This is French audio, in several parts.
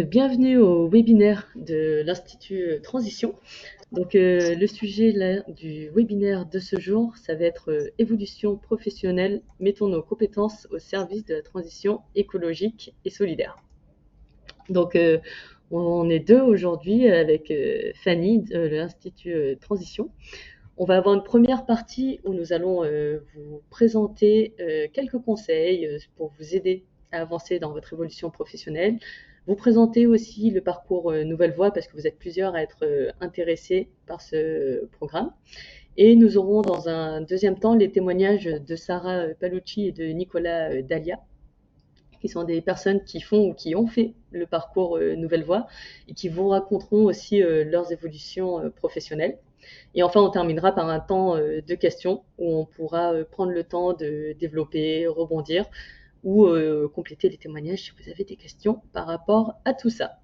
Bienvenue au webinaire de l'Institut Transition. Le sujet là, du webinaire de ce jour, ça va être évolution professionnelle, mettons nos compétences au service de la transition écologique et solidaire. Donc, euh, on est deux aujourd'hui avec Fanny de l'Institut Transition. On va avoir une première partie où nous allons vous présenter quelques conseils pour vous aider à avancer dans votre évolution professionnelle. Vous présenter aussi le parcours Nouvelle Voie parce que vous êtes plusieurs à être intéressés par ce programme. Et nous aurons dans un deuxième temps les témoignages de Sarah Palucci et de Nicolas Dalia, qui sont des personnes qui font ou qui ont fait le parcours Nouvelle Voie et qui vous raconteront aussi leurs évolutions professionnelles. Et enfin, on terminera par un temps de questions où on pourra prendre le temps de développer, rebondir ou compléter les témoignages si vous avez des questions par rapport à tout ça.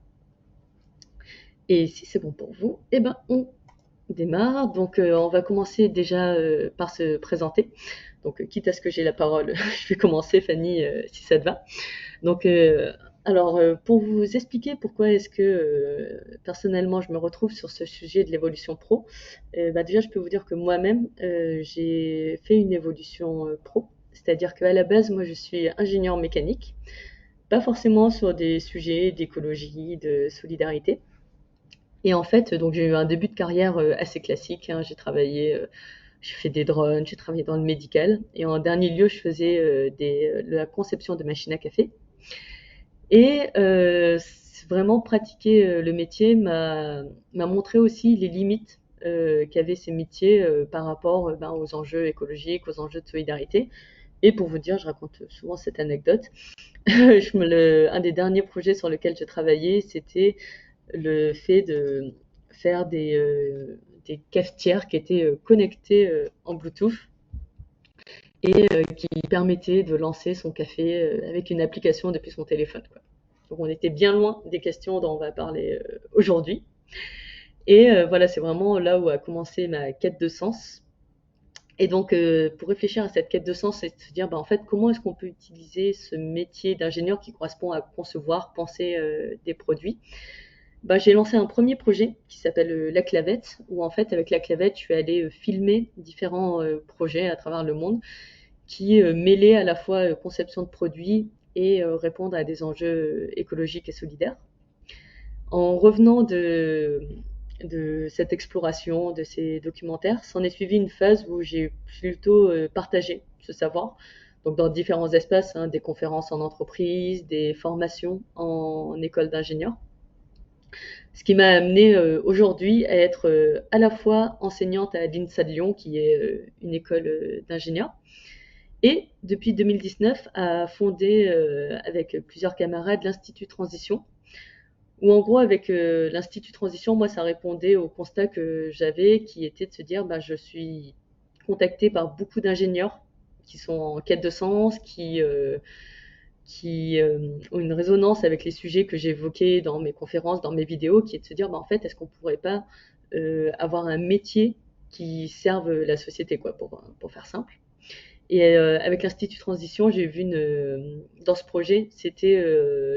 Et si c'est bon pour vous, eh ben, on démarre. On va commencer déjà par se présenter. Quitte à ce que j'ai la parole, je vais commencer, Fanny, si ça te va. Donc, euh, pour vous expliquer pourquoi est-ce que personnellement je me retrouve sur ce sujet de l'évolution pro, déjà je peux vous dire que moi-même j'ai fait une évolution pro, c'est-à-dire qu'à la base moi je suis ingénieur mécanique, pas forcément sur des sujets d'écologie, de solidarité. Et en fait, donc j'ai eu un début de carrière assez classique, hein. J'ai fait des drones, j'ai travaillé dans le médical, et en dernier lieu je faisais la conception de machines à café. Et vraiment pratiquer le métier m'a montré aussi les limites qu'avaient ces métiers par rapport aux enjeux écologiques, aux enjeux de solidarité. Et pour vous dire, je raconte souvent cette anecdote, un des derniers projets sur lesquels j'ai travaillé, c'était le fait de faire des cafetières qui étaient connectées en Bluetooth et qui permettaient de lancer son café avec une application depuis son téléphone, quoi. Donc on était bien loin des questions dont on va parler aujourd'hui. Et voilà, c'est vraiment là où a commencé ma quête de sens. Et pour réfléchir à cette quête de sens, c'est de se dire, en fait, comment est-ce qu'on peut utiliser ce métier d'ingénieur qui correspond à concevoir, penser des produits. J'ai lancé un premier projet qui s'appelle La Clavette, où en fait, avec La Clavette, je suis allée filmer différents projets à travers le monde qui mêlaient à la fois conception de produits et répondre à des enjeux écologiques et solidaires. En revenant de cette exploration, de ces documentaires, s'en est suivi une phase où j'ai plutôt partagé ce savoir, donc dans différents espaces, hein, des conférences en entreprise, des formations en école d'ingénieur. Ce qui m'a amené aujourd'hui à être à la fois enseignante à l'INSA de Lyon, qui est une école d'ingénieurs, et depuis 2019 à fonder avec plusieurs camarades l'Institut Transition, où en gros avec l'Institut Transition, moi ça répondait au constat que j'avais, qui était de se dire je suis contactée par beaucoup d'ingénieurs qui sont en quête de sens, qui ont une résonance avec les sujets que j'évoquais dans mes conférences, dans mes vidéos, qui est de se dire en fait est-ce qu'on pourrait pas avoir un métier qui serve la société, quoi, pour faire simple. Et avec l'Institut Transition, j'ai vu dans ce projet, c'était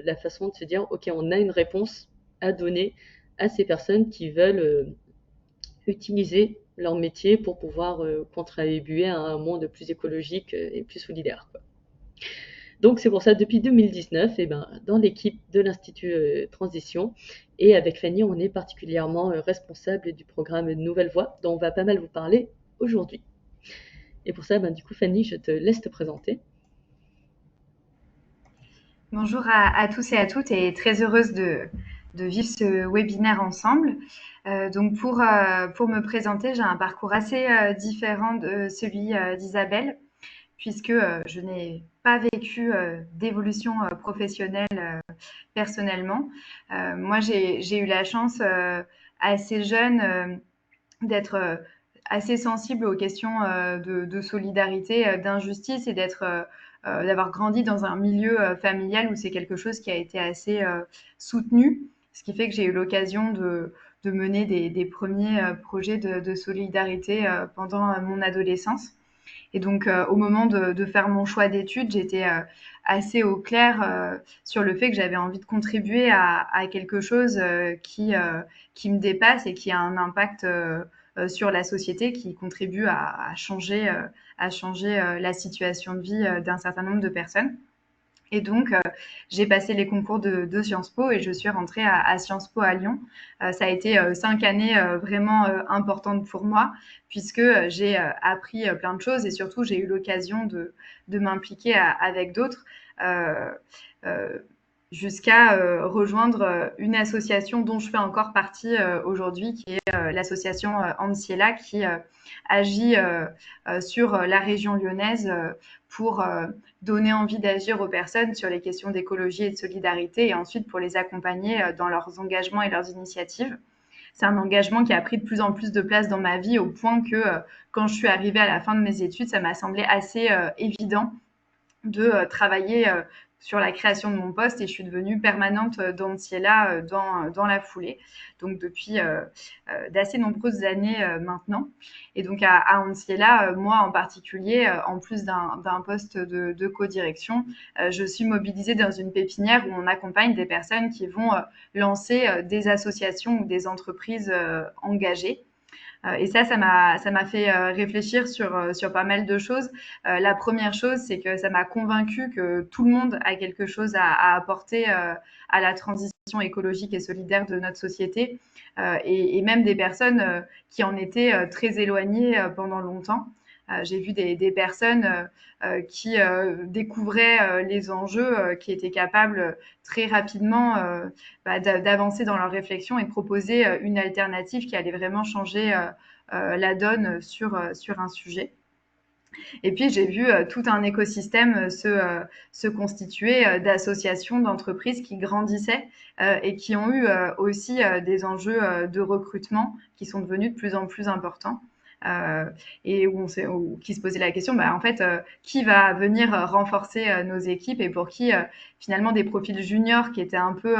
la façon de se dire, OK, on a une réponse à donner à ces personnes qui veulent utiliser leur métier pour pouvoir contribuer à un monde plus écologique et plus solidaire, quoi. Donc c'est pour ça, depuis 2019, dans l'équipe de l'Institut Transition, et avec Fanny, on est particulièrement responsable du programme Nouvelle Voie, dont on va pas mal vous parler aujourd'hui. Et pour ça, du coup, Fanny, je te laisse te présenter. Bonjour à tous et à toutes, et très heureuse de vivre ce webinaire ensemble. Pour me présenter, j'ai un parcours assez différent de celui d'Isabelle, puisque je n'ai pas vécu d'évolution professionnelle personnellement. Moi, j'ai eu la chance assez jeune d'être assez sensible aux questions de solidarité, d'injustice, et d'avoir grandi dans un milieu familial où c'est quelque chose qui a été assez soutenu, ce qui fait que j'ai eu l'occasion de mener des premiers projets de solidarité pendant mon adolescence. Et donc, au moment de faire mon choix d'études, j'étais assez au clair sur le fait que j'avais envie de contribuer à quelque chose qui me dépasse et qui a un impact sur la société, qui contribue à changer la situation de vie d'un certain nombre de personnes. Et donc, j'ai passé les concours de Sciences Po et je suis rentrée à Sciences Po à Lyon. Ça a été 5 années vraiment importantes pour moi, puisque j'ai appris plein de choses et surtout j'ai eu l'occasion de m'impliquer avec d'autres. Euh, euh, Jusqu'à rejoindre une association dont je fais encore partie aujourd'hui, qui est l'association Anciela, qui agit sur la région lyonnaise pour donner envie d'agir aux personnes sur les questions d'écologie et de solidarité et ensuite pour les accompagner dans leurs engagements et leurs initiatives. C'est un engagement qui a pris de plus en plus de place dans ma vie au point que quand je suis arrivée à la fin de mes études, ça m'a semblé assez évident de travailler sur la création de mon poste et je suis devenue permanente d'Anciela dans la foulée, donc depuis d'assez nombreuses années maintenant. Et donc à Anciela, moi en particulier, en plus d'un poste de co-direction, je suis mobilisée dans une pépinière où on accompagne des personnes qui vont lancer des associations ou des entreprises engagées. Et ça m'a fait réfléchir sur pas mal de choses. La première chose, c'est que ça m'a convaincu que tout le monde a quelque chose à apporter à la transition écologique et solidaire de notre société, et même des personnes qui en étaient très éloignées pendant longtemps. J'ai vu des personnes qui découvraient les enjeux, qui étaient capables très rapidement d'avancer dans leur réflexion et de proposer une alternative qui allait vraiment changer la donne sur un sujet. Et puis, j'ai vu tout un écosystème se constituer d'associations, d'entreprises qui grandissaient et qui ont eu aussi des enjeux de recrutement qui sont devenus de plus en plus importants. Et qui se posait la question, en fait, qui va venir renforcer nos équipes et pour qui, finalement, des profils juniors qui étaient un peu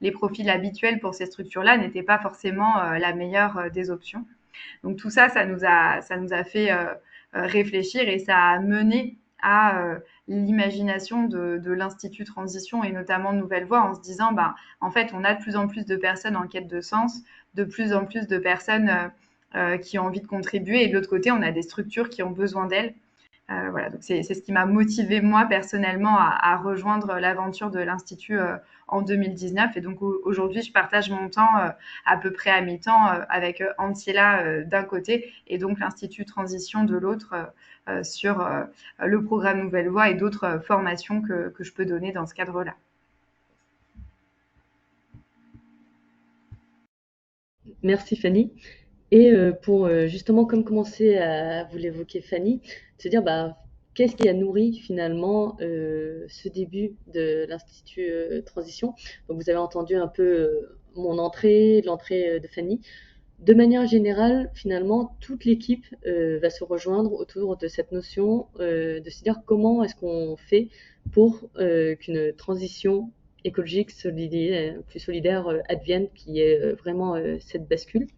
les profils habituels pour ces structures-là n'étaient pas forcément la meilleure des options. Donc tout ça, ça nous a fait réfléchir et ça a mené à l'imagination de l'Institut Transition et notamment Nouvelle Voie en se disant, en fait, on a de plus en plus de personnes en quête de sens, de plus en plus de personnes qui ont envie de contribuer et de l'autre côté, on a des structures qui ont besoin d'elles. Voilà, donc c'est ce qui m'a motivée moi personnellement à rejoindre l'aventure de l'Institut en 2019. Et donc aujourd'hui, je partage mon temps à peu près à mi-temps avec Anciela d'un côté et donc l'Institut Transition de l'autre sur le programme Nouvelle Voie et d'autres formations que je peux donner dans ce cadre-là. Merci Fanny. Et pour justement, comme commencer à vous l'évoquer Fanny, se dire qu'est-ce qui a nourri finalement ce début de l'Institut Transition. Donc vous avez entendu un peu mon entrée, l'entrée de Fanny. De manière générale, finalement, toute l'équipe va se rejoindre autour de cette notion de se dire comment est-ce qu'on fait pour qu'une transition écologique plus solidaire advienne, qui est vraiment cette bascule.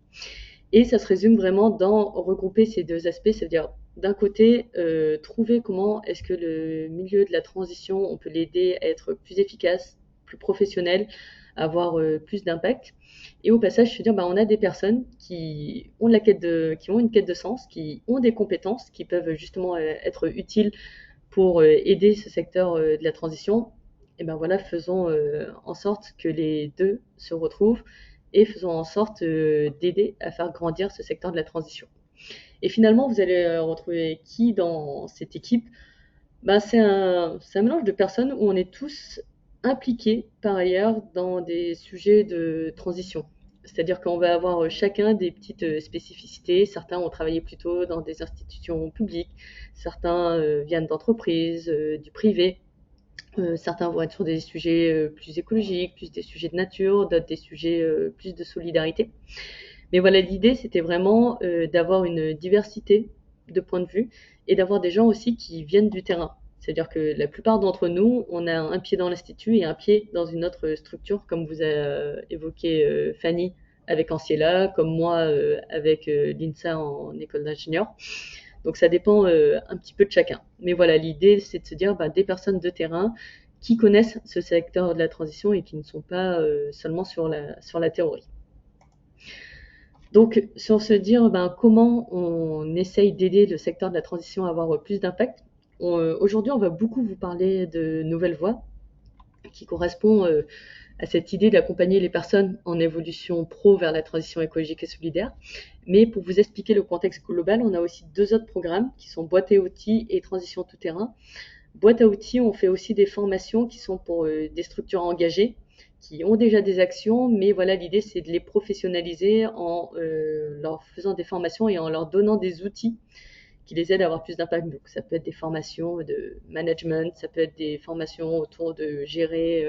Et ça se résume vraiment dans regrouper ces deux aspects, c'est-à-dire d'un côté, trouver comment est-ce que le milieu de la transition, on peut l'aider à être plus efficace, plus professionnel, à avoir plus d'impact. Et au passage, se dire, on a des personnes qui ont qui ont une quête de sens, qui ont des compétences, qui peuvent justement être utiles pour aider ce secteur de la transition. Et voilà, faisons en sorte que les deux se retrouvent et faisons en sorte d'aider à faire grandir ce secteur de la transition. Et finalement, vous allez retrouver qui dans cette équipe? C'est un mélange de personnes où on est tous impliqués par ailleurs dans des sujets de transition. C'est-à-dire qu'on va avoir chacun des petites spécificités. Certains ont travaillé plutôt dans des institutions publiques, certains viennent d'entreprises, du privé. Certains vont être sur des sujets plus écologiques, plus des sujets de nature, d'autres des sujets plus de solidarité. Mais voilà, l'idée, c'était vraiment d'avoir une diversité de points de vue et d'avoir des gens aussi qui viennent du terrain. C'est-à-dire que la plupart d'entre nous, on a un pied dans l'Institut et un pied dans une autre structure, comme vous a évoqué Fanny avec Anciela, comme moi avec l'INSA en école d'ingénieur. Donc ça dépend un petit peu de chacun. Mais voilà, l'idée c'est de se dire des personnes de terrain qui connaissent ce secteur de la transition et qui ne sont pas seulement sur la théorie. Donc, sur se dire comment on essaye d'aider le secteur de la transition à avoir plus d'impact, aujourd'hui on va beaucoup vous parler de nouvelles voies qui correspond à cette idée d'accompagner les personnes en évolution pro vers la transition écologique et solidaire. Mais pour vous expliquer le contexte global, on a aussi 2 autres programmes qui sont Boîte à outils et Transition tout terrain. Boîte à outils, on fait aussi des formations qui sont pour des structures engagées, qui ont déjà des actions, mais voilà, l'idée c'est de les professionnaliser en leur faisant des formations et en leur donnant des outils qui les aident à avoir plus d'impact. Donc ça peut être des formations de management, ça peut être des formations autour de gérer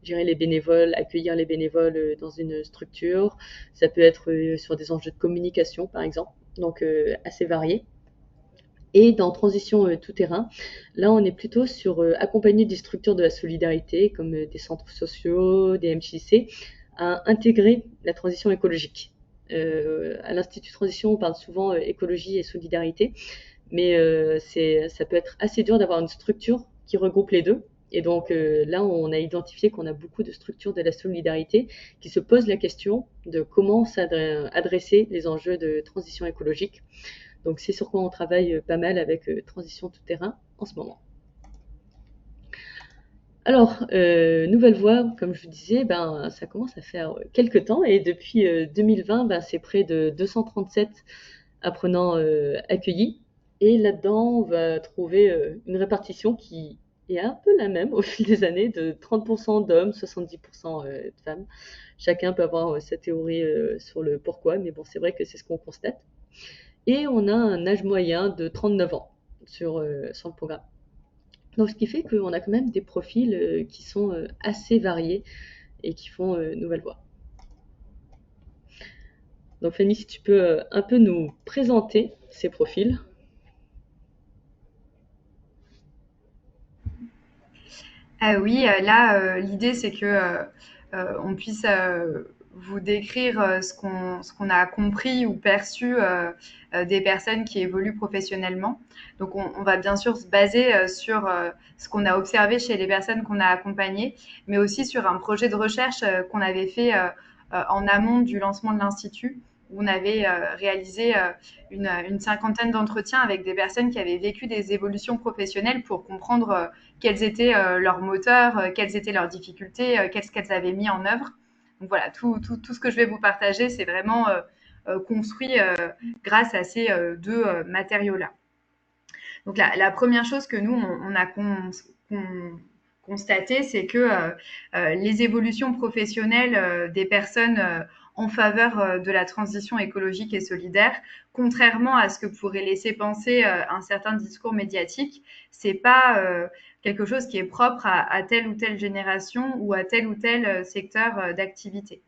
les bénévoles, accueillir les bénévoles dans une structure, ça peut être sur des enjeux de communication par exemple, donc assez variés. Et dans Transition tout terrain, là on est plutôt sur accompagner des structures de la solidarité comme des centres sociaux, des MJC, à intégrer la transition écologique. À l'Institut Transition, on parle souvent écologie et solidarité, mais ça peut être assez dur d'avoir une structure qui regroupe les deux. Et donc là, on a identifié qu'on a beaucoup de structures de la solidarité qui se posent la question de comment adresser les enjeux de transition écologique. Donc c'est sur quoi on travaille pas mal avec Transition tout terrain en ce moment. Alors, nouvelle voie, comme je vous disais, ça commence à faire quelques temps et depuis 2020, c'est près de 237 apprenants accueillis. Et là-dedans, on va trouver une répartition qui est un peu la même au fil des années, de 30% d'hommes, 70% de femmes. Chacun peut avoir sa théorie sur le pourquoi, mais bon, c'est vrai que c'est ce qu'on constate. Et on a un âge moyen de 39 ans sur le programme. Donc ce qui fait qu'on a quand même des profils qui sont assez variés et qui font nouvelle voie. Donc Fanny, si tu peux un peu nous présenter ces profils. Ah oui, là, l'idée c'est que on puisse vous décrire ce qu'on a compris ou perçu des personnes qui évoluent professionnellement. Donc on va bien sûr se baser sur ce qu'on a observé chez les personnes qu'on a accompagnées, mais aussi sur un projet de recherche qu'on avait fait en amont du lancement de l'Institut, où on avait réalisé une cinquantaine d'entretiens avec des personnes qui avaient vécu des évolutions professionnelles pour comprendre quels étaient leurs moteurs, quelles étaient leurs difficultés, qu'est-ce qu'elles avaient mis en œuvre. Donc voilà, tout ce que je vais vous partager, c'est vraiment construit grâce à ces deux matériaux-là. Donc la première chose que nous, on a constaté, c'est que les évolutions professionnelles des personnes en faveur de la transition écologique et solidaire, contrairement à ce que pourrait laisser penser un certain discours médiatique, c'est pas quelque chose qui est propre à telle ou telle génération ou à tel ou tel secteur d'activité.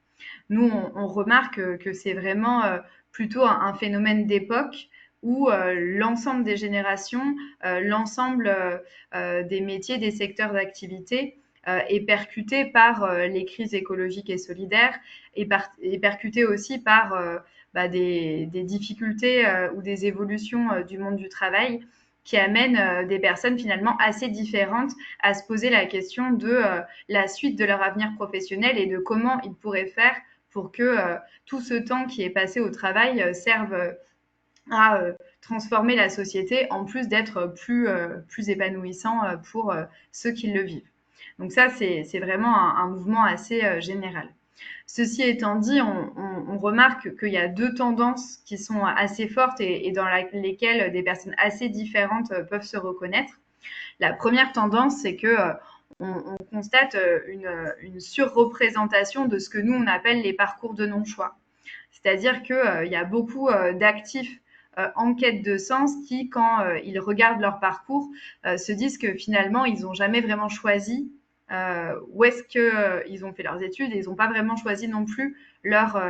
Nous, on remarque que c'est vraiment plutôt un phénomène d'époque où l'ensemble des générations, l'ensemble des métiers, des secteurs d'activité est percuté par les crises écologiques et solidaires et percuté aussi par des difficultés ou des évolutions du monde du travail qui amènent des personnes finalement assez différentes à se poser la question de la suite de leur avenir professionnel et de comment ils pourraient faire pour que tout ce temps qui est passé au travail serve à transformer la société en plus d'être plus épanouissant pour ceux qui le vivent. Donc ça, c'est vraiment un mouvement assez général. Ceci étant dit, on remarque qu'il y a deux tendances qui sont assez fortes et dans lesquelles des personnes assez différentes peuvent se reconnaître. La première tendance, c'est que on constate une surreprésentation de ce que nous, on appelle les parcours de non-choix. C'est-à-dire qu'il y a beaucoup d'actifs en quête de sens qui, quand ils regardent leur parcours, se disent que finalement, ils n'ont jamais vraiment choisi où est-ce qu'ils ont fait leurs études et ils n'ont pas vraiment choisi non plus leurs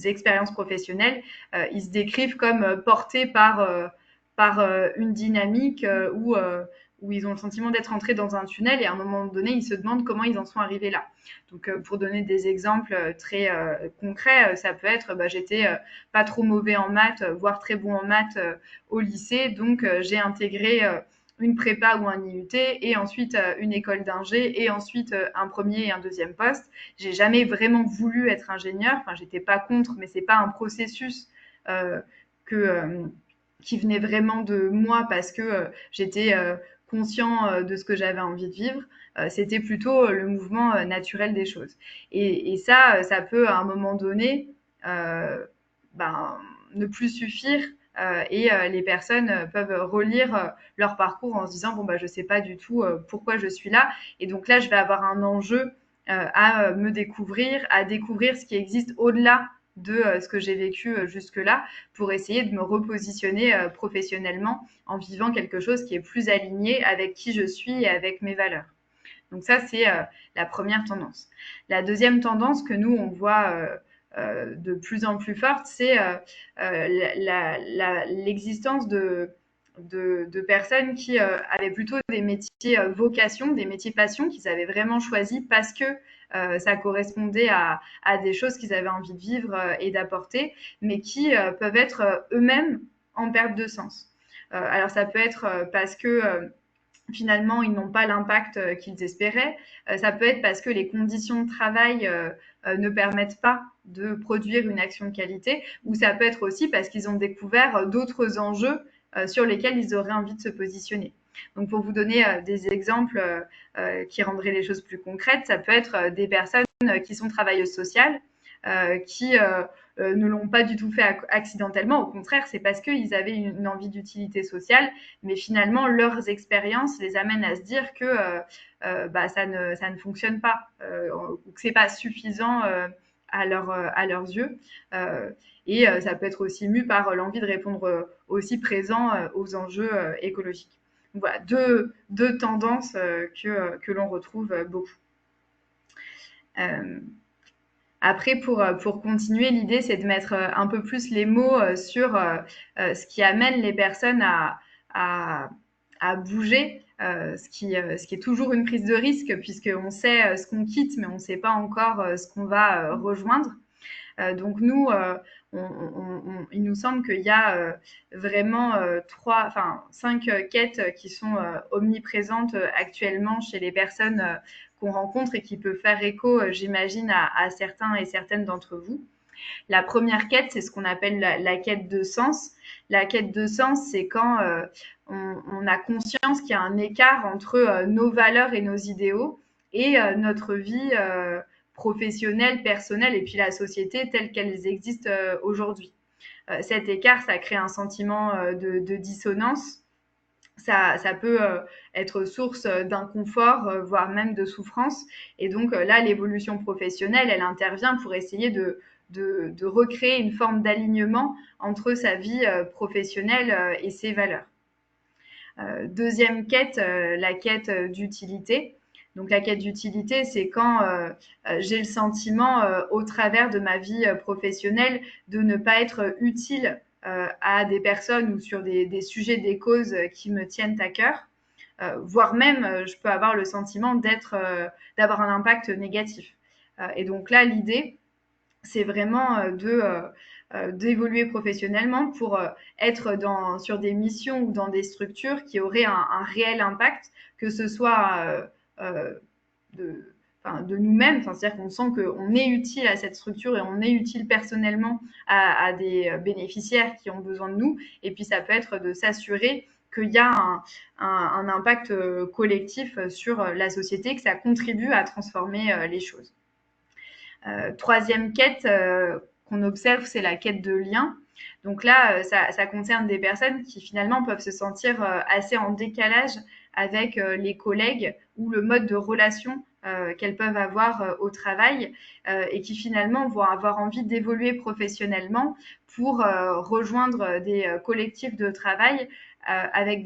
expériences professionnelles. Ils se décrivent comme portés par une dynamique où où ils ont le sentiment d'être entrés dans un tunnel et à un moment donné, ils se demandent comment ils en sont arrivés là. Donc, pour donner des exemples très concrets, ça peut être j'étais pas trop mauvais en maths, voire très bon en maths au lycée, donc j'ai intégré une prépa ou un IUT et ensuite une école d'ingé et ensuite un premier et un deuxième poste. J'ai jamais vraiment voulu être ingénieur. Enfin, j'étais pas contre, mais c'est pas un processus euh, que qui venait vraiment de moi parce que j'étais conscient de ce que j'avais envie de vivre. C'était plutôt le mouvement naturel des choses. Et ça, ça peut à un moment donné euh, ben, ne plus suffire et les personnes peuvent relire leur parcours en se disant bon bah je sais pas du tout pourquoi je suis là et donc là je vais avoir un enjeu à me découvrir, à découvrir ce qui existe au-delà de ce que j'ai vécu jusque-là pour essayer de me repositionner professionnellement en vivant quelque chose qui est plus aligné avec qui je suis et avec mes valeurs. Donc ça, c'est la première tendance. La deuxième tendance que nous, on voit de plus en plus forte, c'est l'existence de personnes qui avaient plutôt des métiers vocation, des métiers passion qu'ils avaient vraiment choisis parce que ça correspondait à des choses qu'ils avaient envie de vivre et d'apporter, mais qui peuvent être eux-mêmes en perte de sens. Alors ça peut être parce que finalement, ils n'ont pas l'impact qu'ils espéraient. Ça peut être parce que les conditions de travail ne permettent pas de produire une action de qualité, ou ça peut être aussi parce qu'ils ont découvert d'autres enjeux sur lesquels ils auraient envie de se positionner. Donc, pour vous donner des exemples qui rendraient les choses plus concrètes, ça peut être des personnes qui sont travailleuses sociales, qui ne l'ont pas du tout fait accidentellement. Au contraire, c'est parce qu'ils avaient une envie d'utilité sociale, mais finalement, leurs expériences les amènent à se dire que ça ne fonctionne pas, ou que c'est pas suffisant à leurs yeux. Et ça peut être aussi mu par l'envie de répondre aussi présent aux enjeux écologiques. Donc, voilà, deux tendances que l'on retrouve beaucoup. Après, pour continuer, l'idée, c'est de mettre un peu plus les mots sur ce qui amène les personnes à, à bouger, ce qui est toujours une prise de risque, puisqu'on sait ce qu'on quitte, mais on ne sait pas encore ce qu'on va rejoindre. Donc nous, il nous semble qu'il y a vraiment cinq quêtes qui sont omniprésentes actuellement chez les personnes qu'on rencontre et qui peuvent faire écho, j'imagine, à certains et certaines d'entre vous. La première quête, c'est ce qu'on appelle la quête de sens. La quête de sens, c'est quand on a conscience qu'il y a un écart entre nos valeurs et nos idéaux et notre vie professionnelle, personnelle et puis la société telle qu'elles existent aujourd'hui. Cet écart, ça crée un sentiment de dissonance. Ça peut être source d'inconfort, voire même de souffrance. Et donc là, l'évolution professionnelle, elle intervient pour essayer de recréer une forme d'alignement entre sa vie professionnelle et ses valeurs. Deuxième quête, la quête d'utilité. Donc la quête d'utilité, c'est quand j'ai le sentiment, au travers de ma vie professionnelle, de ne pas être utile à des personnes ou sur des sujets, des causes qui me tiennent à cœur. Voire même, je peux avoir le sentiment d'avoir un impact négatif. Et donc là, l'idée, c'est vraiment d'évoluer professionnellement pour être sur des missions ou dans des structures qui auraient un réel impact, que ce soit de, de nous-mêmes, c'est-à-dire qu'on sent qu'on est utile à cette structure et on est utile personnellement à des bénéficiaires qui ont besoin de nous. Et puis ça peut être de s'assurer qu'il y a un impact collectif sur la société, que ça contribue à transformer les choses. Troisième quête qu'on observe, c'est la quête de lien. Donc là, ça concerne des personnes qui finalement peuvent se sentir assez en décalage avec les collègues ou le mode de relation qu'elles peuvent avoir au travail et qui finalement vont avoir envie d'évoluer professionnellement pour rejoindre des collectifs de travail avec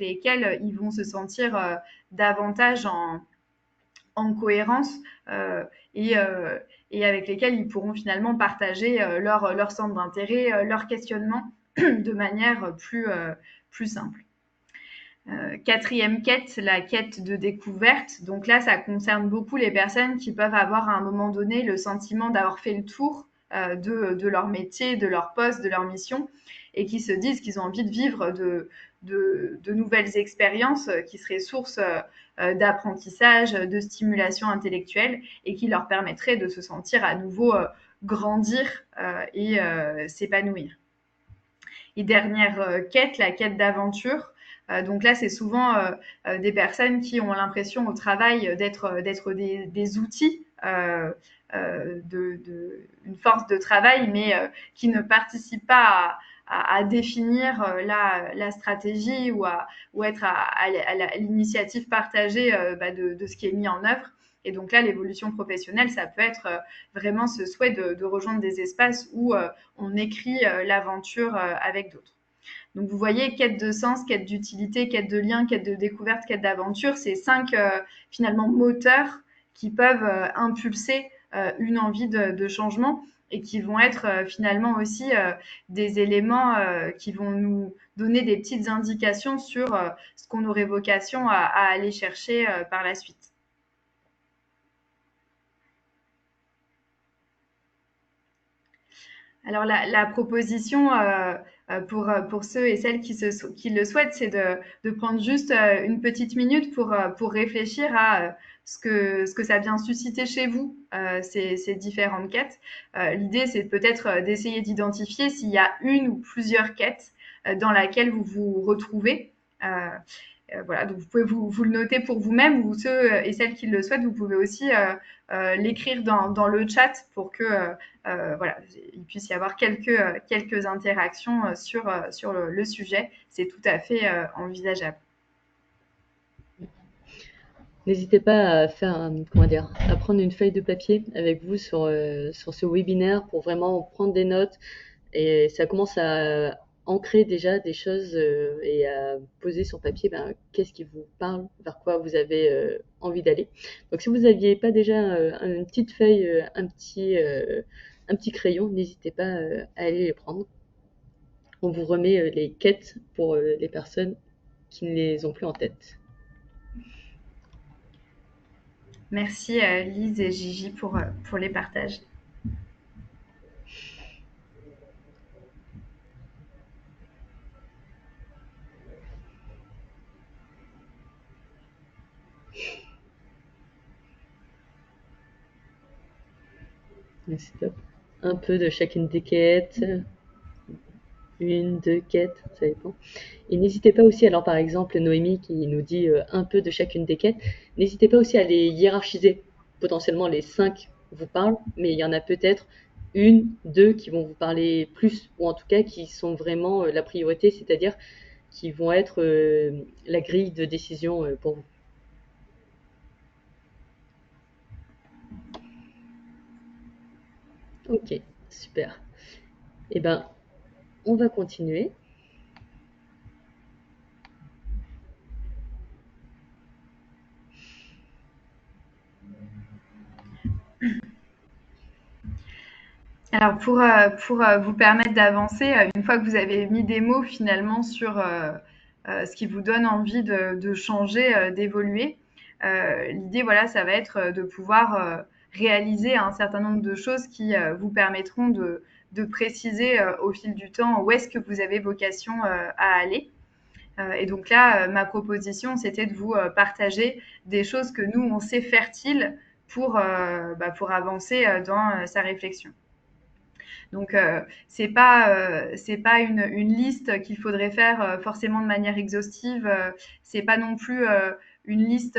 lesquels ils vont se sentir davantage en cohérence et, et avec lesquels ils pourront finalement partager leur centre d'intérêt, leur questionnement de manière plus simple. Quatrième quête, la quête de découverte. Donc là, ça concerne beaucoup les personnes qui peuvent avoir à un moment donné le sentiment d'avoir fait le tour de leur métier, de leur poste, de leur mission, et qui se disent qu'ils ont envie de vivre de nouvelles expériences qui seraient source d'apprentissage, de stimulation intellectuelle, et qui leur permettraient de se sentir à nouveau grandir et s'épanouir. Et dernière quête, la quête d'aventure. Donc là, c'est souvent des personnes qui ont l'impression au travail d'être des outils, une force de travail, mais qui ne participent pas à définir la stratégie ou être à l'initiative partagée de ce qui est mis en œuvre. Et donc là, l'évolution professionnelle, ça peut être vraiment ce souhait de rejoindre des espaces où on écrit l'aventure avec d'autres. Donc vous voyez, quête de sens, quête d'utilité, quête de lien, quête de découverte, quête d'aventure, c'est 5 finalement moteurs qui peuvent impulser une envie de changement et qui vont être finalement aussi des éléments qui vont nous donner des petites indications sur ce qu'on aurait vocation à aller chercher par la suite. Alors la proposition pour ceux et celles qui le souhaitent, c'est de prendre juste une petite minute pour réfléchir à ce que ça vient susciter chez vous, ces différentes quêtes. L'idée, c'est peut-être d'essayer d'identifier s'il y a une ou plusieurs quêtes dans laquelle vous vous retrouvez. Voilà, donc vous pouvez vous le noter pour vous-même ou ceux et celles qui le souhaitent, vous pouvez aussi l'écrire dans le chat pour que voilà, il puisse y avoir quelques interactions sur le sujet. C'est tout à fait envisageable. N'hésitez pas à à prendre une feuille de papier avec vous sur ce webinaire pour vraiment prendre des notes. Et ça commence à ancrer déjà des choses et à poser sur papier qu'est-ce qui vous parle, vers quoi vous avez envie d'aller. Donc si vous n'aviez pas déjà une petite feuille, un petit crayon, n'hésitez pas à aller les prendre. On vous remet les quêtes pour les personnes qui ne les ont plus en tête. Merci Lise et Gigi pour les partages. C'est top. Un peu de chacune des quêtes, une, deux quêtes, ça dépend. Et n'hésitez pas aussi, alors par exemple Noémie qui nous dit un peu de chacune des quêtes, n'hésitez pas aussi à les hiérarchiser. Potentiellement les 5 vous parlent, mais il y en a peut-être une, deux qui vont vous parler plus, ou en tout cas qui sont vraiment la priorité, c'est-à-dire qui vont être la grille de décision pour vous. Ok, super. Eh ben, on va continuer. Alors pour vous permettre d'avancer, une fois que vous avez mis des mots finalement sur ce qui vous donne envie de changer, d'évoluer, l'idée voilà, ça va être de pouvoir réaliser un certain nombre de choses qui vous permettront de préciser au fil du temps où est-ce que vous avez vocation à aller. Et donc là, ma proposition, c'était de vous partager des choses que nous, on sait fertiles pour avancer dans sa réflexion. Donc c'est pas une liste qu'il faudrait faire forcément de manière exhaustive. C'est pas non plus une liste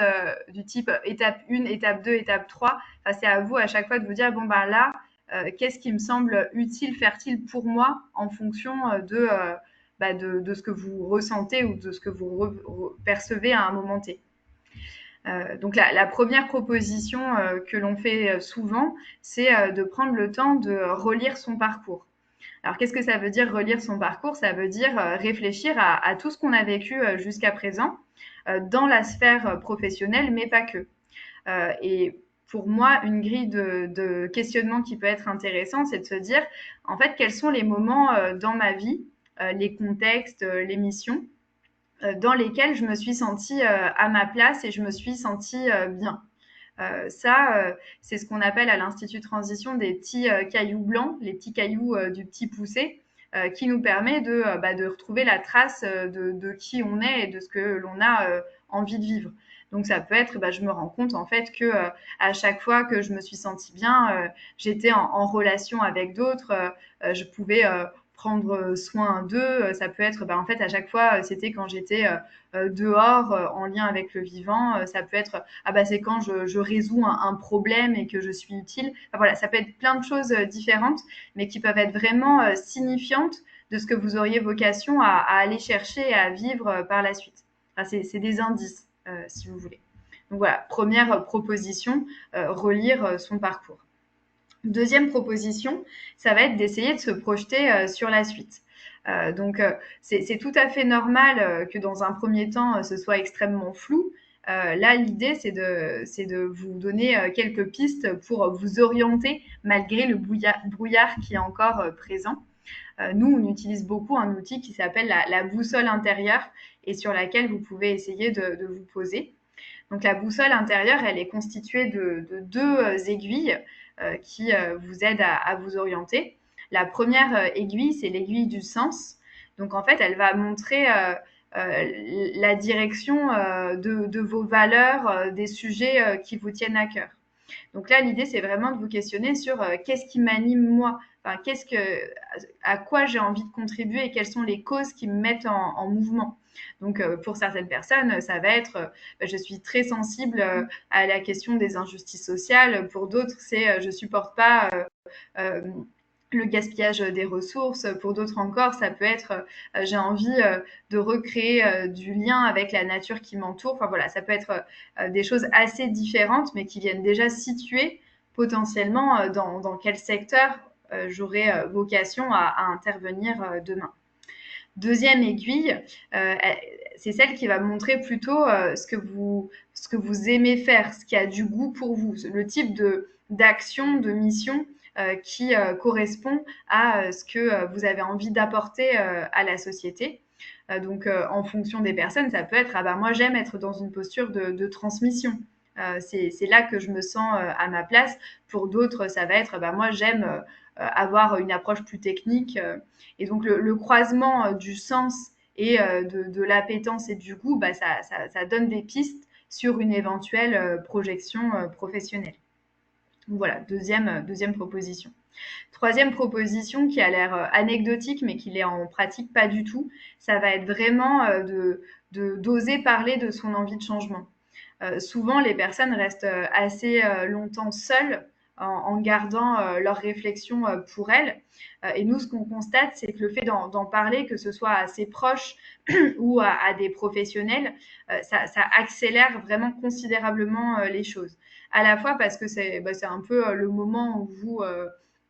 du type étape 1, étape 2, étape 3. Enfin, c'est à vous à chaque fois de vous dire bon ben là qu'est-ce qui me semble utile, fertile pour moi en fonction de ce que vous ressentez ou de ce que vous percevez à un moment T. Donc la première proposition que l'on fait souvent, c'est de prendre le temps de relire son parcours. Alors qu'est-ce que ça veut dire relire son parcours? Ça veut dire réfléchir à tout ce qu'on a vécu jusqu'à présent dans la sphère professionnelle, mais pas que. Et pour moi, une grille de questionnement qui peut être intéressant, c'est de se dire, en fait, quels sont les moments dans ma vie, les contextes, les missions dans lesquelles je me suis sentie à ma place et je me suis sentie bien. C'est ce qu'on appelle à l'Institut Transition des petits cailloux blancs, les petits cailloux du petit poussé, qui nous permet de retrouver la trace de qui on est et de ce que l'on a envie de vivre. Donc ça peut être, je me rends compte en fait que à chaque fois que je me suis sentie bien, j'étais en relation avec d'autres, je pouvais prendre soin d'eux. Ça peut être, en fait, à chaque fois, c'était quand j'étais dehors, en lien avec le vivant. Ça peut être, c'est quand je résous un problème et que je suis utile. Enfin, voilà, ça peut être plein de choses différentes, mais qui peuvent être vraiment signifiantes de ce que vous auriez vocation à aller chercher et à vivre par la suite. Enfin, c'est des indices, si vous voulez. Donc voilà, première proposition, relire son parcours. Deuxième proposition, ça va être d'essayer de se projeter sur la suite. C'est tout à fait normal que dans un premier temps, ce soit extrêmement flou. Là, l'idée, c'est de vous donner quelques pistes pour vous orienter malgré le brouillard qui est encore présent. Nous, on utilise beaucoup un outil qui s'appelle la boussole intérieure et sur laquelle vous pouvez essayer de vous poser. Donc la boussole intérieure, elle est constituée de deux aiguilles qui vous aident à vous orienter. La première aiguille, c'est l'aiguille du sens. Donc en fait, elle va montrer la direction de vos valeurs, des sujets qui vous tiennent à cœur. Donc là, l'idée, c'est vraiment de vous questionner sur qu'est-ce qui m'anime moi, enfin, à quoi j'ai envie de contribuer et quelles sont les causes qui me mettent en mouvement. Donc, pour certaines personnes, ça va être je suis très sensible à la question des injustices sociales. Pour d'autres, c'est je supporte pas euh, le gaspillage des ressources. Pour d'autres encore, ça peut être j'ai envie de recréer du lien avec la nature qui m'entoure. Enfin voilà, ça peut être des choses assez différentes, mais qui viennent déjà situer potentiellement dans quel secteur j'aurai vocation à intervenir demain. Deuxième aiguille, c'est celle qui va montrer plutôt ce que vous aimez faire, ce qui a du goût pour vous, le type d'action, de mission qui correspond à ce que vous avez envie d'apporter à la société. En fonction des personnes, ça peut être moi j'aime être dans une posture de transmission. C'est là que je me sens à ma place. Pour d'autres, ça va être moi j'aime avoir une approche plus technique. Et donc le croisement du sens et de l'appétence et du goût, ça donne des pistes sur une éventuelle projection professionnelle. Donc voilà, deuxième proposition. Troisième proposition qui a l'air anecdotique, mais qui l'est en pratique pas du tout, ça va être vraiment d'oser parler de son envie de changement. Souvent, les personnes restent assez longtemps seules en gardant leurs réflexions pour elles. Et nous, ce qu'on constate, c'est que le fait d'en parler, que ce soit à ses proches ou à des professionnels, ça accélère vraiment considérablement les choses. À la fois parce que c'est un peu le moment où vous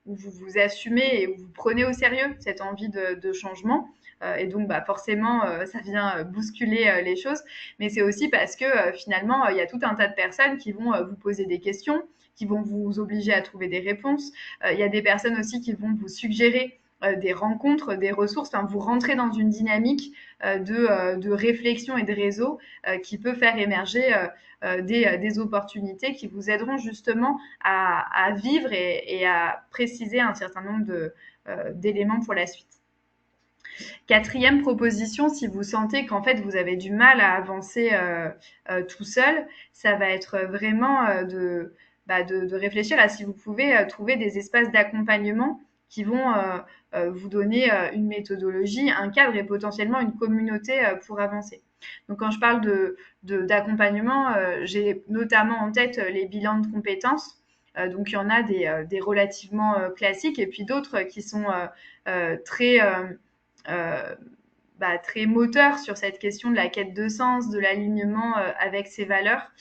vous assumez et où vous prenez au sérieux cette envie de changement. Et donc, forcément, ça vient bousculer les choses. Mais c'est aussi parce que finalement, il y a tout un tas de personnes qui vont vous poser des questions, qui vont vous obliger à trouver des réponses. Il y a des personnes aussi qui vont vous suggérer des rencontres, des ressources. Enfin, vous rentrez dans une dynamique de réflexion et de réseau qui peut faire émerger des opportunités qui vous aideront justement à vivre et à préciser un certain nombre d'éléments pour la suite. Quatrième proposition, si vous sentez qu'en fait vous avez du mal à avancer tout seul, ça va être vraiment de réfléchir à si vous pouvez trouver des espaces d'accompagnement qui vont vous donner une méthodologie, un cadre et potentiellement une communauté pour avancer. Donc quand je parle d'accompagnement, j'ai notamment en tête les bilans de compétences. Donc il y en a des relativement classiques et puis d'autres qui sont très très moteur sur cette question de la quête de sens, de l'alignement avec ses valeurs.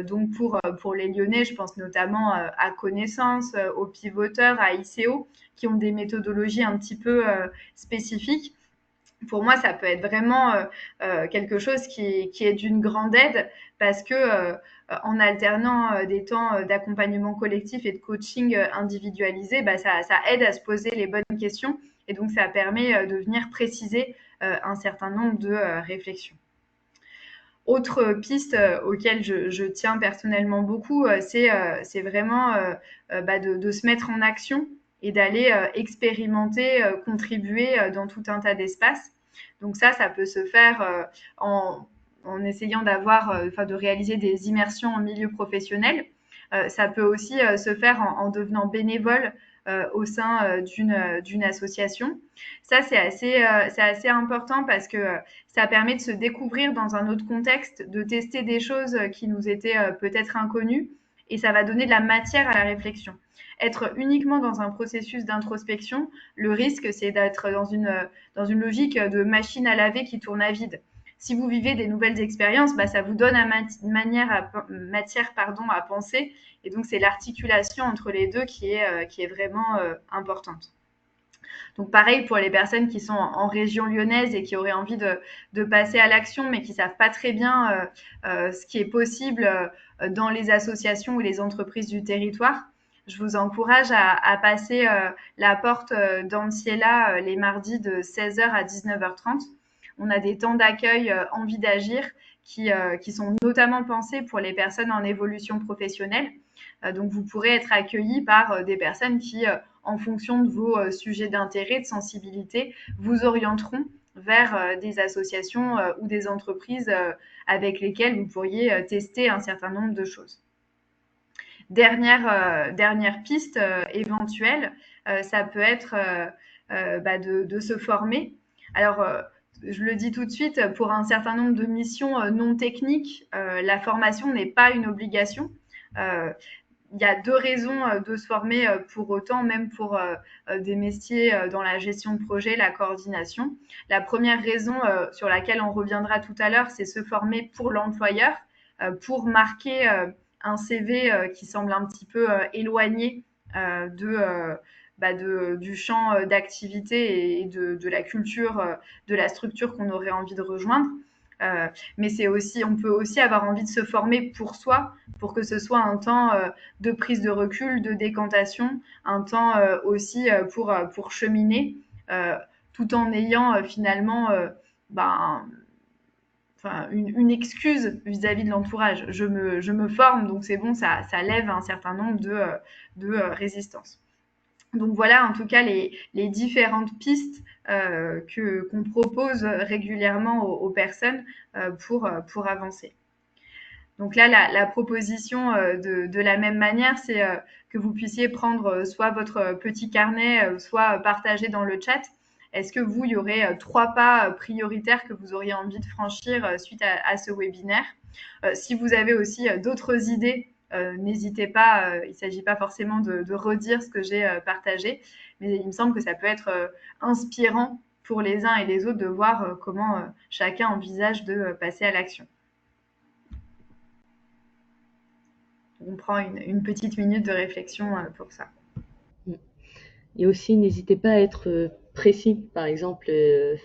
Donc pour les Lyonnais, je pense notamment à Connaissance, aux pivoteurs, à ICO, qui ont des méthodologies un petit peu spécifiques. Pour moi, ça peut être vraiment quelque chose qui est d'une grande aide parce que en alternant des temps d'accompagnement collectif et de coaching individualisé, ça aide à se poser les bonnes questions et donc ça permet de venir préciser un certain nombre de réflexions. Autre piste auquel je tiens personnellement beaucoup, c'est vraiment de se mettre en action et d'aller expérimenter, contribuer dans tout un tas d'espaces. Donc ça peut se faire en essayant de réaliser des immersions en milieu professionnel. Ça peut aussi se faire en devenant bénévole au sein d'une association. Ça, c'est assez important parce que ça permet de se découvrir dans un autre contexte, de tester des choses qui nous étaient peut-être inconnues et ça va donner de la matière à la réflexion. Être uniquement dans un processus d'introspection, le risque, c'est d'être dans une logique de machine à laver qui tourne à vide. Si vous vivez des nouvelles expériences, ça vous donne matière à penser. Et donc, c'est l'articulation entre les deux qui est vraiment importante. Donc pareil pour les personnes qui sont en région lyonnaise et qui auraient envie de passer à l'action, mais qui savent pas très bien ce qui est possible dans les associations ou les entreprises du territoire. Je vous encourage à passer la porte d'Anciela les mardis de 16h à 19h30. On a des temps d'accueil envie d'agir qui sont notamment pensés pour les personnes en évolution professionnelle. Donc vous pourrez être accueillis par des personnes qui en fonction de vos sujets d'intérêt, de sensibilité, vous orienteront vers des associations ou des entreprises avec lesquelles vous pourriez tester un certain nombre de choses. Dernière piste éventuelle, ça peut être de se former. Alors, je le dis tout de suite, pour un certain nombre de missions non techniques, la formation n'est pas une obligation. Il y a deux raisons de se former pour autant, même pour des métiers dans la gestion de projet, la coordination. La première raison sur laquelle on reviendra tout à l'heure, c'est se former pour l'employeur, pour marquer un CV qui semble un petit peu éloigné du champ d'activité et de la culture, de la structure qu'on aurait envie de rejoindre. Mais on peut aussi avoir envie de se former pour soi, pour que ce soit un temps de prise de recul, de décantation, un temps aussi pour cheminer, tout en ayant finalement une excuse vis-à-vis de l'entourage. Je me forme, donc c'est bon, ça lève un certain nombre de résistances. Donc voilà en tout cas les différentes pistes qu'on propose régulièrement aux personnes pour avancer. Donc là, la proposition de la même manière, c'est que vous puissiez prendre soit votre petit carnet, soit partager dans le chat. Est-ce que vous, il y aurait trois pas prioritaires que vous auriez envie de franchir suite à ce webinaire? Si vous avez aussi d'autres idées, n'hésitez pas. Il ne s'agit pas forcément de redire ce que j'ai partagé, mais il me semble que ça peut être inspirant pour les uns et les autres de voir comment chacun envisage de passer à l'action. On prend une petite minute de réflexion pour ça. Et aussi, n'hésitez pas à être précis. Par exemple,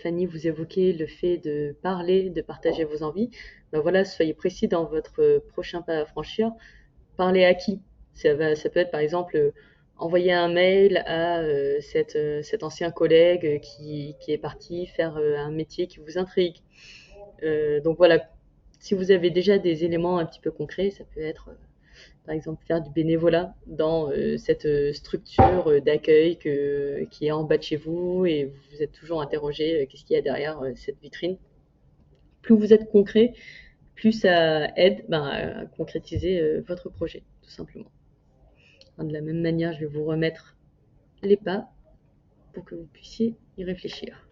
Fanny, vous évoquez le fait de parler, de partager vos envies. Ben voilà, soyez précis dans votre prochain pas à franchir. Parler à qui? Ça peut être par exemple envoyer un mail à cet ancien collègue qui est parti faire un métier qui vous intrigue. Donc voilà, si vous avez déjà des éléments un petit peu concrets, ça peut être par exemple faire du bénévolat dans cette structure d'accueil qui est en bas de chez vous et vous vous êtes toujours interrogé qu'est-ce qu'il y a derrière cette vitrine. Plus vous êtes concret, plus ça aide à concrétiser votre projet, tout simplement. De la même manière, je vais vous remettre les pas pour que vous puissiez y réfléchir.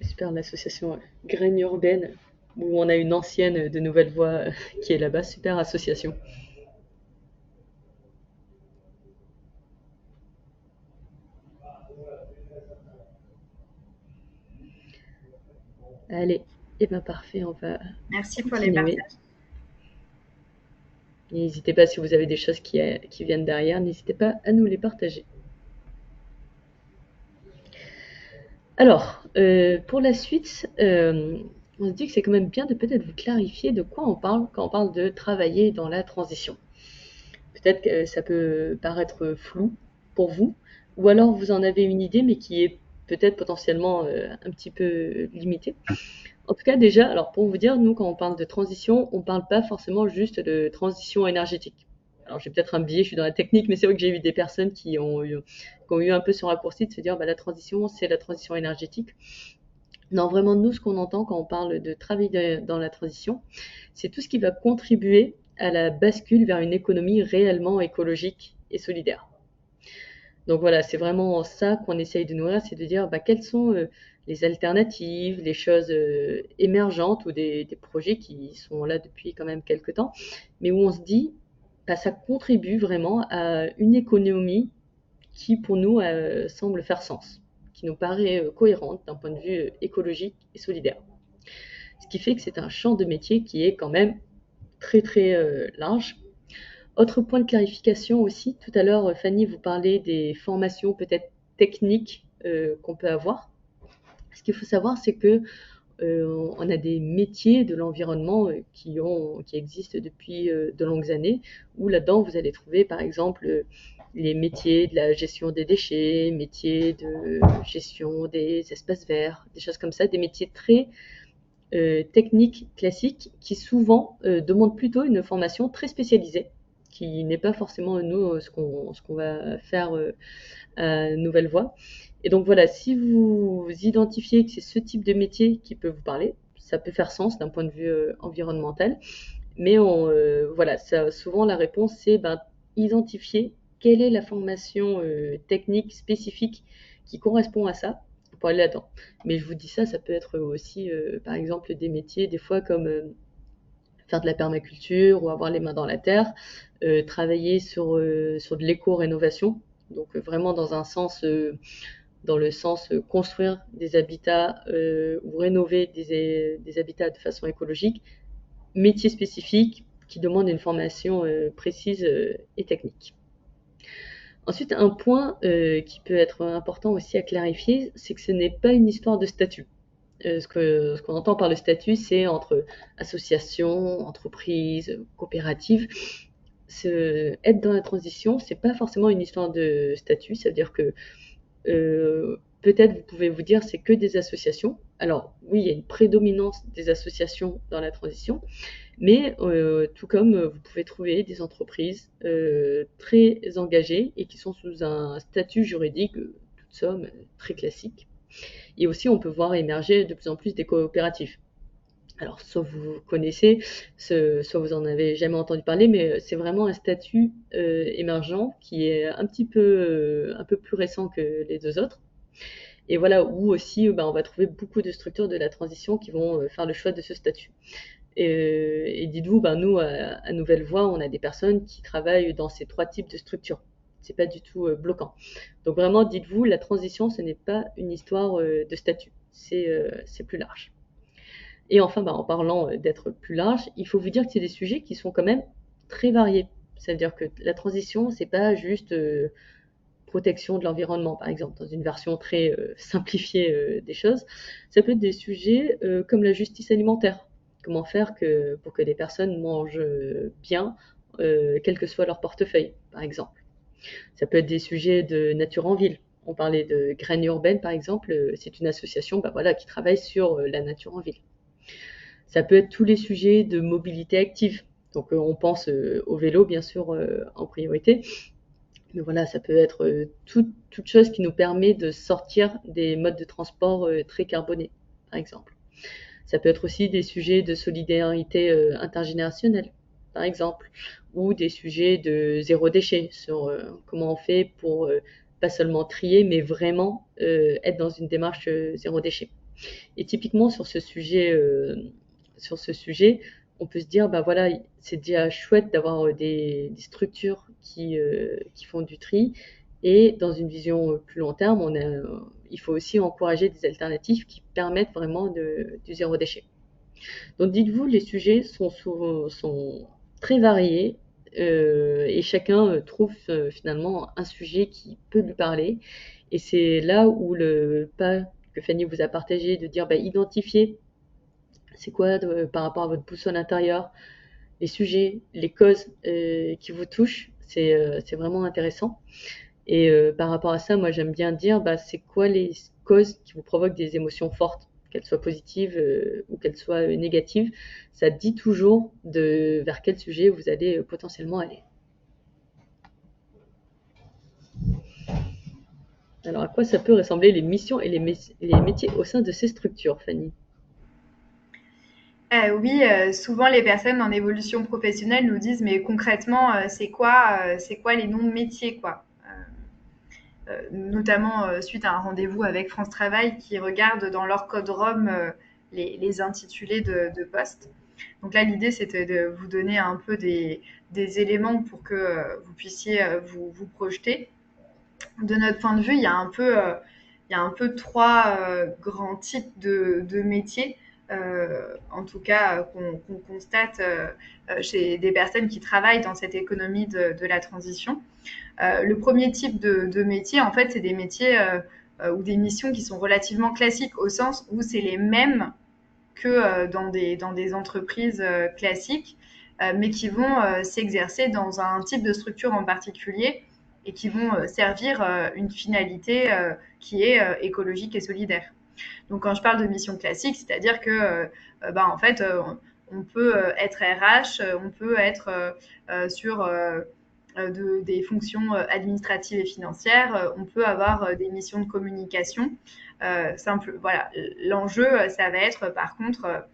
Super, l'association Graines Urbaines, où on a une ancienne de Nouvelle Voix qui est là-bas. Super association. Allez, et bien parfait, on va Merci pour les continuer. partages. N'hésitez pas, si vous avez des choses qui viennent derrière, n'hésitez pas à nous les partager. Alors, pour la suite, on se dit que c'est quand même bien de peut-être vous clarifier de quoi on parle quand on parle de travailler dans la transition. Peut-être que ça peut paraître flou pour vous, ou alors vous en avez une idée, mais qui est peut-être potentiellement un petit peu limitée. En tout cas, déjà, alors pour vous dire, nous, quand on parle de transition, on ne parle pas forcément juste de transition énergétique. Alors j'ai peut-être un biais, je suis dans la technique, mais c'est vrai que j'ai eu des personnes qui ont eu un peu ce raccourci de se dire, bah, la transition, c'est la transition énergétique. Non, vraiment, nous, ce qu'on entend quand on parle de travailler dans la transition, c'est tout ce qui va contribuer à la bascule vers une économie réellement écologique et solidaire. Donc voilà, c'est vraiment ça qu'on essaye de nourrir, c'est de dire bah, quelles sont les alternatives, les choses émergentes ou des projets qui sont là depuis quand même quelques temps, mais où on se dit bah, ça contribue vraiment à une économie qui pour nous semble faire sens, qui nous paraît cohérente d'un point de vue écologique et solidaire. Ce qui fait que c'est un champ de métier qui est quand même très très large. Autre point de clarification aussi, tout à l'heure Fanny vous parlait des formations peut-être techniques qu'on peut avoir. Ce qu'il faut savoir, c'est que on a des métiers de l'environnement qui existent depuis de longues années, où là-dedans vous allez trouver par exemple les métiers de la gestion des déchets, métiers de gestion des espaces verts, des choses comme ça, des métiers très techniques classiques qui souvent demandent plutôt une formation très spécialisée, qui n'est pas forcément nous ce qu'on va faire à Nouvelle Voie. Et donc voilà, si vous identifiez que c'est ce type de métier qui peut vous parler, ça peut faire sens d'un point de vue environnemental, mais voilà, ça, souvent la réponse c'est ben, identifier quelle est la formation technique spécifique qui correspond à ça pour aller là-dedans. Mais je vous dis ça, ça peut être aussi par exemple des métiers des fois comme faire de la permaculture ou avoir les mains dans la terre, travailler sur de l'éco-rénovation, donc vraiment dans un sens dans le sens construire des habitats ou rénover des habitats de façon écologique, métier spécifique qui demande une formation précise et technique. Ensuite, un point qui peut être important aussi à clarifier, c'est que ce n'est pas une histoire de statut. Ce qu'on entend par le statut, c'est entre associations, entreprises, coopératives. Être dans la transition, c'est pas forcément une histoire de statut, c'est-à-dire que peut-être vous pouvez vous dire c'est que des associations. Alors oui, il y a une prédominance des associations dans la transition, mais tout comme vous pouvez trouver des entreprises très engagées et qui sont sous un statut juridique, toute somme, très classique. Et aussi, on peut voir émerger de plus en plus des coopératives. Alors, soit vous connaissez, soit vous en avez jamais entendu parler, mais c'est vraiment un statut émergent qui est un peu plus récent que les deux autres. Et voilà, où aussi on va trouver beaucoup de structures de la transition qui vont faire le choix de ce statut. Et dites-vous, nous, à Nouvelle Voie, on a des personnes qui travaillent dans ces trois types de structures. C'est pas du tout bloquant. Donc vraiment, dites-vous, la transition, ce n'est pas une histoire de statut. C'est plus large. Et enfin, en parlant d'être plus large, il faut vous dire que c'est des sujets qui sont quand même très variés. Ça veut dire que la transition, c'est pas juste protection de l'environnement, par exemple, dans une version très simplifiée des choses. Ça peut être des sujets comme la justice alimentaire. Comment faire pour que les personnes mangent bien, quel que soit leur portefeuille, par exemple. Ça peut être des sujets de nature en ville. On parlait de Graines Urbaines, par exemple. C'est une association qui travaille sur la nature en ville. Ça peut être tous les sujets de mobilité active. Donc on pense au vélo, bien sûr, en priorité. Mais voilà, ça peut être toute chose qui nous permet de sortir des modes de transport très carbonés, par exemple. Ça peut être aussi des sujets de solidarité intergénérationnelle, par exemple, ou des sujets de zéro déchet, sur comment on fait pour pas seulement trier, mais vraiment être dans une démarche zéro déchet. Et typiquement sur ce sujet, on peut se dire, voilà, c'est déjà chouette d'avoir des structures qui font du tri. Et dans une vision plus long terme, il faut aussi encourager des alternatives qui permettent vraiment du zéro déchet. Donc dites-vous, les sujets sont très variés, et chacun trouve finalement un sujet qui peut lui parler. Et c'est là où le pas que Fanny vous a partagé de dire identifier c'est quoi par rapport à votre boussole intérieure, les sujets, les causes qui vous touchent, c'est vraiment intéressant. Et par rapport à ça, moi j'aime bien dire c'est quoi les causes qui vous provoquent des émotions fortes, qu'elles soient positives ou qu'elles soient négatives. Ça dit toujours vers quel sujet vous allez potentiellement aller. Alors à quoi ça peut ressembler les missions et les métiers au sein de ces structures, Fanny? Oui, souvent les personnes en évolution professionnelle nous disent: «Mais concrètement, c'est quoi les noms de métiers, quoi?» Notamment, suite à un rendez-vous avec France Travail qui regarde dans leur code ROM, les intitulés de postes. Donc là, l'idée, c'était de vous donner un peu des éléments pour que, vous puissiez, vous projeter. De notre point de vue, il y a un peu 3 grands types de métiers, en tout cas qu'on constate chez des personnes qui travaillent dans cette économie de la transition. Le premier type de métier, en fait, c'est des métiers ou des missions qui sont relativement classiques au sens où c'est les mêmes que dans des entreprises classiques, mais qui vont s'exercer dans un type de structure en particulier et qui vont servir une finalité qui est écologique et solidaire. Donc quand je parle de mission classique, c'est-à-dire que en fait on peut être RH, on peut être sur des fonctions administratives et financières, on peut avoir des missions de communication. Simple, voilà. L'enjeu, ça va être par contre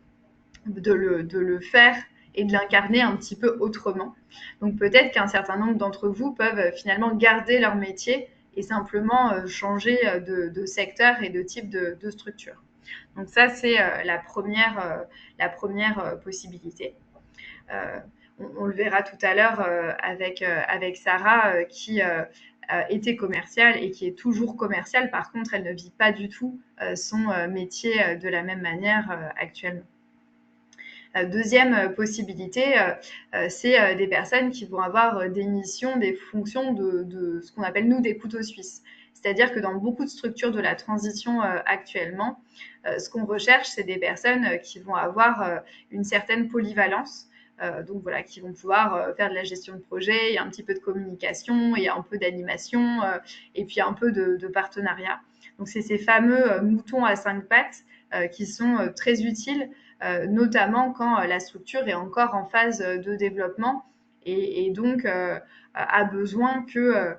de le faire et de l'incarner un petit peu autrement. Donc peut-être qu'un certain nombre d'entre vous peuvent finalement garder leur métier et simplement changer de secteur et de type de structure. Donc ça, c'est la première possibilité. Euh, on le verra tout à l'heure avec Sarah qui était commerciale et qui est toujours commerciale. Par contre, elle ne vit pas du tout son métier de la même manière actuellement. Deuxième possibilité, c'est des personnes qui vont avoir des missions, des fonctions de ce qu'on appelle nous des couteaux suisses. C'est-à-dire que dans beaucoup de structures de la transition actuellement, ce qu'on recherche, c'est des personnes qui vont avoir une certaine polyvalence. Donc voilà, qui vont pouvoir faire de la gestion de projet, et un petit peu de communication, et un peu d'animation, et puis un peu de partenariat. Donc c'est ces fameux moutons à 5 pattes qui sont très utiles, notamment quand la structure est encore en phase de développement et donc a besoin que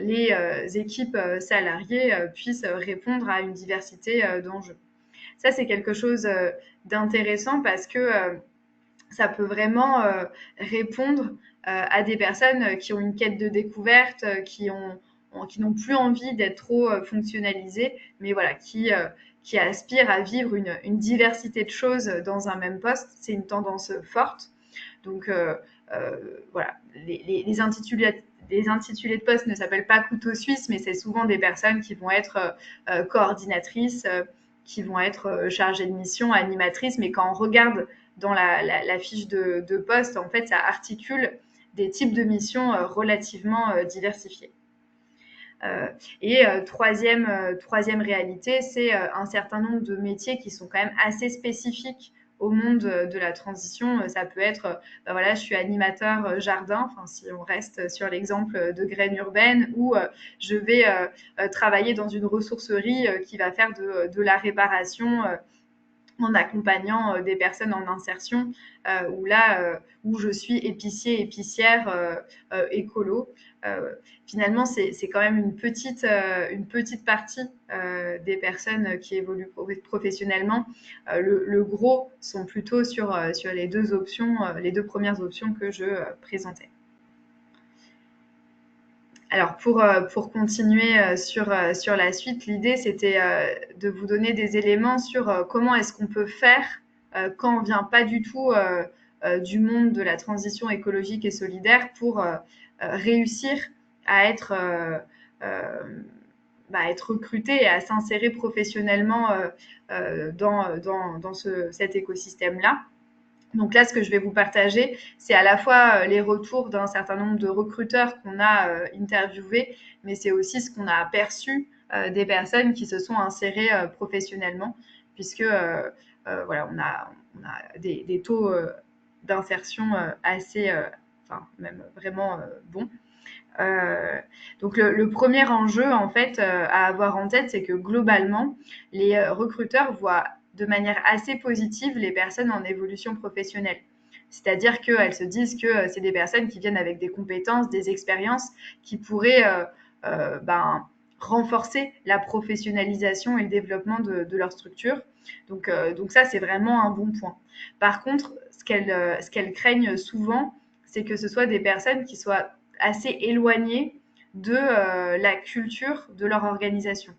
les équipes salariées puissent répondre à une diversité d'enjeux. Ça, c'est quelque chose d'intéressant parce que ça peut vraiment répondre à des personnes qui ont une quête de découverte, qui n'ont plus envie d'être trop fonctionnalisées, mais voilà, qui aspirent à vivre une diversité de choses dans un même poste. C'est une tendance forte. Donc voilà, les intitulés de poste ne s'appellent pas couteau suisse, mais c'est souvent des personnes qui vont être coordinatrices, qui vont être chargées de mission, animatrices, mais quand on regarde dans la fiche de poste, en fait, ça articule des types de missions relativement diversifiés. Et troisième réalité, c'est un certain nombre de métiers qui sont quand même assez spécifiques au monde de la transition. Ça peut être, voilà, je suis animateur jardin, enfin, si on reste sur l'exemple de graines urbaines, ou je vais travailler dans une ressourcerie qui va faire de la réparation en accompagnant des personnes en insertion, où je suis épicier, épicière, écolo. Finalement, c'est quand même une petite partie des personnes qui évoluent professionnellement. Le gros sont plutôt sur les deux options, les deux premières options que je présentais. Alors pour continuer sur la suite, l'idée c'était de vous donner des éléments sur comment est-ce qu'on peut faire quand on ne vient pas du tout du monde de la transition écologique et solidaire pour réussir à être recruté et à s'insérer professionnellement dans cet écosystème-là. Donc là, ce que je vais vous partager, c'est à la fois les retours d'un certain nombre de recruteurs qu'on a interviewés, mais c'est aussi ce qu'on a aperçu des personnes qui se sont insérées professionnellement, puisque voilà, on a des taux d'insertion assez, enfin même vraiment bons. Euh, donc le premier enjeu en fait à avoir en tête, c'est que globalement, les recruteurs voient de manière assez positive les personnes en évolution professionnelle. C'est-à-dire qu'elles se disent que c'est des personnes qui viennent avec des compétences, des expériences qui pourraient ben, renforcer la professionnalisation et le développement de leur structure. Donc ça, c'est vraiment un bon point. Par contre, ce qu'elles craignent souvent, c'est que ce soit des personnes qui soient assez éloignées de la culture de leur organisation.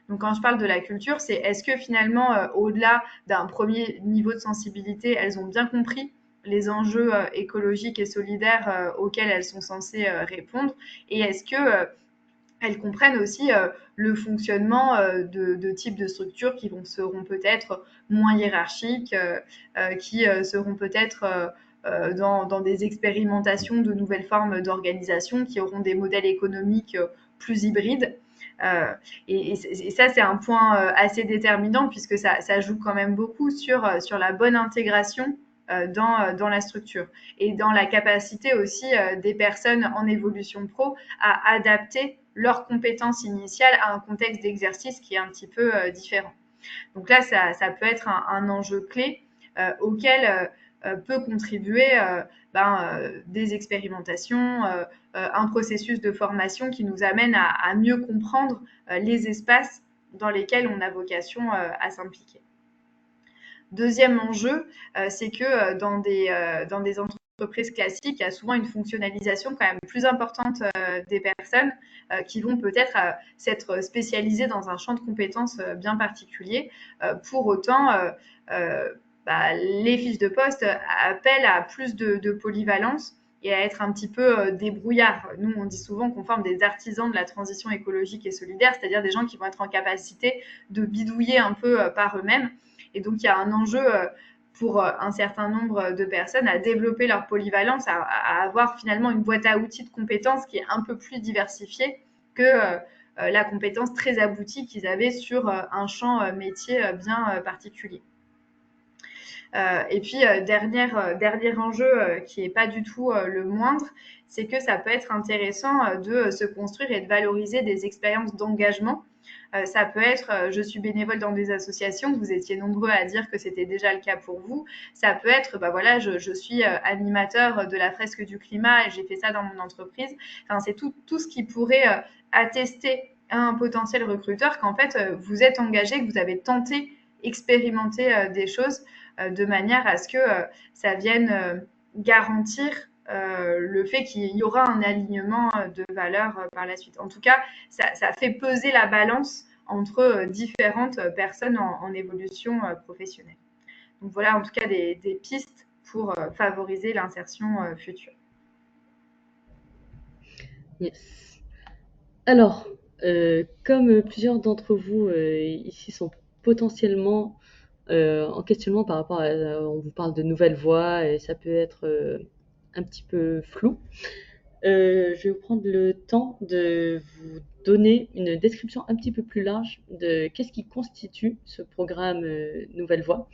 Donc quand je parle de la culture, c'est est-ce que finalement, au-delà d'un premier niveau de sensibilité, elles ont bien compris les enjeux écologiques et solidaires auxquels elles sont censées répondre, et est-ce que elles comprennent aussi le fonctionnement de types de structures qui seront peut-être moins hiérarchiques, qui seront peut-être dans des expérimentations de nouvelles formes d'organisation, qui auront des modèles économiques plus hybrides. Euh, et ça, c'est un point assez déterminant, puisque ça joue quand même beaucoup sur la bonne intégration dans la structure et dans la capacité aussi des personnes en évolution pro à adapter leurs compétences initiales à un contexte d'exercice qui est un petit peu différent. Donc là, ça peut être un enjeu clé auquel peut contribuer des expérimentations, un processus de formation qui nous amène à mieux comprendre les espaces dans lesquels on a vocation à s'impliquer. Deuxième enjeu, c'est que dans des entreprises classiques, il y a souvent une fonctionnalisation quand même plus importante des personnes qui vont peut-être s'être spécialisées dans un champ de compétences bien particulier. Pour autant, les fiches de poste appellent à plus de polyvalence et à être un petit peu débrouillard. Nous, on dit souvent qu'on forme des artisans de la transition écologique et solidaire, c'est-à-dire des gens qui vont être en capacité de bidouiller un peu par eux-mêmes. Et donc, il y a un enjeu pour un certain nombre de personnes à développer leur polyvalence, à avoir finalement une boîte à outils de compétences qui est un peu plus diversifiée que la compétence très aboutie qu'ils avaient sur un champ métier bien particulier. Et puis, dernier enjeu qui n'est pas du tout le moindre, c'est que ça peut être intéressant de se construire et de valoriser des expériences d'engagement. Ça peut être, je suis bénévole dans des associations, vous étiez nombreux à dire que c'était déjà le cas pour vous. Ça peut être, voilà, je suis animateur de la fresque du climat et j'ai fait ça dans mon entreprise. Enfin, c'est tout ce qui pourrait attester à un potentiel recruteur qu'en fait, vous êtes engagé, que vous avez tenté, expérimenter des choses de manière à ce que ça vienne garantir le fait qu'il y aura un alignement de valeurs par la suite. En tout cas, ça fait peser la balance entre différentes personnes en évolution professionnelle. Donc voilà en tout cas des pistes pour favoriser l'insertion future. Yes. Alors, comme plusieurs d'entre vous ici sont potentiellement en questionnement par rapport à, on vous parle de nouvelles voies et ça peut être un petit peu flou. Je vais vous prendre le temps de vous donner une description un petit peu plus large de qu'est-ce qui constitue ce programme Nouvelle Voie.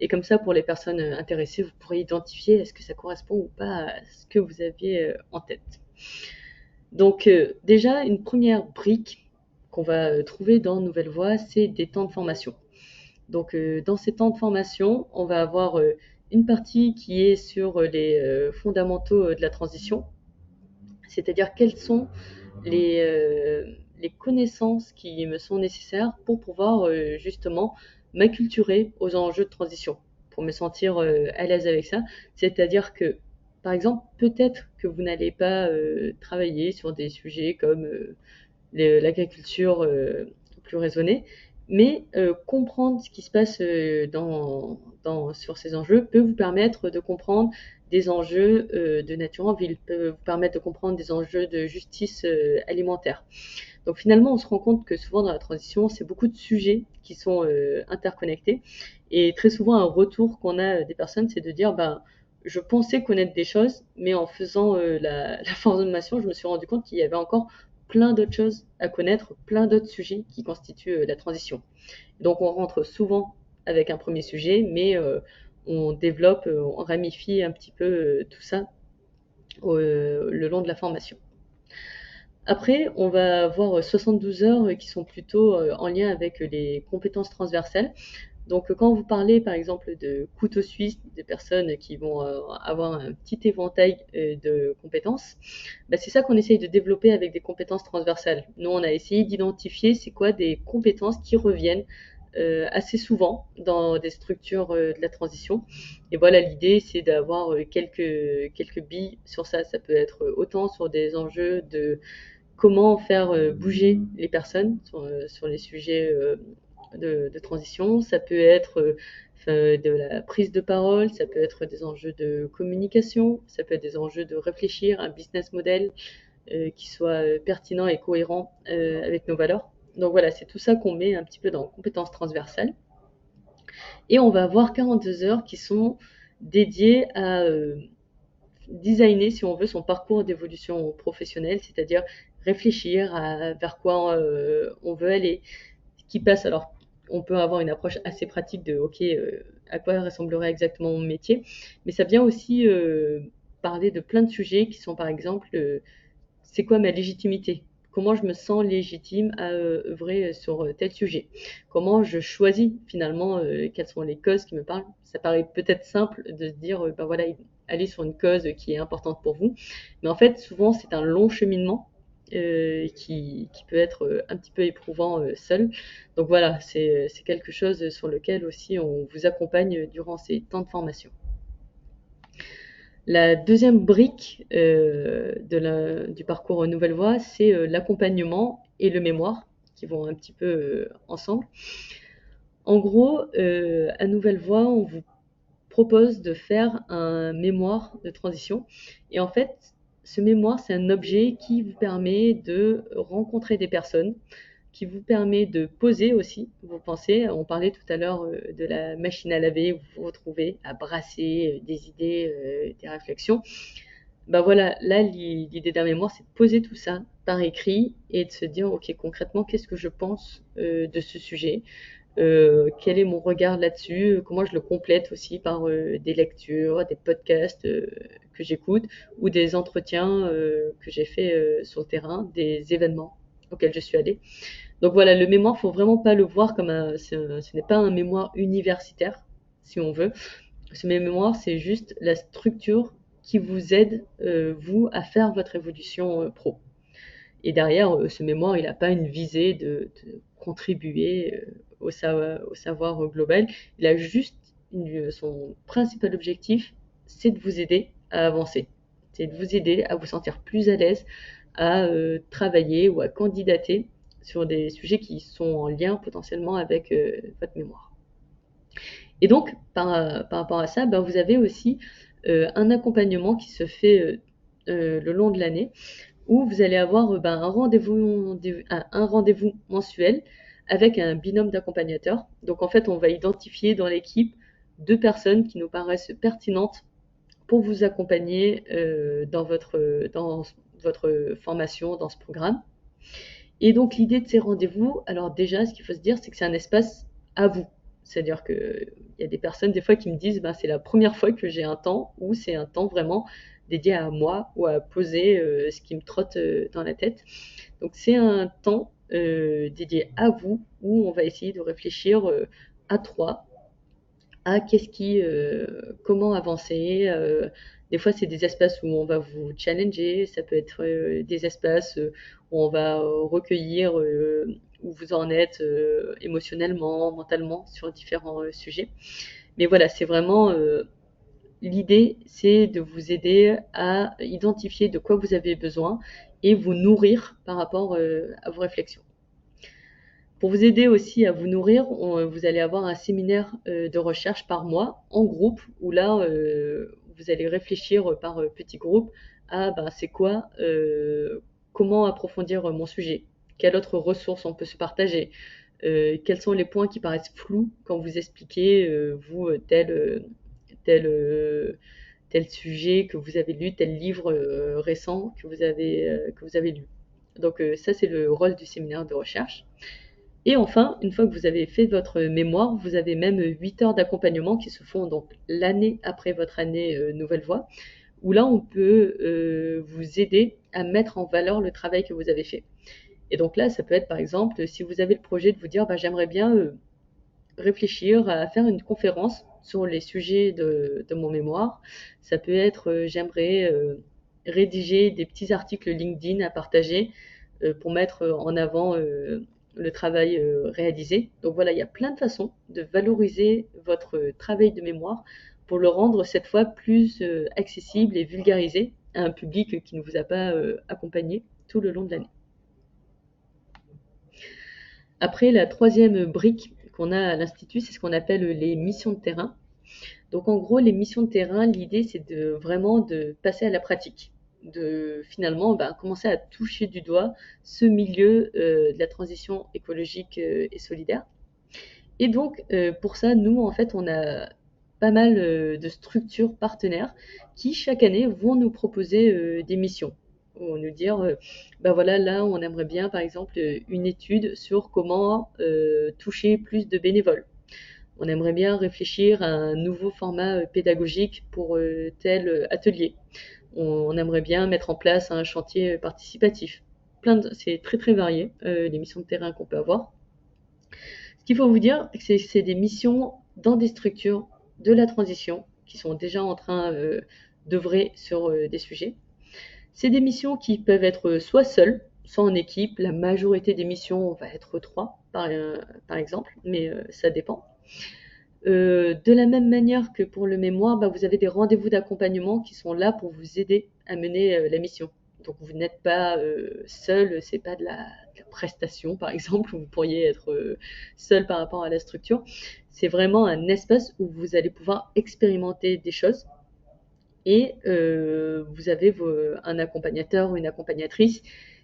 Et comme ça, pour les personnes intéressées, vous pourrez identifier est-ce que ça correspond ou pas à ce que vous aviez en tête. Donc déjà, une première brique qu'on va trouver dans Nouvelle Voie, c'est des temps de formation. Donc dans ces temps de formation, on va avoir une partie qui est sur les fondamentaux de la transition, c'est-à-dire quelles sont les connaissances qui me sont nécessaires pour pouvoir justement m'acculturer aux enjeux de transition, pour me sentir à l'aise avec ça. C'est-à-dire que, par exemple, peut-être que vous n'allez pas travailler sur des sujets comme l'agriculture plus raisonnée, mais comprendre ce qui se passe sur ces enjeux peut vous permettre de comprendre des enjeux de nature en ville, peut vous permettre de comprendre des enjeux de justice alimentaire. Donc finalement, on se rend compte que souvent dans la transition, c'est beaucoup de sujets qui sont interconnectés Et très souvent, un retour qu'on a des personnes, c'est de dire, je pensais connaître des choses, mais en faisant la formation, je me suis rendu compte qu'il y avait encore plein d'autres choses à connaître, plein d'autres sujets qui constituent la transition. Donc on rentre souvent avec un premier sujet, mais on développe, on ramifie un petit peu tout ça le long de la formation. Après, on va avoir 72 heures qui sont plutôt en lien avec les compétences transversales. Donc, quand vous parlez, par exemple, de couteau suisse, des personnes qui vont avoir un petit éventail de compétences, c'est ça qu'on essaye de développer avec des compétences transversales. Nous, on a essayé d'identifier c'est quoi des compétences qui reviennent assez souvent dans des structures de la transition. Et voilà, l'idée, c'est d'avoir quelques billes sur ça. Ça peut être autant sur des enjeux de comment faire bouger les personnes sur les sujets de transition. Ça peut être de la prise de parole, ça peut être des enjeux de communication, ça peut être des enjeux de réfléchir à un business model qui soit pertinent et cohérent avec nos valeurs. Donc voilà, c'est tout ça qu'on met un petit peu dans compétences transversales. Et on va avoir 42 heures qui sont dédiées à designer, si on veut, son parcours d'évolution professionnelle, c'est-à-dire réfléchir à vers quoi on veut aller, qui passe. Alors, on peut avoir une approche assez pratique de, ok, à quoi ressemblerait exactement mon métier, mais ça vient aussi parler de plein de sujets qui sont, par exemple, c'est quoi ma légitimité? Comment je me sens légitime à œuvrer sur tel sujet? Comment je choisis finalement quelles sont les causes qui me parlent? Ça paraît peut-être simple de se dire, voilà, aller sur une cause qui est importante pour vous, mais en fait, souvent, c'est un long cheminement qui peut être un petit peu éprouvant seul. Donc voilà, c'est quelque chose sur lequel aussi on vous accompagne durant ces temps de formation. La deuxième brique du parcours Nouvelle Voie, c'est l'accompagnement et le mémoire qui vont un petit peu ensemble. En gros, à Nouvelle Voie, on vous propose de faire un mémoire de transition. Et en fait, ce mémoire, c'est un objet qui vous permet de rencontrer des personnes, qui vous permet de poser aussi vos pensées. On parlait tout à l'heure de la machine à laver où vous vous retrouvez à brasser des idées, des réflexions. Voilà, là, l'idée d'un mémoire, c'est de poser tout ça par écrit et de se dire, ok, concrètement, qu'est-ce que je pense de ce sujet? Quel est mon regard là-dessus? Comment je le complète aussi par des lectures, des podcasts que j'écoute ou des entretiens que j'ai fait sur le terrain, des événements auxquels je suis allée. Donc voilà, le mémoire, faut vraiment pas le voir comme ce n'est pas un mémoire universitaire, si on veut. Ce mémoire, c'est juste la structure qui vous aide, vous, à faire votre évolution pro. Et derrière, ce mémoire, il n'a pas une visée de contribuer au savoir global. Il a juste son principal objectif, c'est de vous aider à avancer. C'est de vous aider à vous sentir plus à l'aise, à travailler ou à candidater sur des sujets qui sont en lien potentiellement avec votre mémoire. Et donc, par rapport à ça, vous avez aussi un accompagnement qui se fait le long de l'année où vous allez avoir un rendez-vous mensuel avec un binôme d'accompagnateurs. Donc en fait, on va identifier dans l'équipe 2 personnes qui nous paraissent pertinentes pour vous accompagner dans votre formation, dans ce programme. Et donc l'idée de ces rendez-vous, alors déjà, ce qu'il faut se dire, c'est que c'est un espace à vous. C'est-à-dire qu'il y a des personnes des fois qui me disent c'est la première fois que j'ai un temps où c'est un temps vraiment dédié à moi ou à poser ce qui me trotte dans la tête. Donc c'est un temps dédié à vous où on va essayer de réfléchir à 3 à comment avancer. Des fois, c'est des espaces où on va vous challenger, ça peut être des espaces où on va recueillir où vous en êtes émotionnellement, mentalement sur différents sujets. Mais voilà, c'est vraiment l'idée, c'est de vous aider à identifier de quoi vous avez besoin et vous nourrir par rapport à vos réflexions. Pour vous aider aussi à vous nourrir, vous allez avoir un séminaire de recherche par mois en groupe où là, vous allez réfléchir par petits groupes à c'est quoi, comment approfondir mon sujet, quelle autre ressource on peut se partager, quels sont les points qui paraissent flous quand vous expliquez, tel, tel sujet que vous avez lu, tel livre récent que vous avez lu. Donc ça, c'est le rôle du séminaire de recherche. Et enfin, une fois que vous avez fait votre mémoire, vous avez même 8 heures d'accompagnement qui se font donc l'année après votre année Nouvelle Voie, où là, on peut vous aider à mettre en valeur le travail que vous avez fait. Et donc là, ça peut être par exemple, si vous avez le projet de vous dire, bah, j'aimerais bien réfléchir à faire une conférence sur les sujets de mon mémoire. Ça peut être, j'aimerais rédiger des petits articles LinkedIn à partager pour mettre en avant le travail réalisé. Donc voilà, il y a plein de façons de valoriser votre travail de mémoire pour le rendre cette fois plus accessible et vulgarisé à un public qui ne vous a pas accompagné tout le long de l'année. Après, la troisième brique qu'on a à l'Institut, c'est ce qu'on appelle les missions de terrain. Donc en gros, les missions de terrain, l'idée c'est vraiment de passer à la pratique, de finalement commencer à toucher du doigt ce milieu de la transition écologique et solidaire. Et donc pour ça, nous en fait, on a pas mal de structures partenaires qui chaque année vont nous proposer des missions. Vont nous dire, voilà, là on aimerait bien par exemple une étude sur comment toucher plus de bénévoles. On aimerait bien réfléchir à un nouveau format pédagogique pour tel atelier. On aimerait bien mettre en place un chantier participatif. C'est très très varié les missions de terrain qu'on peut avoir. Ce qu'il faut vous dire, c'est que c'est des missions dans des structures de la transition qui sont déjà en train d'œuvrer sur des sujets. C'est des missions qui peuvent être soit seules, soit en équipe. La majorité des missions va être 3 par exemple, mais ça dépend. De la même manière que pour le mémoire, vous avez des rendez-vous d'accompagnement qui sont là pour vous aider à mener la mission. Donc vous n'êtes pas seul, c'est pas de la prestation par exemple, où vous pourriez être seul par rapport à la structure. C'est vraiment un espace où vous allez pouvoir expérimenter des choses et vous avez un accompagnateur ou une accompagnatrice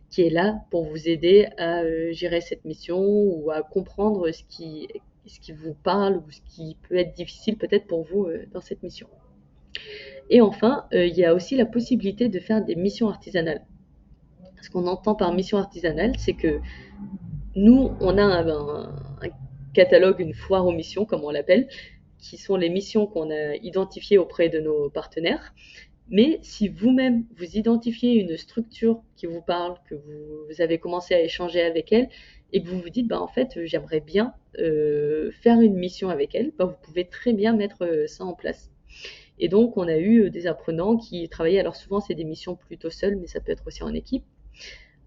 qui est là pour vous aider à gérer cette mission ou à comprendre ce qui vous parle ou ce qui peut être difficile peut-être pour vous dans cette mission. Et enfin, il y a aussi la possibilité de faire des missions artisanales. Ce qu'on entend par mission artisanale, c'est que nous, on a un catalogue, une foire aux missions, comme on l'appelle, qui sont les missions qu'on a identifiées auprès de nos partenaires. Mais si vous-même, vous identifiez une structure qui vous parle, que vous avez commencé à échanger avec elle, et que vous vous dites, en fait, j'aimerais bien faire une mission avec elle, vous pouvez très bien mettre ça en place. Et donc, on a eu des apprenants qui travaillaient, alors souvent c'est des missions plutôt seules, mais ça peut être aussi en équipe,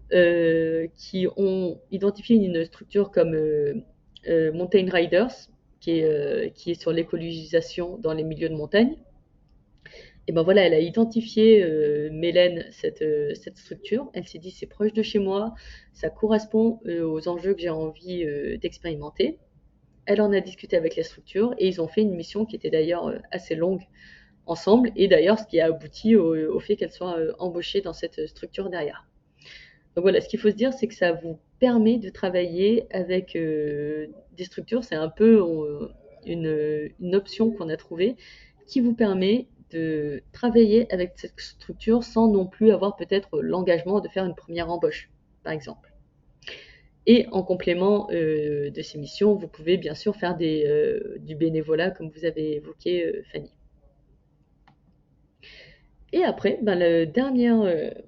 qui ont identifié une structure comme Mountain Riders, qui est sur l'écologisation dans les milieux de montagne. Et voilà, elle a identifié, Mélène, cette structure. Elle s'est dit, c'est proche de chez moi, ça correspond aux enjeux que j'ai envie d'expérimenter. Elle en a discuté avec la structure et ils ont fait une mission qui était d'ailleurs assez longue ensemble, et d'ailleurs ce qui a abouti au fait qu'elle soit embauchée dans cette structure derrière. Donc voilà, ce qu'il faut se dire, c'est que ça vous permet de travailler avec des structures. C'est un peu une option qu'on a trouvée qui vous permet de travailler avec cette structure sans non plus avoir peut-être l'engagement de faire une première embauche, par exemple. Et en complément de ces missions, vous pouvez bien sûr faire du bénévolat, comme vous avez évoqué, Fanny. Et après, la dernière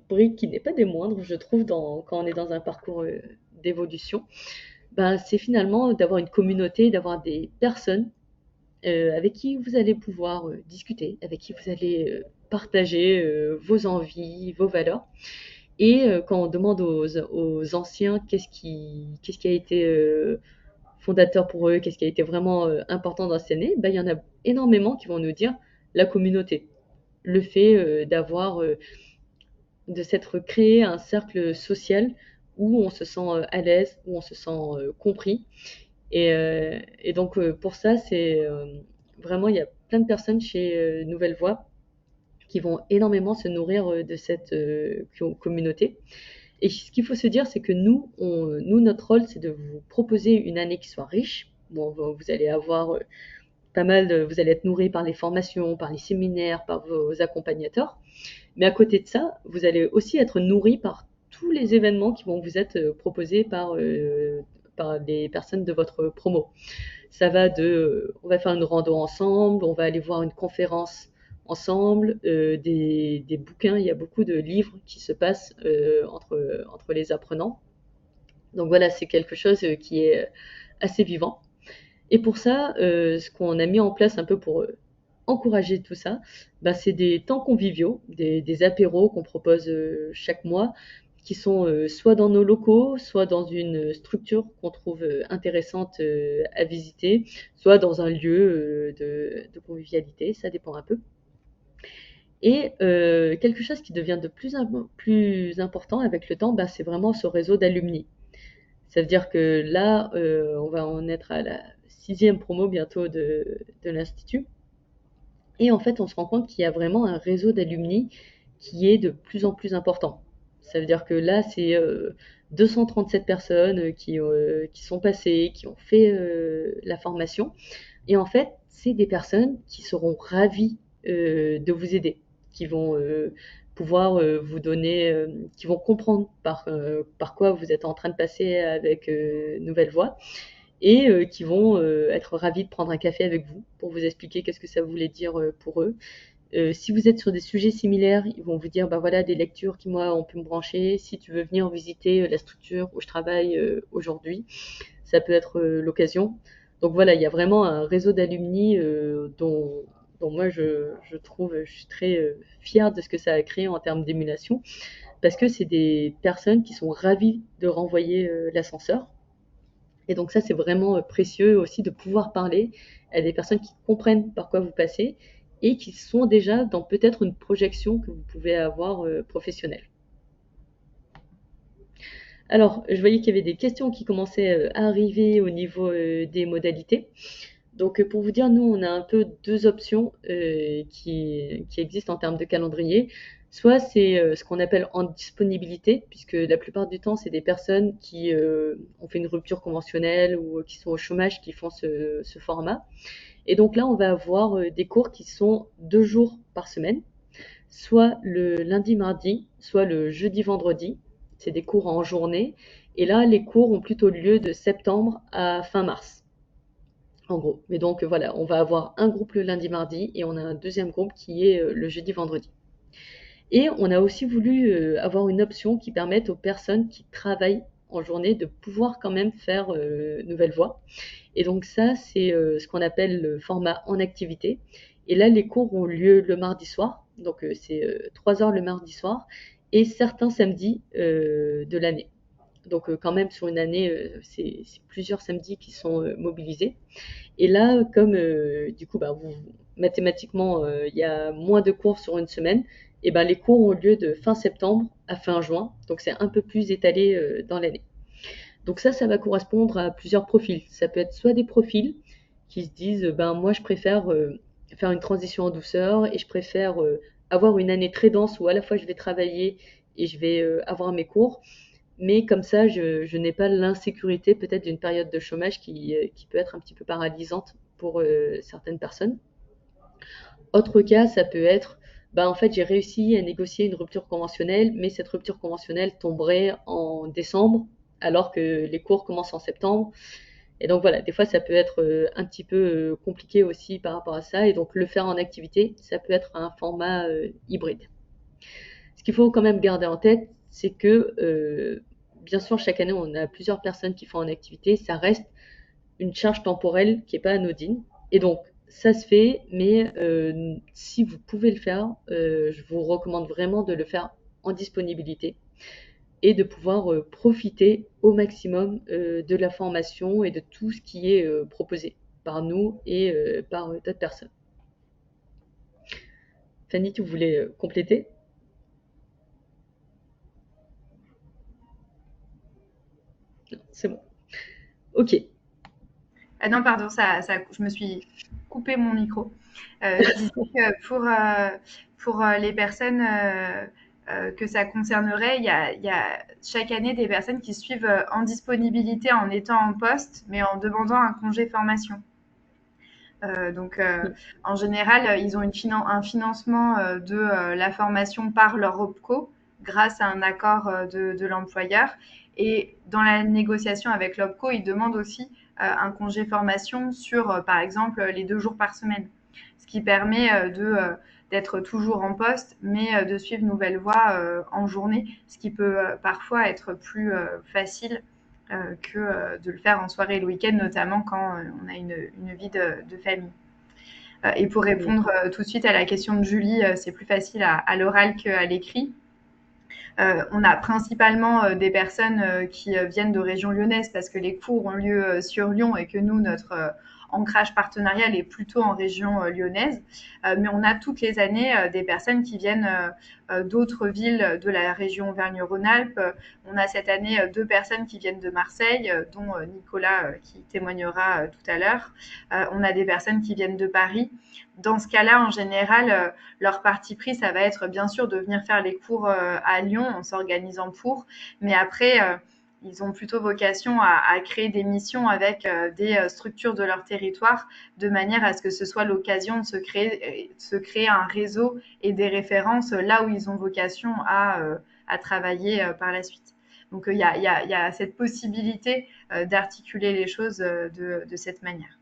brique qui n'est pas des moindres, je trouve, quand on est dans un parcours d'évolution, c'est finalement d'avoir une communauté, d'avoir des personnes avec qui vous allez pouvoir discuter, avec qui vous allez partager vos envies, vos valeurs. Et quand on demande aux anciens qu'est-ce qui a été fondateur pour eux, qu'est-ce qui a été vraiment important dans cette année, il y en a énormément qui vont nous dire la communauté. Le fait de s'être créé un cercle social où on se sent à l'aise, où on se sent compris. Et donc pour ça, c'est vraiment, il y a plein de personnes chez Nouvelle Voie qui vont énormément se nourrir de cette communauté. Et ce qu'il faut se dire, c'est que nous, notre rôle, c'est de vous proposer une année qui soit riche. Bon, vous allez avoir pas mal vous allez être nourri par les formations, par les séminaires, par vos accompagnateurs. Mais à côté de ça, vous allez aussi être nourri par tous les événements qui vont vous être proposés par les personnes de votre promo. Ça va on va faire une rando ensemble, on va aller voir une conférence ensemble, des bouquins, il y a beaucoup de livres qui se passent entre les apprenants. Donc voilà, c'est quelque chose qui est assez vivant. Et pour ça, ce qu'on a mis en place un peu pour encourager tout ça, bah, c'est des temps conviviaux, des apéros qu'on propose chaque mois, qui sont soit dans nos locaux, soit dans une structure qu'on trouve intéressante à visiter, soit dans un lieu de convivialité, ça dépend un peu. Et quelque chose qui devient de plus important avec le temps, bah, c'est vraiment ce réseau d'alumni. Ça veut dire que là, on va en être à la sixième promo bientôt de l'Institut. Et en fait, on se rend compte qu'il y a vraiment un réseau d'alumni qui est de plus en plus important. Ça veut dire que là, c'est 237 personnes qui sont passées, qui ont fait la formation. Et en fait, c'est des personnes qui seront ravies de vous aider, qui vont pouvoir vous donner, qui vont comprendre par quoi vous êtes en train de passer avec Nouvelle Voie et qui vont être ravis de prendre un café avec vous pour vous expliquer qu'est-ce que ça voulait dire pour eux. Si vous êtes sur des sujets similaires, ils vont vous dire bah voilà des lectures qui moi ont pu me brancher. Si tu veux venir visiter la structure où je travaille aujourd'hui, ça peut être l'occasion. Donc voilà, il y a vraiment un réseau d'alumni dont moi je suis très fière de ce que ça a créé en termes d'émulation, parce que c'est des personnes qui sont ravies de renvoyer l'ascenseur. Et donc ça, c'est vraiment précieux aussi de pouvoir parler à des personnes qui comprennent par quoi vous passez et qui sont déjà dans peut-être une projection que vous pouvez avoir professionnelle. Alors, je voyais qu'il y avait des questions qui commençaient à arriver au niveau des modalités. Donc, pour vous dire, nous, on a un peu deux options qui existent en termes de calendrier. Soit c'est ce qu'on appelle en disponibilité, puisque la plupart du temps, c'est des personnes qui ont fait une rupture conventionnelle ou qui sont au chômage qui font ce format. Et donc là, on va avoir des cours qui sont 2 jours par semaine, soit le lundi-mardi, soit le jeudi-vendredi. C'est des cours en journée. Et là, les cours ont plutôt lieu de septembre à fin mars en gros. Mais donc voilà, on va avoir un groupe le lundi, mardi et on a un deuxième groupe qui est le jeudi, vendredi. Et on a aussi voulu avoir une option qui permette aux personnes qui travaillent en journée de pouvoir quand même faire Nouvelle Voie. Et donc ça, c'est ce qu'on appelle le format en activité. Et là, les cours ont lieu le mardi soir, donc c'est 3 heures le mardi soir, et certains samedis de l'année. Donc quand même sur une année, c'est plusieurs samedis qui sont mobilisés. Et là, comme du coup, bah, mathématiquement, il y a moins de cours sur une semaine, et ben, les cours ont lieu de fin septembre à fin juin, donc c'est un peu plus étalé dans l'année. Donc ça va correspondre à plusieurs profils. Ça peut être soit des profils qui se disent, ben moi je préfère faire une transition en douceur et je préfère avoir une année très dense où à la fois je vais travailler et je vais avoir mes cours, mais comme ça, je n'ai pas l'insécurité peut-être d'une période de chômage qui peut être un petit peu paralysante pour certaines personnes. Autre cas, ça peut être, bah, en fait, j'ai réussi à négocier une rupture conventionnelle, mais cette rupture conventionnelle tomberait en décembre, alors que les cours commencent en septembre. Et donc voilà, des fois, ça peut être un petit peu compliqué aussi par rapport à ça. Et donc, le faire en activité, ça peut être un format hybride. Ce qu'il faut quand même garder en tête, c'est que bien sûr, chaque année, on a plusieurs personnes qui font en activité. Ça reste une charge temporelle qui n'est pas anodine. Et donc, ça se fait, mais si vous pouvez le faire, je vous recommande vraiment de le faire en disponibilité et de pouvoir profiter au maximum de la formation et de tout ce qui est proposé par nous et par d'autres personnes. Fanny, tu voulais compléter? C'est bon. Ok. Ah non, pardon, je me suis coupé mon micro. Je disais que pour les personnes que ça concernerait, il y a chaque année des personnes qui suivent en disponibilité en étant en poste, mais en demandant un congé formation. Donc, en général, ils ont un financement de la formation par leur OPCO grâce à un accord de l'employeur. Et dans la négociation avec l'OPCO, ils demandent aussi un congé formation sur, par exemple, les 2 jours par semaine, ce qui permet d'être toujours en poste, mais de suivre Nouvelle Voie en journée, ce qui peut parfois être plus facile que de le faire en soirée et le week-end, notamment quand on a une vie de famille. Et pour répondre tout de suite à la question de Julie, c'est plus facile à l'oral qu'à l'écrit. On a principalement des personnes qui viennent de région lyonnaise parce que les cours ont lieu sur Lyon et que nous, notre ancrage partenarial est plutôt en région lyonnaise. Mais on a toutes les années des personnes qui viennent d'autres villes de la région Auvergne-Rhône-Alpes. On a cette année 2 personnes qui viennent de Marseille, dont Nicolas qui témoignera tout à l'heure. On a des personnes qui viennent de Paris. Dans ce cas-là, en général, leur parti pris, ça va être bien sûr de venir faire les cours à Lyon en s'organisant pour. Mais après, ils ont plutôt vocation à créer des missions avec des structures de leur territoire de manière à ce que ce soit l'occasion de se créer un réseau et des références là où ils ont vocation à travailler par la suite. Donc il y a cette possibilité d'articuler les choses de cette manière.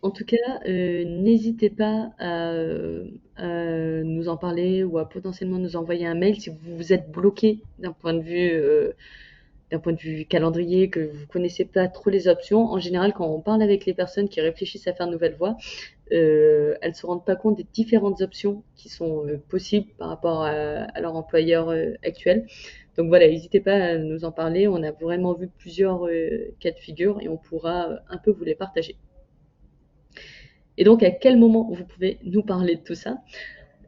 En tout cas, n'hésitez pas à nous en parler ou à potentiellement nous envoyer un mail si vous vous êtes bloqué d'un point de vue calendrier, que vous connaissez pas trop les options. En général, quand on parle avec les personnes qui réfléchissent à faire Nouvelle Voie, elles se rendent pas compte des différentes options qui sont possibles par rapport à leur employeur actuel. Donc voilà, n'hésitez pas à nous en parler. On a vraiment vu plusieurs cas de figure et on pourra un peu vous les partager. Et donc, à quel moment vous pouvez nous parler de tout ça?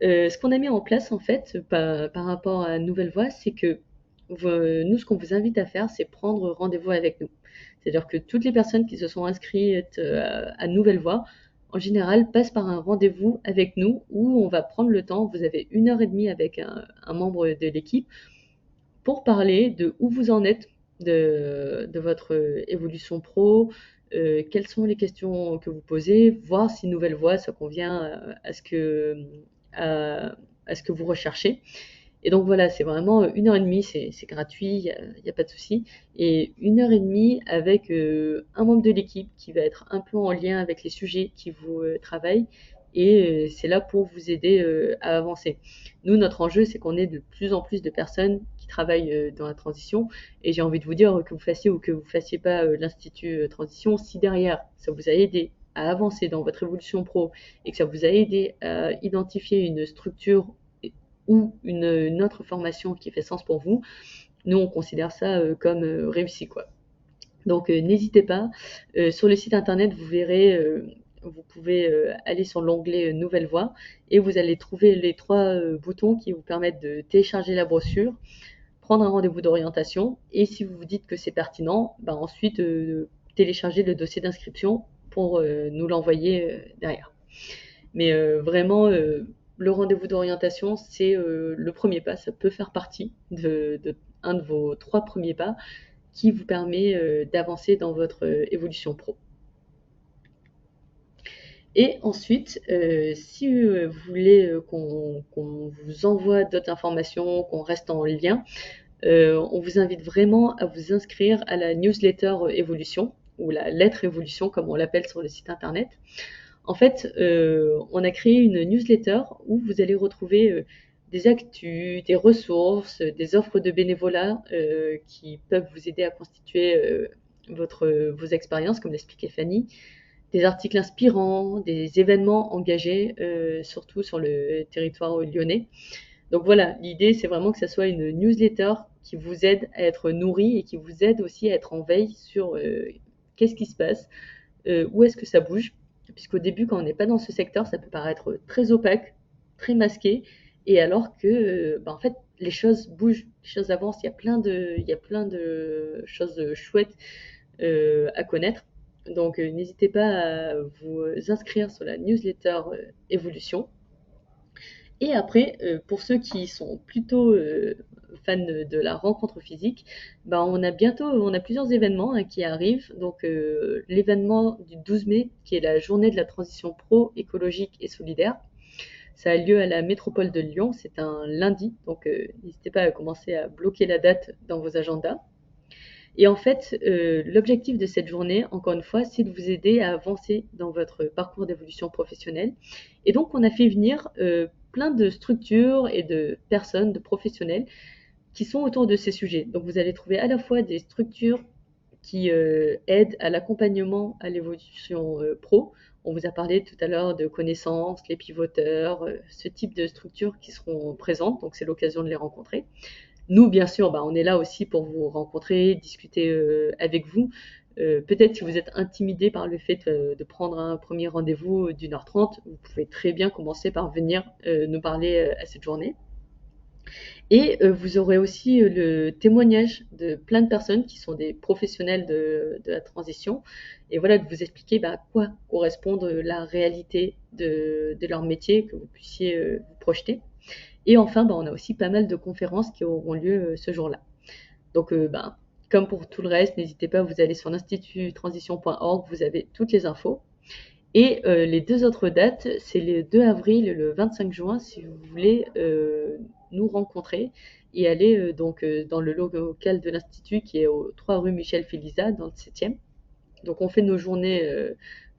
Ce qu'on a mis en place, en fait, par rapport à Nouvelle Voie, c'est que nous, ce qu'on vous invite à faire, c'est prendre rendez-vous avec nous. C'est-à-dire que toutes les personnes qui se sont inscrites à Nouvelle Voie, en général, passent par un rendez-vous avec nous où on va prendre le temps. Vous avez 1 heure et demie avec un membre de l'équipe pour parler de où vous en êtes de votre évolution pro, quelles sont les questions que vous posez, voir si Nouvelle Voie, ça convient à, à ce que vous recherchez. Et donc voilà, c'est vraiment 1 heure et demie, c'est gratuit, il y a pas de souci. Et 1 heure et demie avec un membre de l'équipe qui va être un peu en lien avec les sujets qui vous travaillent. Et c'est là pour vous aider à avancer. Nous, notre enjeu, c'est qu'on ait de plus en plus de personnes qui travaillent dans la transition. Et j'ai envie de vous dire que vous fassiez ou que vous fassiez pas l'Institut Transition, si derrière, ça vous a aidé à avancer dans votre évolution pro et que ça vous a aidé à identifier une structure ou une autre formation qui fait sens pour vous, nous on considère ça comme réussi quoi. Donc n'hésitez pas. Sur le site internet, vous verrez, vous pouvez aller sur l'onglet Nouvelle Voie et vous allez trouver les 3 boutons qui vous permettent de télécharger la brochure, prendre un rendez-vous d'orientation et si vous vous dites que c'est pertinent, bah, ensuite télécharger le dossier d'inscription pour nous l'envoyer derrière. Mais vraiment, le rendez-vous d'orientation, c'est le premier pas. Ça peut faire partie un de vos 3 premiers pas qui vous permet d'avancer dans votre évolution pro. Et ensuite, si vous voulez qu'on vous envoie d'autres informations, qu'on reste en lien, on vous invite vraiment à vous inscrire à la newsletter Évolution, ou la lettre Évolution comme on l'appelle sur le site internet. En fait, on a créé une newsletter où vous allez retrouver des actus, des ressources, des offres de bénévolat qui peuvent vous aider à constituer vos expériences, comme l'expliquait Fanny, des articles inspirants, des événements engagés, surtout sur le territoire lyonnais. Donc voilà, l'idée c'est vraiment que ça soit une newsletter qui vous aide à être nourri et qui vous aide aussi à être en veille sur qu'est-ce qui se passe, où est-ce que ça bouge, puisqu'au début quand on n'est pas dans ce secteur, ça peut paraître très opaque, très masqué, et alors que en fait les choses bougent, les choses avancent, il y a plein de choses chouettes à connaître. Donc n'hésitez pas à vous inscrire sur la newsletter Évolution. Et après, pour ceux qui sont plutôt fans de la rencontre physique, ben on a plusieurs événements hein, qui arrivent. Donc l'événement du 12 mai, qui est la journée de la transition pro, écologique et solidaire, ça a lieu à la métropole de Lyon. C'est un lundi, donc n'hésitez pas à commencer à bloquer la date dans vos agendas. Et en fait, l'objectif de cette journée, encore une fois, c'est de vous aider à avancer dans votre parcours d'évolution professionnelle. Et donc, on a fait venir plein de structures et de personnes, de professionnels qui sont autour de ces sujets. Donc, vous allez trouver à la fois des structures qui aident à l'accompagnement à l'évolution pro. On vous a parlé tout à l'heure de connaissances, les pivoteurs, ce type de structures qui seront présentes, donc c'est l'occasion de les rencontrer. Nous, bien sûr, bah, on est là aussi pour vous rencontrer, discuter avec vous. Peut-être si vous êtes intimidé par le fait de prendre un premier rendez-vous d'1h30, vous pouvez très bien commencer par venir nous parler à cette journée. Et vous aurez aussi le témoignage de plein de personnes qui sont des professionnels de la transition. Et voilà, de vous expliquer bah, à quoi correspond la réalité de leur métier, que vous puissiez vous projeter. Et enfin, bah, on a aussi pas mal de conférences qui auront lieu ce jour-là. Donc, bah, comme pour tout le reste, n'hésitez pas, vous allez sur l'instituttransition.org, vous avez toutes les infos. Et les deux autres dates, c'est le 2 avril et le 25 juin, si vous voulez nous rencontrer et aller donc dans le local de l'Institut qui est aux 3 rue Michel Félisa, dans le 7e. Donc, on fait nos journées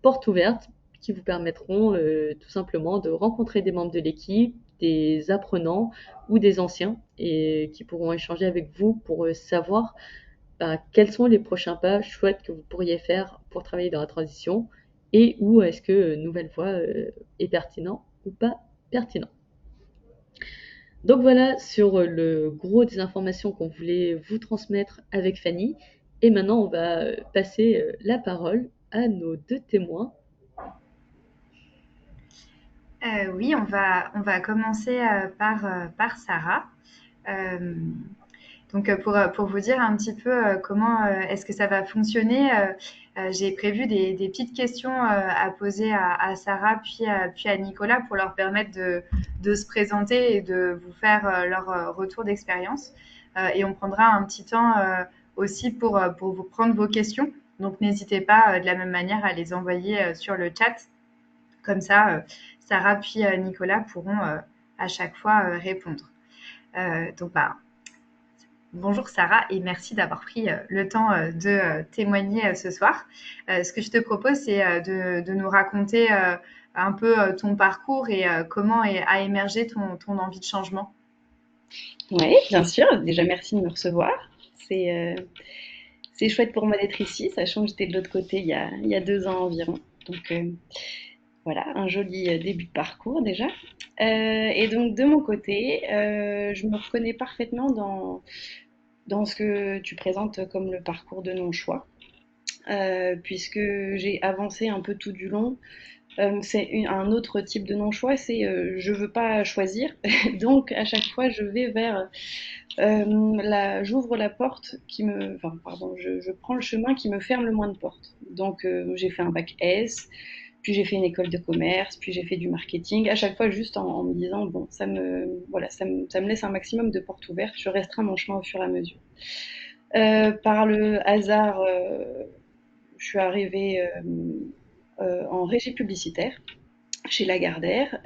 portes ouvertes qui vous permettront tout simplement de rencontrer des membres de l'équipe, des apprenants ou des anciens et qui pourront échanger avec vous pour savoir bah, quels sont les prochains pas chouettes que vous pourriez faire pour travailler dans la transition et où est-ce que Nouvelle Voie est pertinent ou pas pertinent. Donc voilà sur le gros des informations qu'on voulait vous transmettre avec Fanny. Et maintenant, on va passer la parole à nos deux témoins. Oui, on va commencer par Sarah. Euh, donc, pour vous dire un petit peu comment est-ce que ça va fonctionner, j'ai prévu des petites questions à poser à Sarah puis à Nicolas pour leur permettre de se présenter et de vous faire leur retour d'expérience. Et on prendra un petit temps aussi pour vous prendre vos questions. Donc, n'hésitez pas de la même manière à les envoyer sur le chat. Comme ça, Sarah puis Nicolas pourront à chaque fois répondre. Donc, bah, bonjour Sarah et merci d'avoir pris le temps de témoigner ce soir. Ce que je te propose, c'est de nous raconter un peu ton parcours et comment a émergé ton envie de changement. Oui, bien sûr. Déjà, merci de me recevoir. C'est euh, c'est chouette pour moi d'être ici, sachant que j'étais de l'autre côté il y a 2 ans environ. Donc voilà, un joli début de parcours déjà. Et donc de mon côté, je me reconnais parfaitement dans ce que tu présentes comme le parcours de non-choix, puisque j'ai avancé un peu tout du long. Un autre type de non-choix, c'est je veux pas choisir, donc à chaque fois je vais vers j'ouvre la porte enfin, pardon, je prends le chemin qui me ferme le moins de portes. Donc, j'ai fait un bac S, puis j'ai fait une école de commerce, puis j'ai fait du marketing. À chaque fois, juste en me disant, bon, voilà, ça me laisse un maximum de portes ouvertes. Je restreins mon chemin au fur et à mesure. Par le hasard, je suis arrivée en régie publicitaire chez Lagardère.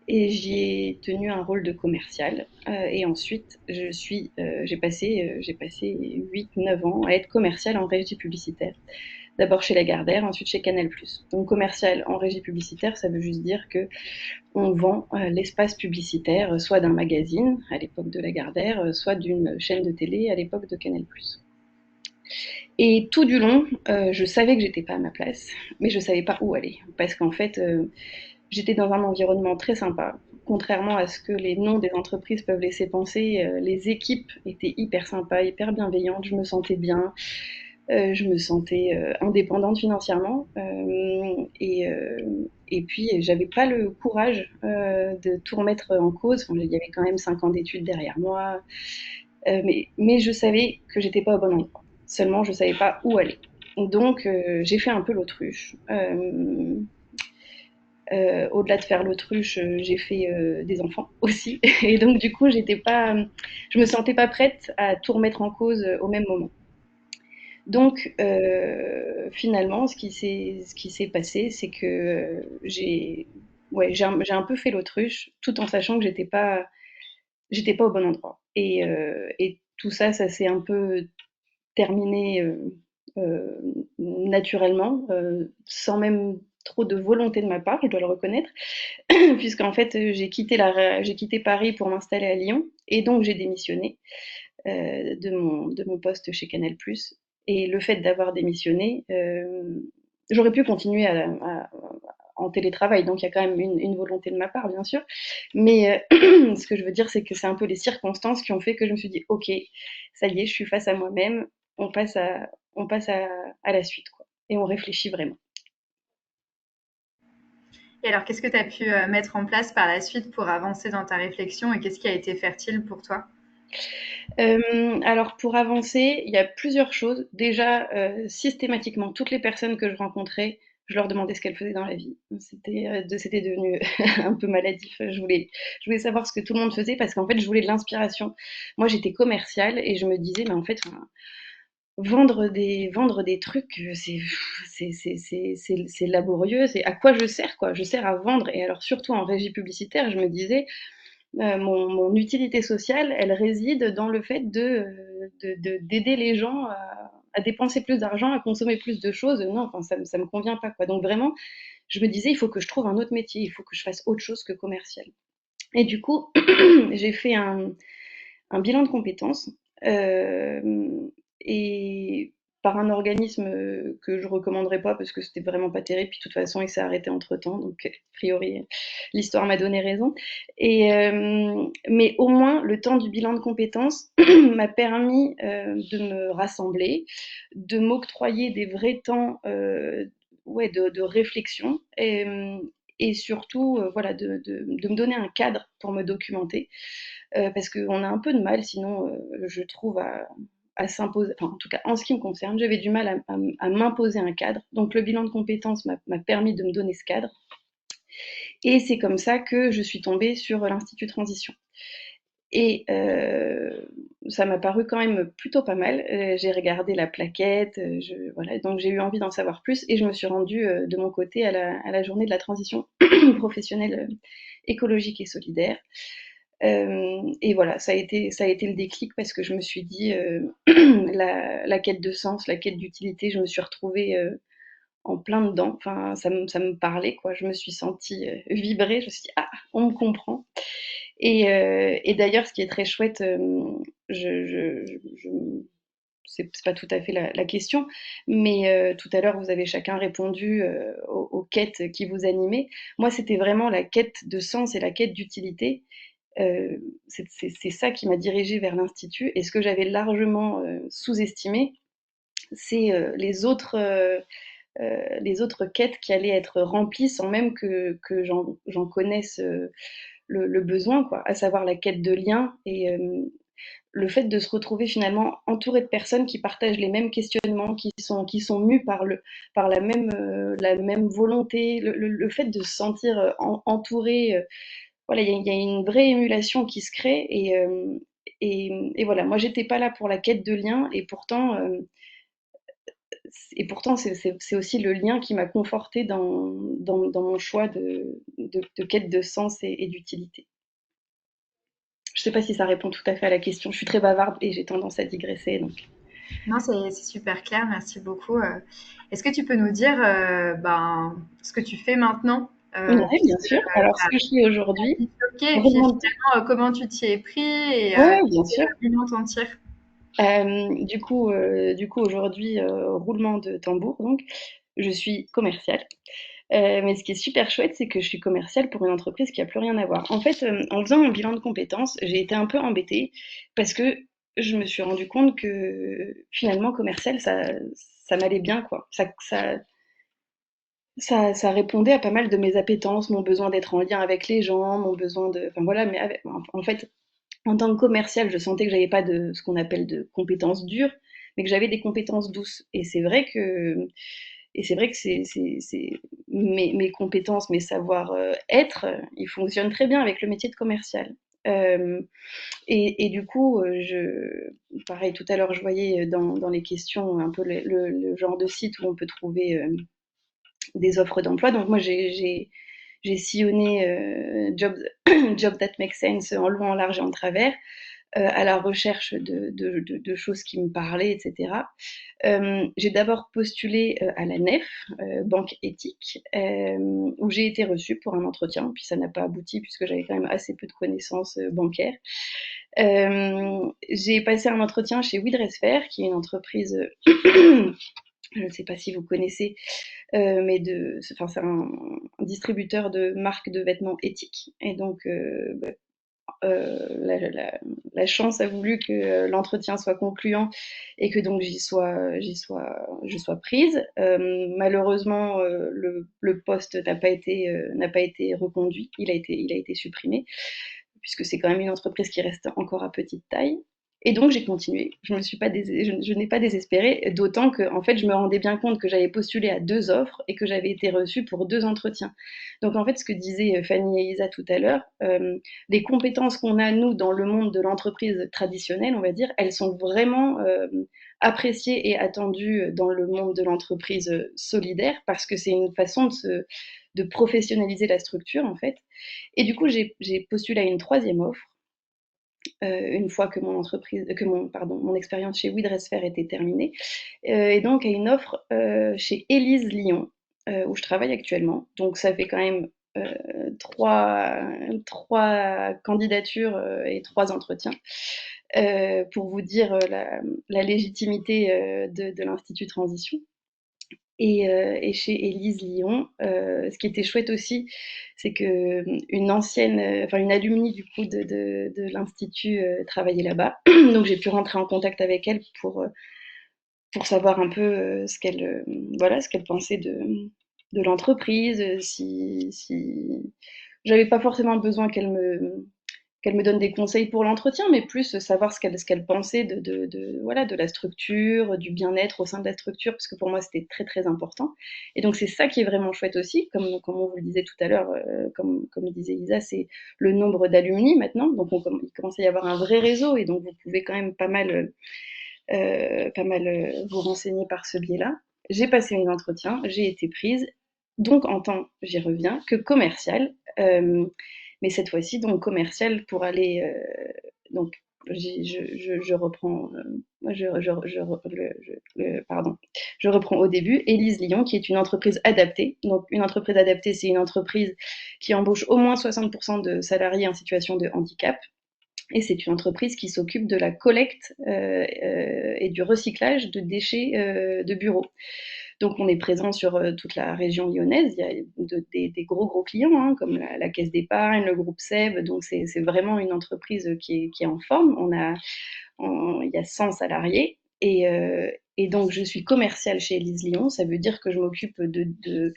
Et j'y ai tenu un rôle de commercial. Et ensuite, j'ai passé 8-9 ans à être commercial en régie publicitaire. D'abord chez Lagardère, ensuite chez Canal+. Donc commercial en régie publicitaire, ça veut juste dire que on vend l'espace publicitaire, soit d'un magazine à l'époque de Lagardère, soit d'une chaîne de télé à l'époque de Canal+. Et tout du long, je savais que j'étais pas à ma place, mais je savais pas où aller, parce qu'en fait, j'étais dans un environnement très sympa. Contrairement à ce que les noms des entreprises peuvent laisser penser, les équipes étaient hyper sympas, hyper bienveillantes. Je me sentais bien, je me sentais indépendante financièrement. Et puis, j'avais pas le courage de tout remettre en cause. Enfin, il y avait quand même 5 ans d'études derrière moi. Mais je savais que j'étais pas au bon endroit. Seulement, je savais pas où aller. Donc, j'ai fait un peu l'autruche. Au-delà de faire l'autruche, j'ai fait des enfants aussi. Et donc, du coup, je me sentais pas prête à tout remettre en cause au même moment. Donc, finalement, ce qui s'est passé, c'est que j'ai un peu fait l'autruche, tout en sachant que j'étais pas au bon endroit. Et tout ça, ça s'est un peu terminé naturellement, sans même trop de volonté de ma part, je dois le reconnaître, puisqu'en fait, j'ai quitté Paris pour m'installer à Lyon, et donc j'ai démissionné de mon poste chez Canal+. Et le fait d'avoir démissionné, j'aurais pu continuer en télétravail, donc il y a quand même une volonté de ma part, bien sûr. Mais ce que je veux dire, c'est que c'est un peu les circonstances qui ont fait que je me suis dit, ok, ça y est, je suis face à moi-même, on passe à la suite, quoi. Et on réfléchit vraiment. Et alors, qu'est-ce que tu as pu mettre en place par la suite pour avancer dans ta réflexion et qu'est-ce qui a été fertile pour toi? Alors pour avancer, il y a plusieurs choses. Déjà, systématiquement, toutes les personnes que je rencontrais, je leur demandais ce qu'elles faisaient dans la vie. C'était devenu un peu maladif. Je voulais savoir ce que tout le monde faisait parce qu'en fait, je voulais de l'inspiration. Moi, j'étais commerciale et je me disais, mais en fait, enfin, vendre des trucs, c'est laborieux. C'est à quoi je sers, quoi? Je sers à vendre. Et alors, surtout en régie publicitaire, je me disais, mon utilité sociale, elle réside dans le fait d'aider les gens à dépenser plus d'argent, à consommer plus de choses. Non, enfin, ça me convient pas, quoi. Donc vraiment, je me disais, il faut que je trouve un autre métier, il faut que je fasse autre chose que commercial. Et du coup, j'ai fait un bilan de compétences et par un organisme que je recommanderais pas parce que c'était vraiment pas terrible. Puis de toute façon, il s'est arrêté entre temps, donc a priori, l'histoire m'a donné raison. Mais au moins, le temps du bilan de compétences m'a permis de me rassembler, de m'octroyer des vrais temps de réflexion et surtout voilà, de me donner un cadre pour me documenter parce qu'on a un peu de mal, sinon, je trouve, à s'imposer, enfin, en tout cas, en ce qui me concerne, j'avais du mal à m'imposer un cadre. Donc, le bilan de compétences m'a permis de me donner ce cadre. Et c'est comme ça que je suis tombée sur l'Institut Transition. Et ça m'a paru quand même plutôt pas mal. J'ai regardé la plaquette, voilà, donc j'ai eu envie d'en savoir plus et je me suis rendue de mon côté à la journée de la transition professionnelle écologique et solidaire. Et voilà, ça a été le déclic parce que je me suis dit, la quête de sens, la quête d'utilité, je me suis retrouvée en plein dedans. Enfin, ça me parlait, quoi. Je me suis sentie vibrer. Je me suis dit, ah, on me comprend. Et d'ailleurs, ce qui est très chouette, je c'est pas tout à fait la question, mais tout à l'heure, vous avez chacun répondu aux quêtes qui vous animaient. Moi, c'était vraiment la quête de sens et la quête d'utilité. C'est ça qui m'a dirigée vers l'Institut. Et ce que j'avais largement sous-estimé, c'est les autres quêtes qui allaient être remplies sans même que j'en connaisse le besoin, quoi, à savoir la quête de lien et le fait de se retrouver finalement entouré de personnes qui partagent les mêmes questionnements, qui sont mus par la même volonté, le fait de se sentir entouré. Voilà, il y a une vraie émulation qui se crée et voilà, moi j'étais pas là pour la quête de lien et pourtant c'est aussi le lien qui m'a conforté dans mon choix de quête de sens et d'utilité. Je sais pas si ça répond tout à fait à la question. Je suis très bavarde et j'ai tendance à digresser, donc. Non, c'est super clair, merci beaucoup. Est-ce que tu peux nous dire ben, ce que tu fais maintenant Ouais, bien puisque sûr. Alors, ce que je fais aujourd'hui, ok, et puis roulement de... finalement comment tu t'y es pris et Ouais, bien quel sûr. bilan t'en tires? Du coup, aujourd'hui, roulement de tambour, donc, je suis commerciale. Mais ce qui est super chouette, c'est que je suis commerciale pour une entreprise qui a plus rien à voir. En fait, en faisant mon bilan de compétences, j'ai été un peu embêtée parce que je me suis rendu compte que finalement, commercial, ça m'allait bien, quoi. Ça répondait à pas mal de mes appétences, mon besoin d'être en lien avec les gens, mon besoin de, enfin voilà, en fait, en tant que commercial, je sentais que j'avais pas de ce qu'on appelle de compétences dures, mais que j'avais des compétences douces. Et c'est vrai que Et c'est vrai que mes compétences, mes savoir-être, ils fonctionnent très bien avec le métier de commercial. Et du coup, pareil, tout à l'heure, je voyais dans les questions un peu le genre de site où on peut trouver des offres d'emploi. Donc moi, j'ai sillonné Jobs, Job That Make Sense en long, en large et en travers, à la recherche de choses qui me parlaient, etc. J'ai d'abord postulé à la NEF, Banque Éthique, où j'ai été reçue pour un entretien, puis ça n'a pas abouti puisque j'avais quand même assez peu de connaissances bancaires. J'ai passé un entretien chez Widresfer, qui est une entreprise, je ne sais pas si vous connaissez, mais c'est un distributeur de marques de vêtements éthiques. Et donc, la chance a voulu que l'entretien soit concluant et que donc je sois prise. Malheureusement, le poste n'a pas été reconduit, il a été supprimé, puisque c'est quand même une entreprise qui reste encore à petite taille. Et donc j'ai continué. Je n'ai pas désespéré, d'autant que en fait je me rendais bien compte que j'avais postulé à 2 offres et que j'avais été reçue pour 2 entretiens. Donc en fait, ce que disaient Fanny et Isa tout à l'heure, les compétences qu'on a nous dans le monde de l'entreprise traditionnelle, on va dire, elles sont vraiment appréciées et attendues dans le monde de l'entreprise solidaire, parce que c'est une façon de professionnaliser la structure en fait. Et du coup, j'ai postulé à une 3e offre une fois que mon expérience chez Widresfer était terminée, et donc à une offre chez Élise Lyon, où je travaille actuellement. Donc ça fait quand même trois candidatures et 3 entretiens. Pour vous dire la légitimité de l'Institut Transition. Et chez Élise Lyon, ce qui était chouette aussi, c'est que une ancienne, enfin une alumni du coup de l'institut travaillait là-bas. Donc j'ai pu rentrer en contact avec elle pour savoir un peu ce qu'elle pensait de l'entreprise, si j'avais pas forcément besoin qu'elle me donne des conseils pour l'entretien, mais plus savoir ce qu'elle pensait voilà, de la structure, du bien-être au sein de la structure, parce que pour moi, c'était très, très important. Et donc, c'est ça qui est vraiment chouette aussi, comme on vous le disait tout à l'heure, comme le disait Isa, c'est le nombre d'alumni maintenant. Donc, il commence à y avoir un vrai réseau, et donc vous pouvez quand même pas mal vous renseigner par ce biais-là. J'ai passé mes entretiens, j'ai été prise, donc en tant, j'y reviens, que commercial, mais cette fois-ci donc commercial pour aller, donc je reprends, pardon, je reprends au début. Élise Lyon, qui est une entreprise adaptée. Donc une entreprise adaptée, c'est une entreprise qui embauche au moins 60% de salariés en situation de handicap. Et c'est une entreprise qui s'occupe de la collecte et du recyclage de déchets de bureaux. Donc on est présent sur toute la région lyonnaise. Il y a des gros clients hein, comme la Caisse d'épargne, le groupe SEB. Donc c'est vraiment une entreprise qui est en forme. Il y a 100 salariés. Et donc je suis commerciale chez Élise Lyon. Ça veut dire que je m'occupe de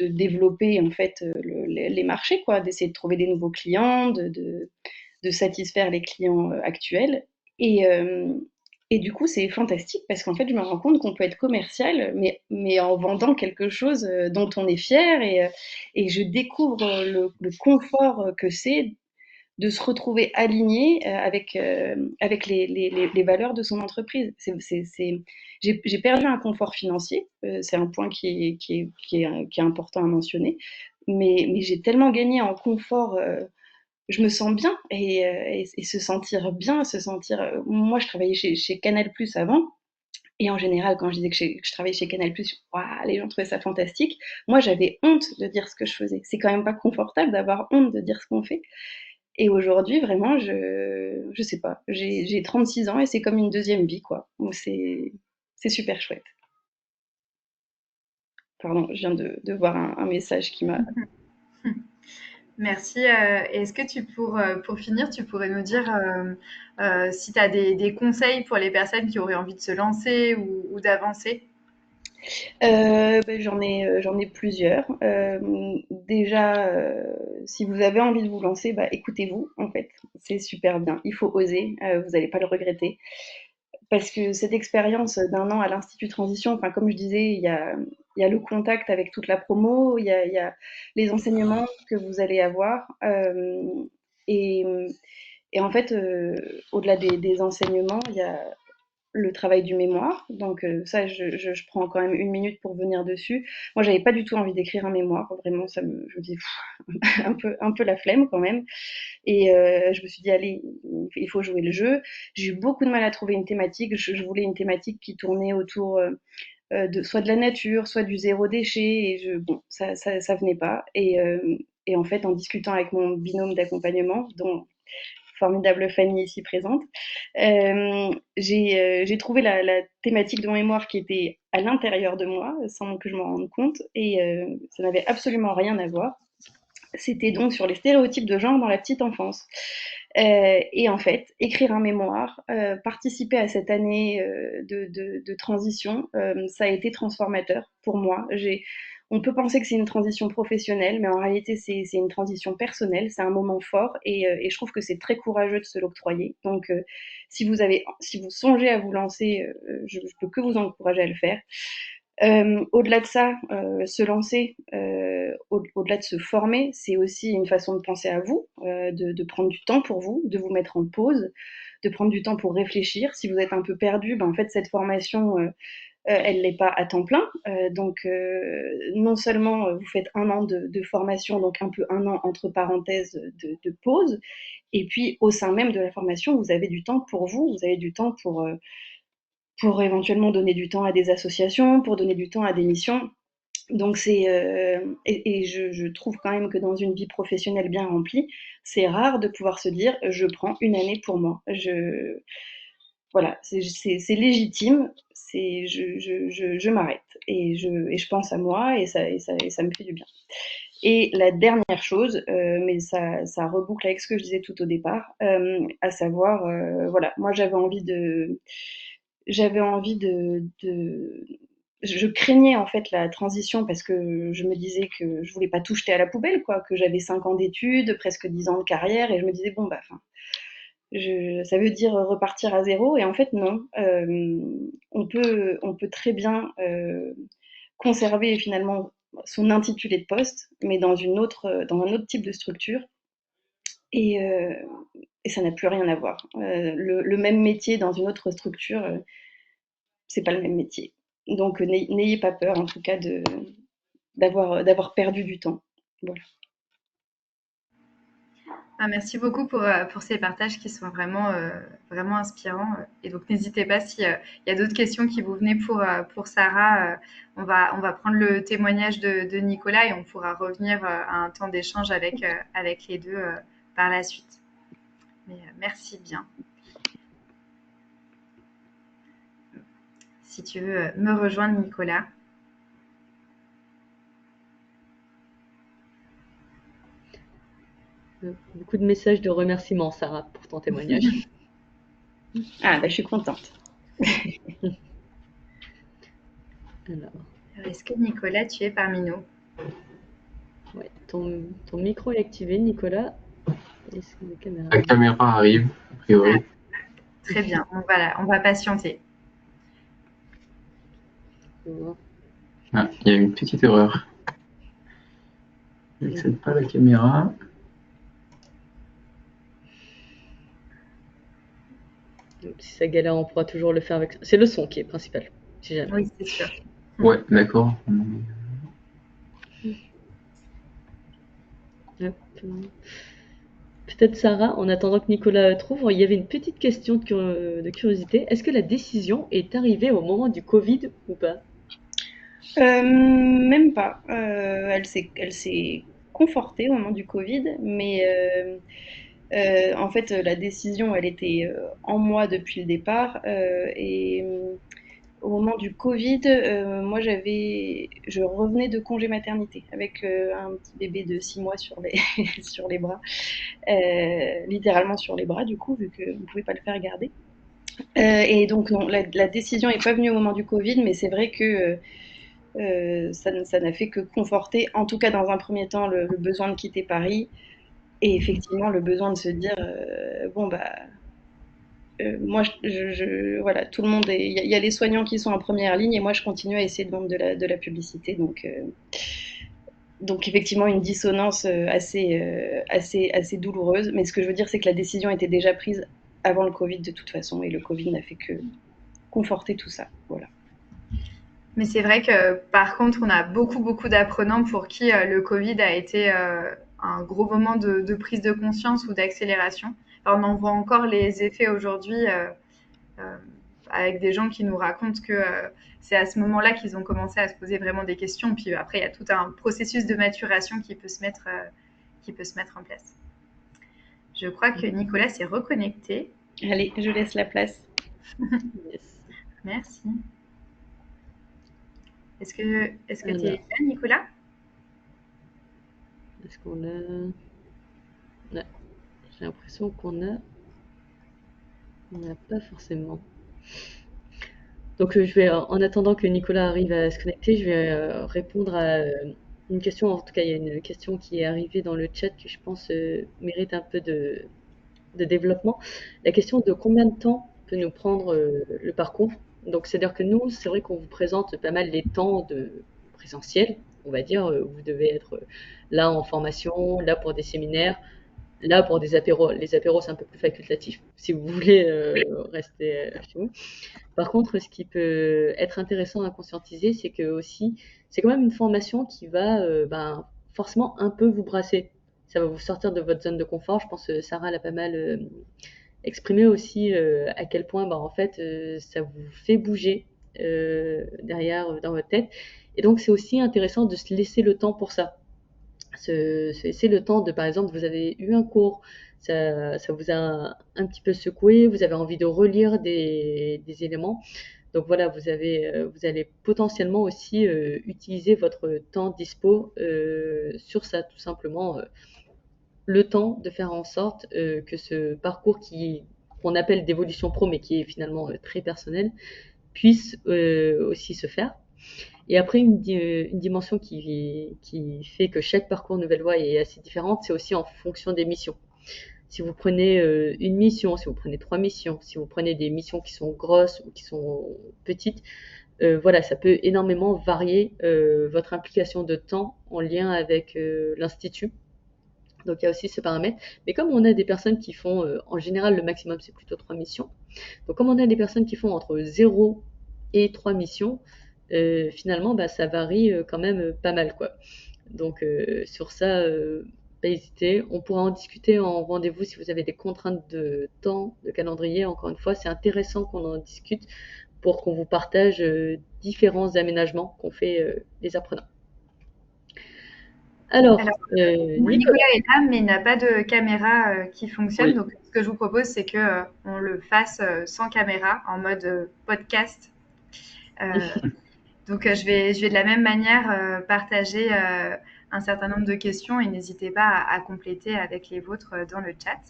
développer en fait les marchés, quoi, d'essayer de trouver des nouveaux clients, de satisfaire les clients actuels. Et, euh, et du coup, c'est fantastique parce qu'en fait, je me rends compte qu'on peut être commercial, mais en vendant quelque chose dont on est fier. Et je découvre le confort que c'est de se retrouver aligné avec les valeurs de son entreprise. J'ai perdu un confort financier, c'est un point qui est important à mentionner, mais j'ai tellement gagné en confort. Je me sens bien et se sentir bien, moi, je travaillais chez Canal Plus avant. Et en général, quand je disais que je travaillais chez Canal+, waouh, les gens trouvaient ça fantastique. Moi, j'avais honte de dire ce que je faisais. C'est quand même pas confortable d'avoir honte de dire ce qu'on fait. Et aujourd'hui, vraiment, je sais pas, j'ai 36 ans et c'est comme une deuxième vie, quoi. Donc c'est super chouette. Pardon, je viens de voir un message qui m'a. Merci. Est-ce que pour finir, tu pourrais nous dire si tu as des conseils pour les personnes qui auraient envie de se lancer ou d'avancer? J'en ai plusieurs. Déjà, si vous avez envie de vous lancer, bah, écoutez-vous, en fait. C'est super bien. Il faut oser, vous n'allez pas le regretter. parce que cette expérience d'un an à l'Institut Transition, enfin, comme je disais, il y a le contact avec toute la promo, il y a les enseignements que vous allez avoir. Et, et en fait, au-delà des enseignements, il y a le travail du mémoire. Donc ça, je prends quand même une minute pour venir dessus. Moi, j'avais pas du tout envie d'écrire un mémoire. Vraiment, je me dis un peu la flemme quand même. Et je me suis dit, allez, il faut jouer le jeu. J'ai eu beaucoup de mal à trouver une thématique. Je voulais une thématique qui tournait autour soit de la nature, soit du zéro déchet. Et bon, ça venait pas. Et en fait, en discutant avec mon binôme d'accompagnement, dont formidable famille ici présente, j'ai trouvé la thématique de mon mémoire qui était à l'intérieur de moi, sans que je m'en rende compte, et ça n'avait absolument rien à voir. C'était donc sur les stéréotypes de genre dans la petite enfance. Et en fait, écrire un mémoire, participer à cette année de transition, ça a été transformateur pour moi. On peut penser que c'est une transition professionnelle, mais en réalité, c'est une transition personnelle. C'est un moment fort et je trouve que c'est très courageux de se l'octroyer. Donc, si vous songez à vous lancer, je peux que vous encourager à le faire. Au-delà de ça, se lancer, au-delà de se former, c'est aussi une façon de penser à vous, de prendre du temps pour vous, de vous mettre en pause, de prendre du temps pour réfléchir. Si vous êtes un peu perdu, ben, en fait, cette formation, elle n'est pas à temps plein. Donc, non seulement vous faites un an de formation, donc un peu un an entre parenthèses de pause, et puis au sein même de la formation, vous avez du temps pour vous, vous avez du temps pour éventuellement donner du temps à des associations, pour donner du temps à des missions. Donc je trouve quand même que dans une vie professionnelle bien remplie, c'est rare de pouvoir se dire je prends une année pour moi. Voilà, c'est légitime, je m'arrête et je pense à moi et ça me fait du bien. Et la dernière chose, mais ça reboucle avec ce que je disais tout au départ, à savoir, voilà, moi j'avais envie je craignais en fait la transition parce que je me disais que je voulais pas tout jeter à la poubelle, quoi, que j'avais 5 ans d'études, presque 10 ans de carrière, et je me disais bon bah, enfin, ça veut dire repartir à zéro, et en fait non. On peut très bien conserver finalement son intitulé de poste, mais dans un autre type de structure, et, euh, et ça n'a plus rien à voir. Le même métier dans une autre structure, c'est pas le même métier. Donc n'ayez pas peur en tout cas d'avoir perdu du temps. Voilà. Ah, merci beaucoup pour ces partages qui sont vraiment, vraiment inspirants. Et donc, n'hésitez pas s'il y a d'autres questions qui vous venaient pour Sarah. On va prendre le témoignage de Nicolas et on pourra revenir à un temps d'échange avec les deux par la suite. Mais merci bien. Si tu veux me rejoindre, Nicolas. Beaucoup de messages de remerciements, Sarah, pour ton témoignage. Ah, bah, je suis contente. Alors, Est-ce que Nicolas, tu es parmi nous? ouais, ton micro est activé, Nicolas. Est-ce que la caméra... La caméra arrive, a priori. Très bien. Donc, voilà, on va patienter. Ah, il y a une petite erreur. Je n'accède pas à la caméra. Donc, si ça galère, on pourra toujours le faire avec... C'est le son qui est principal, si jamais. Oui, c'est sûr. Ouais, d'accord. Peut-être Sarah, en attendant que Nicolas trouve, il y avait une petite question de curiosité. Est-ce que la décision est arrivée au moment du Covid ou pas? Même pas. Elle s'est confortée au moment du Covid, mais en fait, la décision, elle était en moi depuis le départ. Et au moment du Covid, moi, je revenais de congé maternité avec un petit bébé de 6 mois sur sur les bras, littéralement sur les bras, du coup, vu qu'on ne pouvait pas le faire garder. Et donc, non, la décision n'est pas venue au moment du Covid, mais c'est vrai que ça n'a fait que conforter, en tout cas dans un premier temps, le besoin de quitter Paris et effectivement le besoin de se dire bon bah moi, voilà, tout le monde il y a les soignants qui sont en première ligne et moi, je continue à essayer de vendre de la publicité. Donc effectivement, une dissonance assez douloureuse. Mais ce que je veux dire, c'est que la décision était déjà prise avant le Covid de toute façon et le Covid n'a fait que conforter tout ça. Voilà. Mais c'est vrai que par contre, on a beaucoup d'apprenants pour qui le Covid a été un gros moment de prise de conscience ou d'accélération. Alors, on en voit encore les effets aujourd'hui euh, avec des gens qui nous racontent que c'est à ce moment-là qu'ils ont commencé à se poser vraiment des questions. Puis après, il y a tout un processus de maturation qui peut se mettre en place. Je crois que Nicolas s'est reconnecté. Allez, je laisse la place. Yes. Merci. Est-ce que Alors. tu es là, Nicolas? Est-ce qu'on a... Ouais. J'ai l'impression qu'on a... On n'a pas forcément. Donc je vais, en attendant que Nicolas arrive à se connecter, je vais répondre à une question. En tout cas, il y a une question qui est arrivée dans le chat qui, je pense, mérite un peu de développement. La question de combien de temps peut nous prendre le parcours. Donc c'est-à-dire que nous, c'est vrai qu'on vous présente pas mal les temps de présentiel, on va dire. Vous devez être là en formation, là pour des séminaires, là pour des apéros. Les apéros, c'est un peu plus facultatif si vous voulez rester chez vous. Par contre, ce qui peut être intéressant à conscientiser, c'est que aussi, c'est quand même une formation qui va forcément un peu vous brasser. Ça va vous sortir de votre zone de confort. Je pense que Sarah l'a pas mal exprimé aussi à quel point en fait, ça vous fait bouger derrière dans votre tête. Et donc, c'est aussi intéressant de se laisser le temps pour ça. Se laisser le temps de, par exemple, vous avez eu un cours, ça vous a un petit peu secoué, vous avez envie de relire des éléments. Donc voilà, vous allez potentiellement aussi utiliser votre temps dispo sur ça, tout simplement. Le temps de faire en sorte que ce parcours qu'on appelle d'évolution pro, mais qui est finalement très personnel, puisse aussi se faire. Et après, une dimension qui fait que chaque parcours Nouvelle Voie est assez différente, c'est aussi en fonction des missions. Si vous prenez une mission, si vous prenez 3 missions, si vous prenez des missions qui sont grosses ou qui sont petites, voilà, ça peut énormément varier votre implication de temps en lien avec l'institut. Donc il y a aussi ce paramètre. Mais comme on a des personnes qui font, en général, le maximum, c'est plutôt 3 missions. Donc comme on a des personnes qui font entre 0 et 3 missions, finalement, ça varie quand même pas mal, quoi. Donc sur ça, pas hésiter. On pourra en discuter en rendez-vous si vous avez des contraintes de temps, de calendrier. Encore une fois, c'est intéressant qu'on en discute pour qu'on vous partage différents aménagements qu'ont fait les apprenants. Alors, Nicolas est là, mais il n'a pas de caméra qui fonctionne. Oui. Donc, ce que je vous propose, c'est que on le fasse sans caméra, en mode podcast. Donc, je vais de la même manière partager un certain nombre de questions et n'hésitez pas à compléter avec les vôtres dans le chat.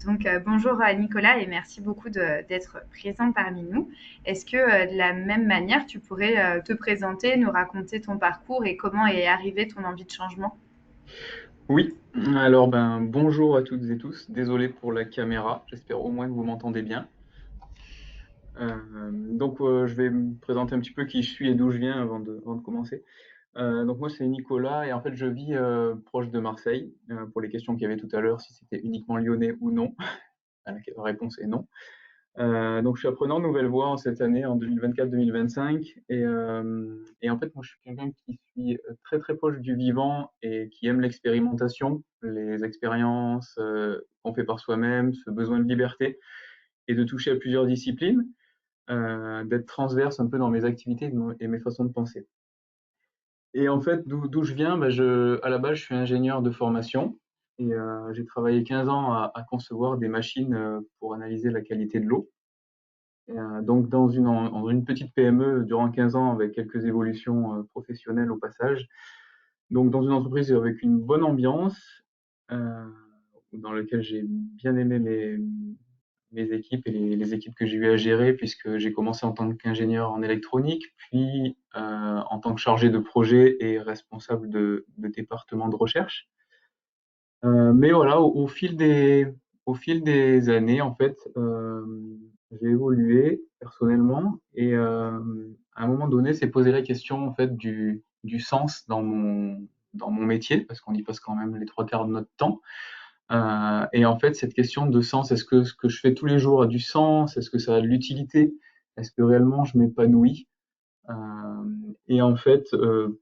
Donc, bonjour à Nicolas et merci beaucoup d'être présent parmi nous. Est-ce que de la même manière, tu pourrais te présenter, nous raconter ton parcours et comment est arrivée ton envie de changement? Oui, alors bonjour à toutes et tous. Désolé pour la caméra, j'espère au moins que vous m'entendez bien. Donc je vais me présenter un petit peu qui je suis et d'où je viens avant de commencer. Donc moi c'est Nicolas et en fait je vis proche de Marseille. Pour les questions qu'il y avait tout à l'heure, si c'était uniquement lyonnais ou non, la réponse est non. Donc je suis apprenant Nouvelle Voie en cette année, en 2024-2025. Et en fait, moi je suis quelqu'un qui suis très très proche du vivant et qui aime l'expérimentation, les expériences qu'on fait par soi-même, ce besoin de liberté et de toucher à plusieurs disciplines, d'être transverse un peu dans mes activités et mes façons de penser. Et en fait, d'où je viens, à la base, je suis ingénieur de formation et j'ai travaillé 15 ans à concevoir des machines pour analyser la qualité de l'eau. Donc dans une petite PME durant 15 ans avec quelques évolutions professionnelles au passage. Donc dans une entreprise avec une bonne ambiance, dans laquelle j'ai bien aimé mes équipes et les équipes que j'ai eu à gérer, puisque j'ai commencé en tant qu'ingénieur en électronique, puis en tant que chargé de projet et responsable de département de recherche. Mais voilà, au fil au fil des années, en fait, j'ai évolué personnellement et à un moment donné, s'est posé la question en fait du sens dans mon métier, parce qu'on y passe quand même les trois quarts de notre temps. Et en fait, cette question de sens, est-ce que ce que je fais tous les jours a du sens? Est-ce que ça a de l'utilité? Est-ce que réellement je m'épanouis? Et en fait,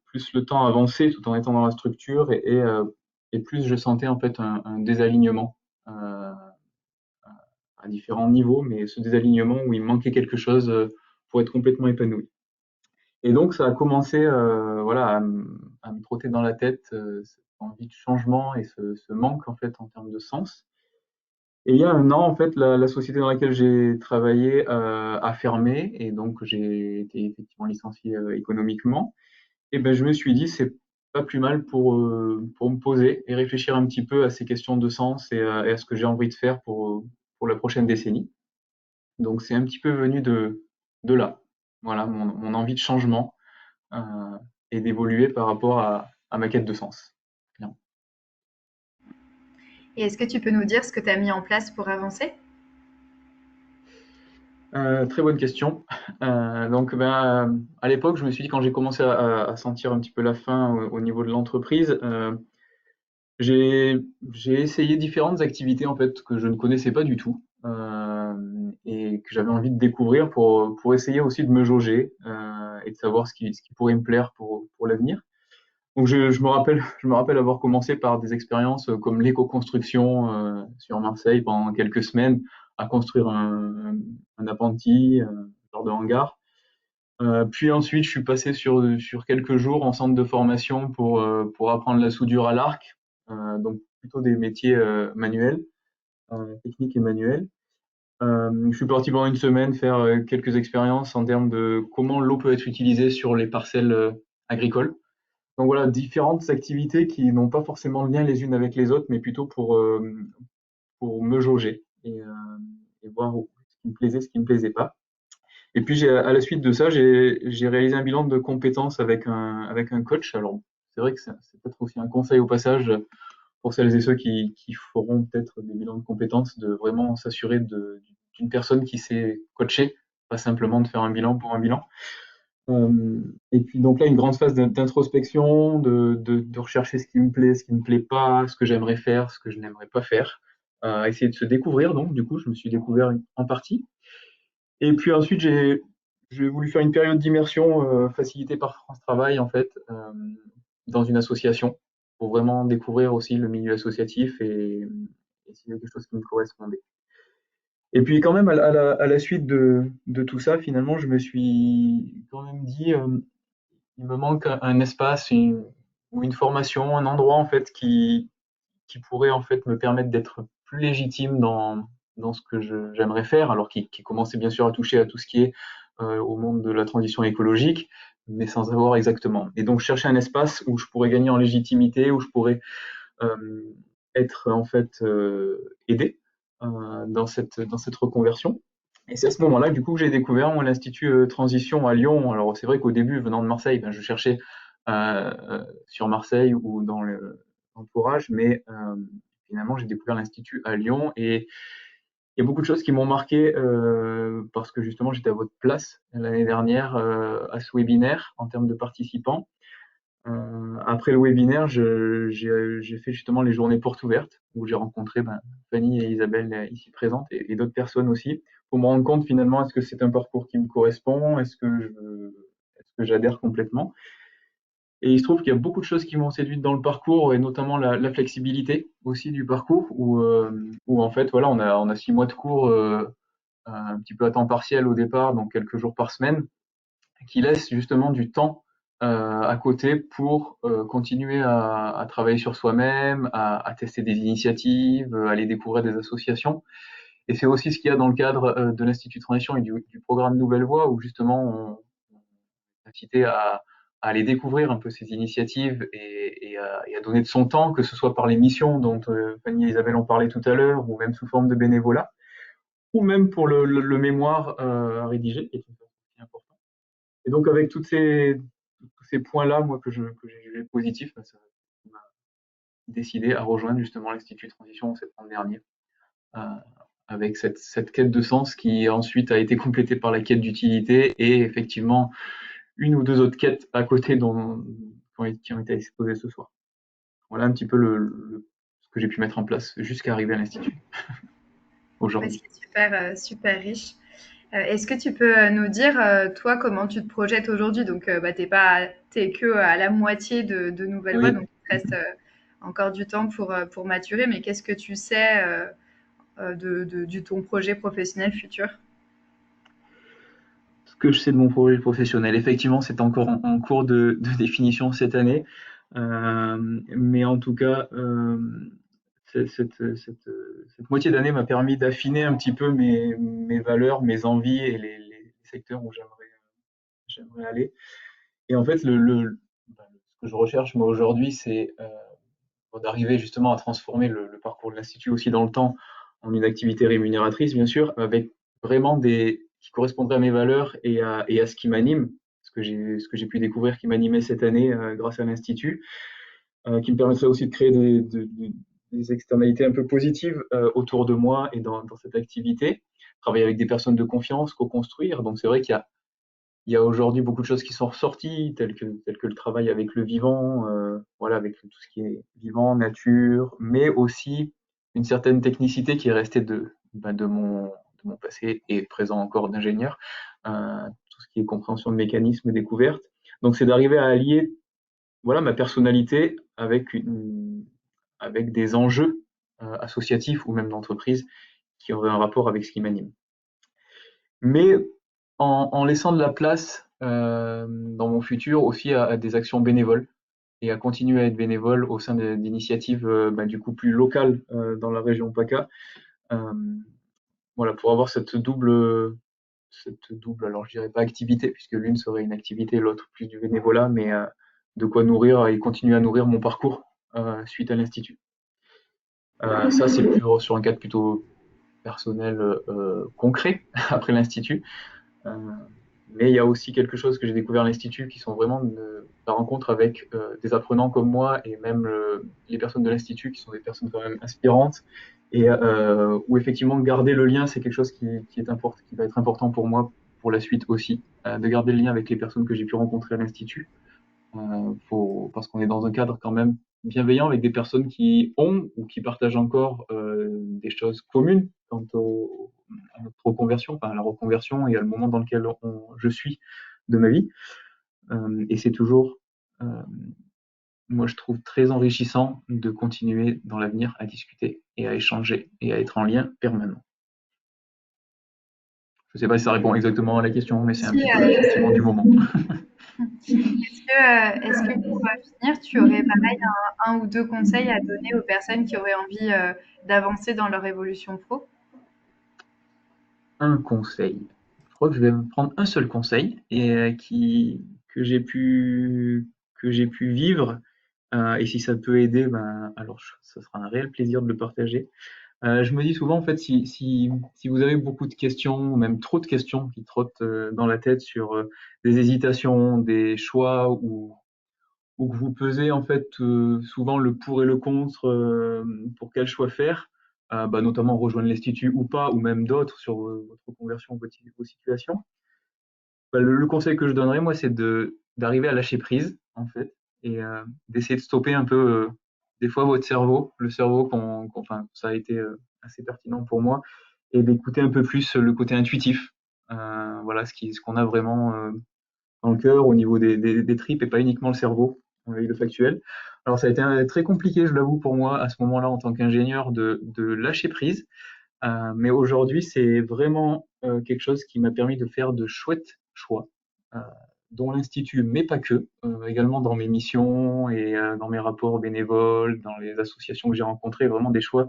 plus le temps avançait tout en étant dans la structure et plus je sentais en fait un désalignement à différents niveaux, mais ce désalignement où il me manquait quelque chose pour être complètement épanoui. Et donc ça a commencé voilà, à me trotter dans la tête cette envie de changement et ce manque en fait en termes de sens. Et il y a un an, en fait, la société dans laquelle j'ai travaillé a fermé et donc j'ai été effectivement licencié économiquement. Et ben, je me suis dit, c'est pas plus mal pour me poser et réfléchir un petit peu à ces questions de sens et à ce que j'ai envie de faire pour la prochaine décennie. Donc, c'est un petit peu venu de là. Voilà, mon envie de changement euh, et d'évoluer par rapport à ma quête de sens. Bien. Et est-ce que tu peux nous dire ce que tu as mis en place pour avancer? Très bonne question. Donc, ben, à l'époque, je me suis dit, quand j'ai commencé à sentir un petit peu la faim au niveau de l'entreprise, J'ai j'ai essayé différentes activités en fait que je ne connaissais pas du tout et que j'avais envie de découvrir pour essayer aussi de me jauger et de savoir ce qui pourrait me plaire pour l'avenir. Donc je me rappelle avoir commencé par des expériences comme l'éco-construction sur Marseille pendant quelques semaines à construire un appentis, genre de hangar. Puis ensuite, je suis passé sur quelques jours en centre de formation pour apprendre la soudure à l'arc, donc plutôt des métiers manuels, techniques et manuels. Je suis parti pendant une semaine faire quelques expériences en termes de comment l'eau peut être utilisée sur les parcelles agricoles. Donc voilà, différentes activités qui n'ont pas forcément de lien les unes avec les autres, mais plutôt pour me jauger et voir ce qui me plaisait, ce qui me plaisait pas. Et puis à la suite de ça, j'ai réalisé un bilan de compétences avec un coach. Alors c'est vrai que c'est peut-être aussi un conseil au passage pour celles et ceux qui feront peut-être des bilans de compétences, de vraiment s'assurer d'une personne qui sait coacher, pas simplement de faire un bilan pour un bilan. Et puis donc là, une grande phase d'introspection, de rechercher ce qui me plaît, ce qui ne me plaît pas, ce que j'aimerais faire, ce que je n'aimerais pas faire. Essayer de se découvrir, donc du coup, je me suis découvert en partie. Et puis ensuite, j'ai voulu faire une période d'immersion facilitée par France Travail, en fait, dans une association, pour vraiment découvrir aussi le milieu associatif et s'il y a quelque chose qui me correspondait. Et puis quand même, à la suite de tout ça, finalement, je me suis quand même dit, il me manque un espace ou une formation, un endroit, en fait, qui pourrait, en fait, me permettre d'être plus légitime dans ce que j'aimerais faire, alors qui commençait bien sûr à toucher à tout ce qui est au monde de la transition écologique, mais sans savoir exactement. Et donc chercher un espace où je pourrais gagner en légitimité, où je pourrais euh, être en fait aidé dans cette reconversion. Et c'est à ce moment-là, du coup, que j'ai découvert l'Institut Transition à Lyon. Alors, c'est vrai qu'au début, venant de Marseille, ben, je cherchais sur Marseille ou dans l'entourage, mais finalement, j'ai découvert l'Institut à Lyon et il y a beaucoup de choses qui m'ont marqué parce que justement, j'étais à votre place l'année dernière à ce webinaire en termes de participants. Après le webinaire, j'ai fait justement les journées portes ouvertes où j'ai rencontré ben, Fanny et Isabelle ici présentes et d'autres personnes aussi pour me rendre compte finalement est-ce que c'est un parcours qui me correspond, est-ce que j'adhère complètement. Et il se trouve qu'il y a beaucoup de choses qui m'ont séduite dans le parcours et notamment la flexibilité aussi du parcours où en fait voilà on a 6 mois de cours un petit peu à temps partiel au départ donc quelques jours par semaine qui laisse justement du temps à côté pour continuer à travailler sur soi-même, à tester des initiatives, à aller découvrir des associations. Et c'est aussi ce qu'il y a dans le cadre de l'Institut Transition et du programme Nouvelle Voie, où justement on est incité à aller découvrir un peu ces initiatives et à donner de son temps, que ce soit par les missions dont Fanny et Isabelle ont parlé tout à l'heure, ou même sous forme de bénévolat, ou même pour le mémoire à rédiger, qui est une chose importante. Et donc avec tous ces points-là, moi que j'ai jugé positifs, ça m'a décidé à rejoindre justement l'Institut Transition en septembre dernier. euh, avec cette quête de sens qui ensuite a été complétée par la quête d'utilité et effectivement une ou deux autres quêtes à côté qui ont été exposées ce soir. Voilà un petit peu ce que j'ai pu mettre en place jusqu'à arriver à l'Institut Ouais, aujourd'hui. c'est super, super riche. Est-ce que tu peux nous dire, toi, comment tu te projettes aujourd'hui? Donc, bah, t'es que à la moitié de Nouvelle Voie, Oui, donc il te reste encore du temps pour maturer, mais qu'est-ce que tu sais de ton projet professionnel futur? ce que je sais de mon projet professionnel, effectivement, c'est encore en cours de définition cette année. Mais en tout cas, cette moitié d'année m'a permis d'affiner un petit peu mes valeurs, mes envies et les secteurs où j'aimerais aller. Et en fait, ce que je recherche moi aujourd'hui, c'est d'arriver justement à transformer le parcours de l'Institut aussi dans le temps en une activité rémunératrice, bien sûr, avec vraiment qui correspondraient à mes valeurs et à ce qui m'anime, ce que j'ai pu découvrir qui m'animait cette année grâce à l'Institut, qui me permettrait aussi de créer des externalités un peu positives autour de moi et dans cette activité. Travailler avec des personnes de confiance, co-construire. Donc c'est vrai qu'il y a aujourd'hui beaucoup de choses qui sont ressorties, telles que le travail avec le vivant, voilà, avec tout ce qui est vivant, nature, mais aussi une certaine technicité qui est restée de mon passé et présent encore d'ingénieur, tout ce qui est compréhension de mécanismes, découverte. Donc c'est d'arriver à allier voilà, ma personnalité avec des enjeux associatifs ou même d'entreprise qui auraient un rapport avec ce qui m'anime. Mais en laissant de la place dans mon futur aussi à des actions bénévoles et à continuer à être bénévole au sein d'initiatives du coup plus locales dans la région PACA. Euh, voilà, pour avoir cette double, alors je dirais pas activité, puisque l'une serait une activité, l'autre plus du bénévolat, mais de quoi nourrir et continuer à nourrir mon parcours suite à l'Institut. Ça, c'est plus sur un cadre plutôt personnel concret après l'Institut. Euh, mais il y a aussi quelque chose que j'ai découvert à l'Institut qui sont vraiment la rencontre avec des apprenants comme moi et même les personnes de l'Institut qui sont des personnes quand même inspirantes et où effectivement garder le lien c'est quelque chose qui va être important pour moi pour la suite aussi, de garder le lien avec les personnes que j'ai pu rencontrer à l'Institut. Parce qu'on est dans un cadre quand même bienveillant avec des personnes qui ont ou qui partagent encore des choses communes à notre reconversion, enfin à la reconversion et à le moment dans lequel je suis de ma vie. Et c'est toujours, euh, moi je trouve très enrichissant de continuer dans l'avenir à discuter et à échanger et à être en lien permanent. Je ne sais pas si ça répond exactement à la question, mais c'est un Si, petit peu le sentiment du moment. est-ce que pour finir, tu aurais pareil un ou deux conseils à donner aux personnes qui auraient envie d'avancer dans leur évolution pro? Un conseil. Je crois que je vais me prendre un seul conseil et que j'ai pu vivre. Et si ça peut aider, ben, alors ça sera un réel plaisir de le partager. Je me dis souvent, en fait, si vous avez beaucoup de questions, ou même trop de questions qui trottent dans la tête sur des hésitations, des choix, ou que vous pesez en fait souvent le pour et le contre pour quel choix faire, bah, notamment rejoindre l'institut ou pas, ou même d'autres sur votre conversion, vos situations. Bah, le conseil que je donnerais, moi, c'est d'arriver à lâcher prise, en fait, et d'essayer de stopper un peu, des fois, votre cerveau, le cerveau, enfin, ça a été assez pertinent pour moi, et d'écouter un peu plus le côté intuitif. Voilà, ce qu'on a vraiment dans le cœur, au niveau des tripes, et pas uniquement le cerveau, avec le factuel. Alors, ça a été très compliqué, je l'avoue, pour moi, à ce moment-là, en tant qu'ingénieur, de lâcher prise. Mais aujourd'hui, c'est vraiment quelque chose qui m'a permis de faire de chouettes choix, euh, dont l'Institut, mais pas que, également dans mes missions et dans mes rapports bénévoles, dans les associations que j'ai rencontrées, vraiment des choix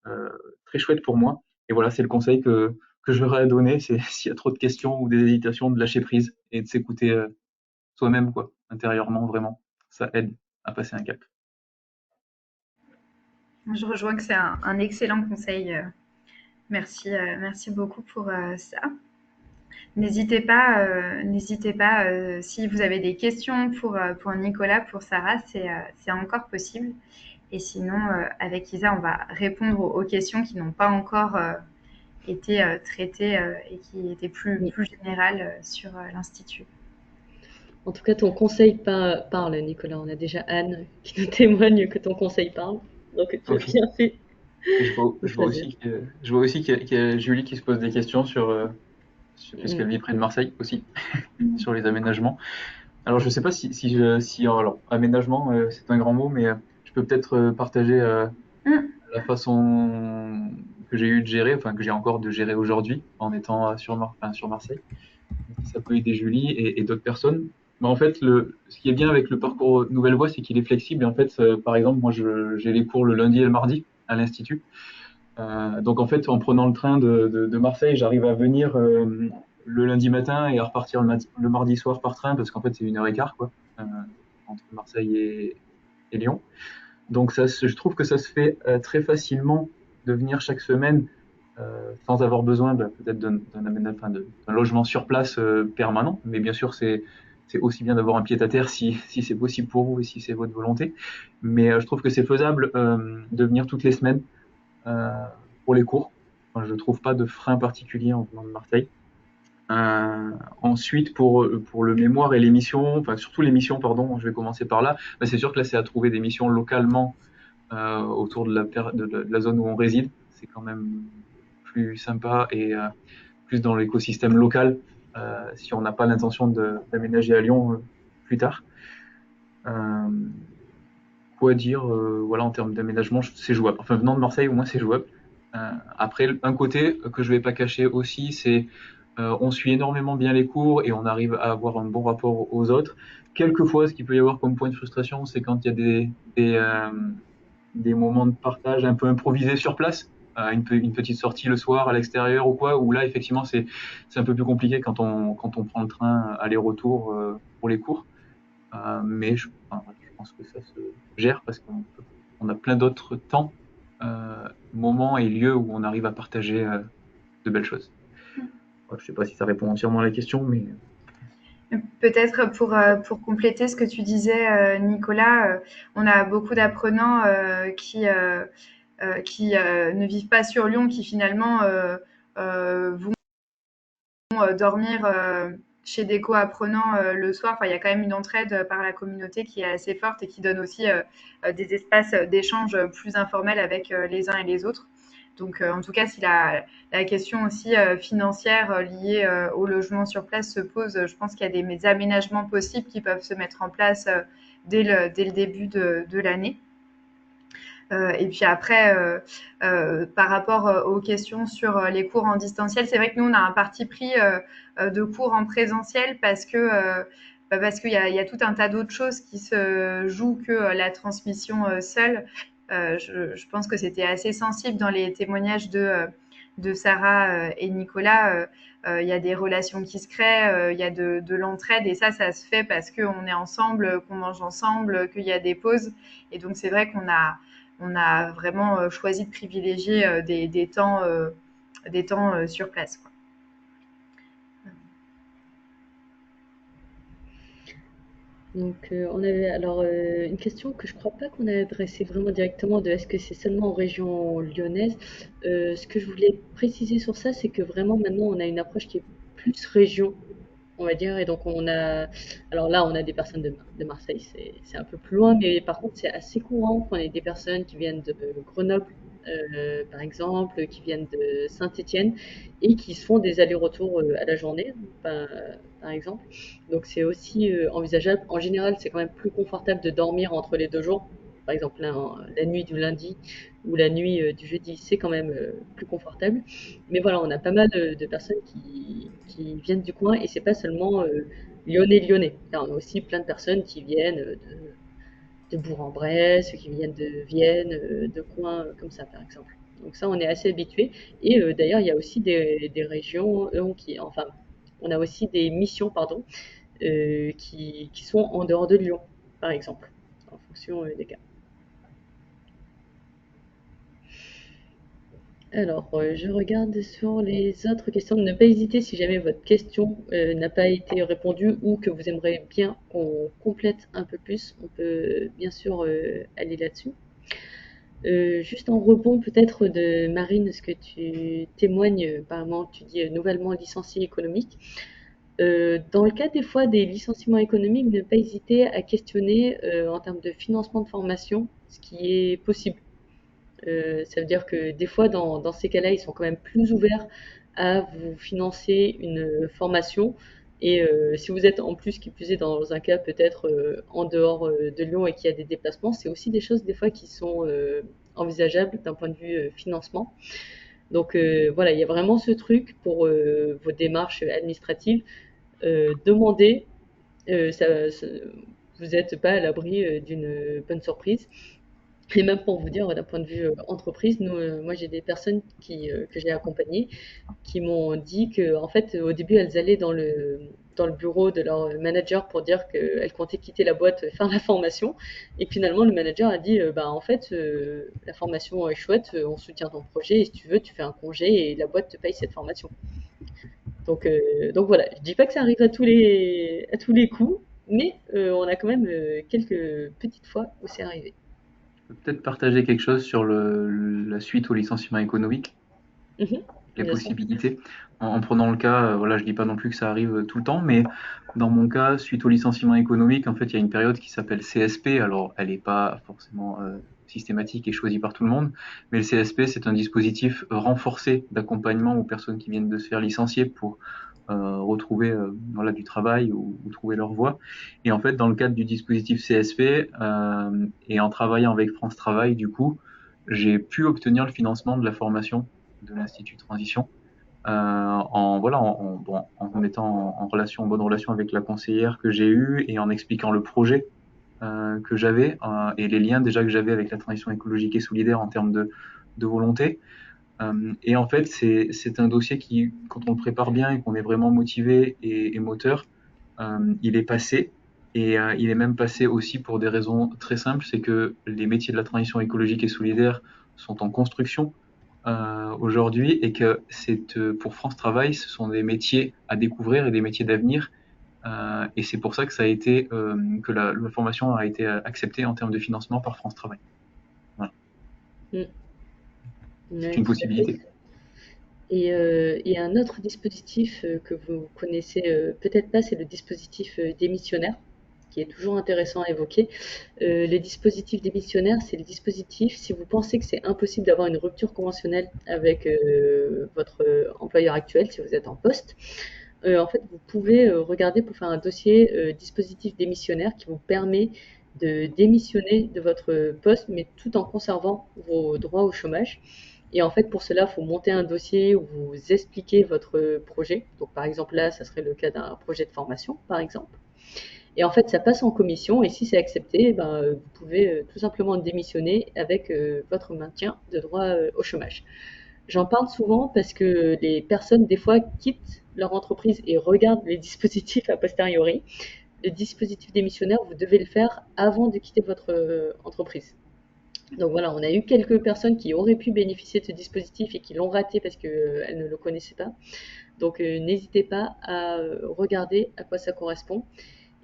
euh, très chouettes pour moi. Et voilà, c'est le conseil que j'aurais à donner, c'est s'il y a trop de questions ou des hésitations, de lâcher prise et de s'écouter soi-même, quoi, intérieurement, vraiment. Ça aide à passer un cap. Je rejoins que c'est un excellent conseil. Merci, merci beaucoup pour ça. N'hésitez pas si vous avez des questions pour Nicolas, pour Sarah, c'est encore possible. Et sinon, avec Isa, on va répondre aux questions qui n'ont pas encore été traitées et qui étaient plus générales sur l'Institut. En tout cas, ton conseil parle, Nicolas. On a déjà Anne qui nous témoigne que ton conseil parle. Donc, tu as Ok. bien fait Et de choisir. je vois aussi qu'il y a Julie qui se pose des questions puisqu'elle Mm. vit près de Marseille aussi, sur les aménagements. Alors, je sais pas alors, aménagement, c'est un grand mot, mais je peux peut-être partager Mm. la façon que j'ai eu de gérer, enfin, que j'ai encore de gérer aujourd'hui en étant sur Marseille. Si ça peut aider Julie et d'autres personnes. Mais en fait, ce qui est bien avec le parcours Nouvelle Voie, c'est qu'il est flexible. Et en fait, par exemple, moi, j'ai les cours le lundi et le mardi à l'Institut. Donc, en fait, en prenant le train de Marseille, j'arrive à venir le lundi matin et à repartir le mardi soir par train, parce qu'en fait, c'est 1 heure et quart, quoi, entre Marseille et Lyon. Donc, je trouve que ça se fait très facilement de venir chaque semaine sans avoir besoin peut-être d'un logement sur place permanent. Mais bien sûr, c'est aussi bien d'avoir un pied-à-terre si c'est possible pour vous et si c'est votre volonté. Mais je trouve que c'est faisable de venir toutes les semaines euh, pour les cours. Enfin, je trouve pas de frein particulier en venant de Marseille. Ensuite, pour le mémoire et l'émission, enfin surtout l'émission, pardon, je vais commencer par là. Ben, c'est sûr que là, c'est à trouver des missions localement autour de la zone où on réside. C'est quand même plus sympa et plus dans l'écosystème local si on n'a pas l'intention d'aménager à Lyon plus tard. Euh, Quoi dire voilà, en termes d'aménagement, c'est jouable. Enfin, venant de Marseille, au moins, c'est jouable. Après, un côté que je vais pas cacher aussi, c'est on suit énormément bien les cours et on arrive à avoir un bon rapport aux autres. Quelquefois, ce qu'il peut y avoir comme point de frustration, c'est quand il y a des moments de partage un peu improvisés sur place, une petite sortie le soir à l'extérieur ou quoi, où là, effectivement, c'est un peu plus compliqué quand on prend le train aller-retour pour les cours. Mais je pense que ça se gère parce on a plein d'autres temps, moments et lieux où on arrive à partager de belles choses. Je ne sais pas si ça répond entièrement à la question, mais Peut-être pour compléter ce que tu disais, Nicolas, on a beaucoup d'apprenants qui ne vivent pas sur Lyon, qui finalement vont dormir chez des co-apprenants le soir. Enfin, il y a quand même une entraide par la communauté qui est assez forte et qui donne aussi des espaces d'échange plus informels avec les uns et les autres. Donc, en tout cas, si la question aussi financière liée au logement sur place se pose, je pense qu'il y a des aménagements possibles qui peuvent se mettre en place dès le début de l'année. Et puis après, par rapport aux questions sur les cours en distanciel, c'est vrai que nous, on a un parti pris de cours en présentiel parce qu'il y a tout un tas d'autres choses qui se jouent que la transmission seule. Je pense que c'était assez sensible dans les témoignages de Sarah et Nicolas. Il y a des relations qui se créent, il y a de l'entraide et ça se fait parce qu'on est ensemble, qu'on mange ensemble, qu'il y a des pauses. Et donc, c'est vrai on a vraiment choisi de privilégier des temps sur place, quoi. Donc, on avait alors une question que je crois pas qu'on a adressée vraiment directement de est-ce que c'est seulement en région lyonnaise. Ce que je voulais préciser sur ça, c'est que vraiment maintenant on a une approche qui est plus région, on va dire. Et donc alors là, on a des personnes de Marseille, c'est un peu plus loin, mais par contre, c'est assez courant qu'on ait des personnes qui viennent de Grenoble, par exemple, qui viennent de Saint-Étienne et qui se font des allers-retours à la journée, par exemple. Donc c'est aussi envisageable. En général, c'est quand même plus confortable de dormir entre les 2 jours. Par exemple, la nuit du lundi ou la nuit du jeudi, c'est quand même plus confortable. Mais voilà, on a pas mal de personnes qui viennent du coin et c'est pas seulement lyonnais. Là, on a aussi plein de personnes qui viennent de Bourg-en-Bresse, qui viennent de Vienne, de coins comme ça, par exemple. Donc ça, on est assez habitué. Et d'ailleurs, il y a aussi des régions enfin, on a aussi des missions, pardon, qui sont en dehors de Lyon, par exemple, en fonction des cas. Alors, je regarde sur les autres questions. Ne pas hésiter si jamais votre question n'a pas été répondue ou que vous aimeriez bien qu'on complète un peu plus. On peut bien sûr aller là-dessus. Juste en rebond peut-être de Marine, ce que tu témoignes, apparemment tu dis nouvellement licencié économique. Dans le cas des fois des licenciements économiques, ne pas hésiter à questionner en termes de financement de formation ce qui est possible. Ça veut dire que des fois, dans ces cas-là, ils sont quand même plus ouverts à vous financer une formation. Et si vous êtes en plus, qui plus est, dans un cas peut-être en dehors de Lyon et qu'il y a des déplacements, c'est aussi des choses des fois qui sont envisageables d'un point de vue financement. Donc voilà, il y a vraiment ce truc pour vos démarches administratives. Demandez, vous n'êtes pas à l'abri d'une bonne surprise. Et même pour vous dire, d'un point de vue entreprise, moi j'ai des personnes que j'ai accompagnées qui m'ont dit que, en fait, au début, elles allaient dans le bureau de leur manager pour dire qu'elles comptaient quitter la boîte, faire la formation. Et finalement, le manager a dit, bah, en fait, la formation est chouette, on soutient ton projet, et si tu veux, tu fais un congé et la boîte te paye cette formation. Donc voilà, je dis pas que ça arrive à tous les coups, mais on a quand même quelques petites fois où c'est arrivé. Je peux peut-être partager quelque chose sur la suite au licenciement économique, Mhm. les Bien sûr. possibilités. En prenant le cas, voilà, je dis pas non plus que ça arrive tout le temps, mais dans mon cas, suite au licenciement économique, en fait, il y a une période qui s'appelle CSP. Alors, elle n'est pas forcément systématique et choisie par tout le monde, mais le CSP, c'est un dispositif renforcé d'accompagnement aux personnes qui viennent de se faire licencier pour retrouver voilà, du travail ou trouver leur voie. Et en fait, dans le cadre du dispositif CSP et en travaillant avec France Travail, du coup, j'ai pu obtenir le financement de la formation de l'Institut Transition en voilà bon, en mettant en bonne relation avec la conseillère que j'ai eue et en expliquant le projet que j'avais et les liens déjà que j'avais avec la transition écologique et solidaire en termes de volonté. Et en fait, c'est un dossier qui, quand on le prépare bien et qu'on est vraiment motivé et moteur, il est passé. Et il est même passé aussi pour des raisons très simples, c'est que les métiers de la transition écologique et solidaire sont en construction aujourd'hui et que pour France Travail, ce sont des métiers à découvrir et des métiers d'avenir. Et c'est pour ça que ça a été que la formation a été acceptée en termes de financement par France Travail. Voilà. Mm. C'est Ouais, une tout à fait. possibilité. Et un autre dispositif que vous connaissez peut-être pas, c'est le dispositif démissionnaire, qui est toujours intéressant à évoquer. Le dispositif démissionnaire, c'est le dispositif, si vous pensez que c'est impossible d'avoir une rupture conventionnelle avec votre employeur actuel, si vous êtes en poste, en fait, vous pouvez regarder pour faire un dossier dispositif démissionnaire qui vous permet de démissionner de votre poste, mais tout en conservant vos droits au chômage. Et en fait, pour cela, il faut monter un dossier où vous expliquez votre projet. Donc, par exemple, là, ça serait le cas d'un projet de formation, par exemple. Et en fait, ça passe en commission. Et si c'est accepté, eh ben, vous pouvez tout simplement démissionner avec votre maintien de droit au chômage. J'en parle souvent parce que les personnes, des fois, quittent leur entreprise et regardent les dispositifs a posteriori. Le dispositif démissionnaire, vous devez le faire avant de quitter votre entreprise. Donc voilà, on a eu quelques personnes qui auraient pu bénéficier de ce dispositif et qui l'ont raté parce qu'elles ne le connaissaient pas. Donc n'hésitez pas à regarder à quoi ça correspond.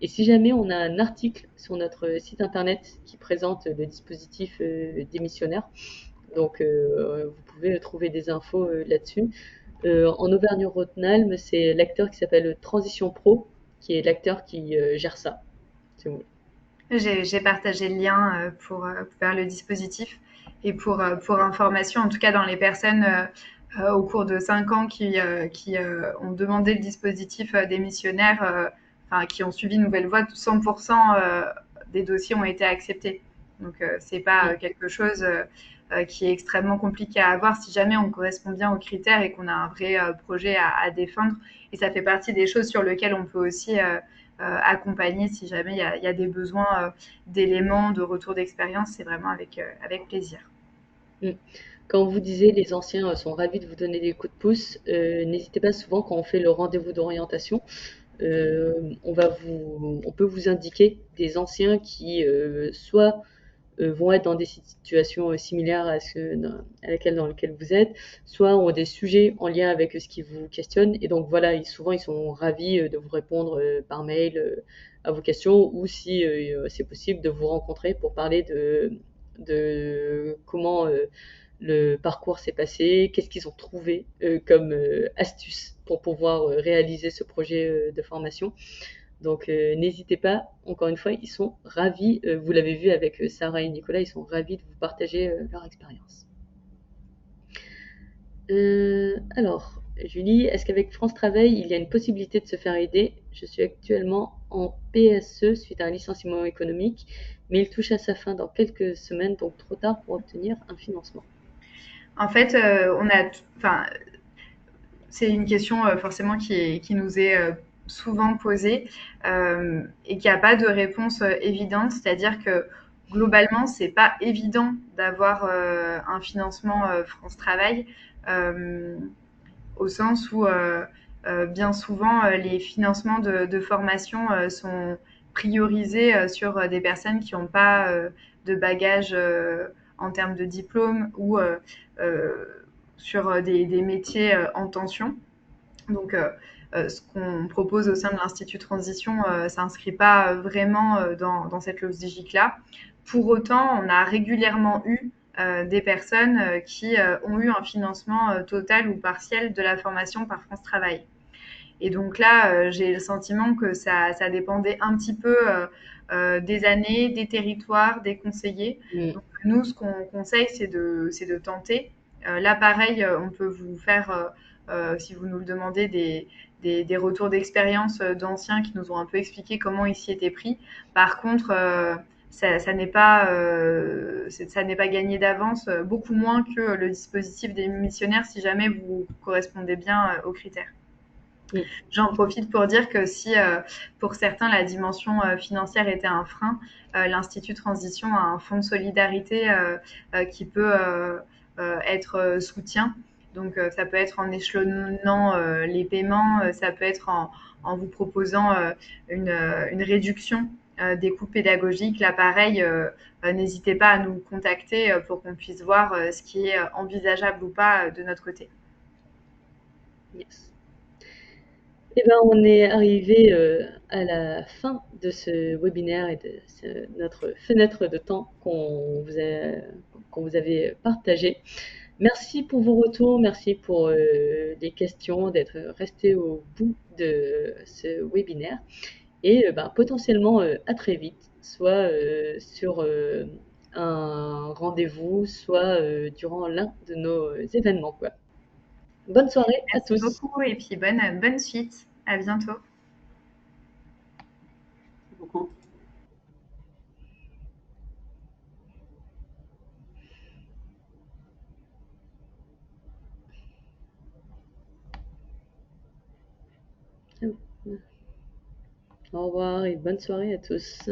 Et si jamais on a un article sur notre site internet qui présente le dispositif démissionnaire, donc vous pouvez trouver des infos là-dessus. En Auvergne-Rhône-Alpes, c'est l'acteur qui s'appelle Transition Pro, qui est l'acteur qui gère ça. Si vous voulez. J'ai partagé le lien vers le dispositif et pour information, en tout cas dans les personnes au cours de 5 ans qui ont demandé le dispositif démissionnaire, enfin, qui ont suivi Nouvelle Voie, 100% des dossiers ont été acceptés. Donc c'est pas Mm. quelque chose qui est extrêmement compliqué à avoir si jamais on correspond bien aux critères et qu'on a un vrai projet à défendre. Et ça fait partie des choses sur lesquelles on peut aussi accompagner si jamais il y a des besoins d'éléments, de retour d'expérience. C'est vraiment avec plaisir. Mm. Quand vous disiez les anciens sont ravis de vous donner des coups de pouce, n'hésitez pas souvent quand on fait le rendez-vous d'orientation, on peut vous indiquer des anciens qui soit vont être dans des situations similaires à laquelle dans laquelle vous êtes, soit ont des sujets en lien avec ce qui vous questionne. Et donc voilà, souvent ils sont ravis de vous répondre par mail à vos questions ou si c'est possible de vous rencontrer pour parler de comment le parcours s'est passé, qu'est-ce qu'ils ont trouvé comme astuce pour pouvoir réaliser ce projet de formation. Donc n'hésitez pas, encore une fois, ils sont ravis, vous l'avez vu avec Sarah et Nicolas, ils sont ravis de vous partager leur expérience. Alors, Julie, est-ce qu'avec France Travail, il y a une possibilité de se faire aider? Je suis actuellement en PSE suite à un licenciement économique, mais il touche à sa fin dans quelques semaines, donc trop tard pour obtenir un financement. En fait, c'est une question forcément qui nous est souvent posée et qui n'a pas de réponse évidente. C'est-à-dire que globalement, c'est pas évident d'avoir un financement France Travail au sens où bien souvent les financements de formation sont priorisés sur des personnes qui n'ont pas de bagage en termes de diplôme ou sur des métiers en tension. Donc, ce qu'on propose au sein de l'Institut Transition s'inscrit pas vraiment dans cette logique-là. Pour autant, on a régulièrement eu des personnes qui ont eu un financement total ou partiel de la formation par France Travail. Et donc là, j'ai le sentiment que ça dépendait un petit peu des années, des territoires, des conseillers. Donc nous, ce qu'on conseille, c'est de tenter. Là, pareil, on peut vous faire, si vous nous le demandez, des retours d'expérience d'anciens qui nous ont un peu expliqué comment ils s'y étaient pris. Par contre, ça n'est pas gagné d'avance, beaucoup moins que le dispositif des missionnaires si jamais vous correspondez bien aux critères. J'en profite pour dire que si pour certains la dimension financière était un frein, l'Institut Transition a un fonds de solidarité qui peut être soutien. Donc ça peut être en échelonnant les paiements, ça peut être en vous proposant une réduction des coûts pédagogiques. Là, pareil, n'hésitez pas à nous contacter pour qu'on puisse voir ce qui est envisageable ou pas de notre côté. Yes. Eh ben, on est arrivé à la fin de ce webinaire et de notre fenêtre de temps qu'on vous avait partagé. Merci pour vos retours, merci pour les questions, d'être resté au bout de ce webinaire. Et potentiellement à très vite, soit sur un rendez-vous, soit durant l'un de nos événements, quoi. Bonne soirée à tous. Merci beaucoup et puis bonne suite. À bientôt. Merci beaucoup. Au revoir et bonne soirée à tous.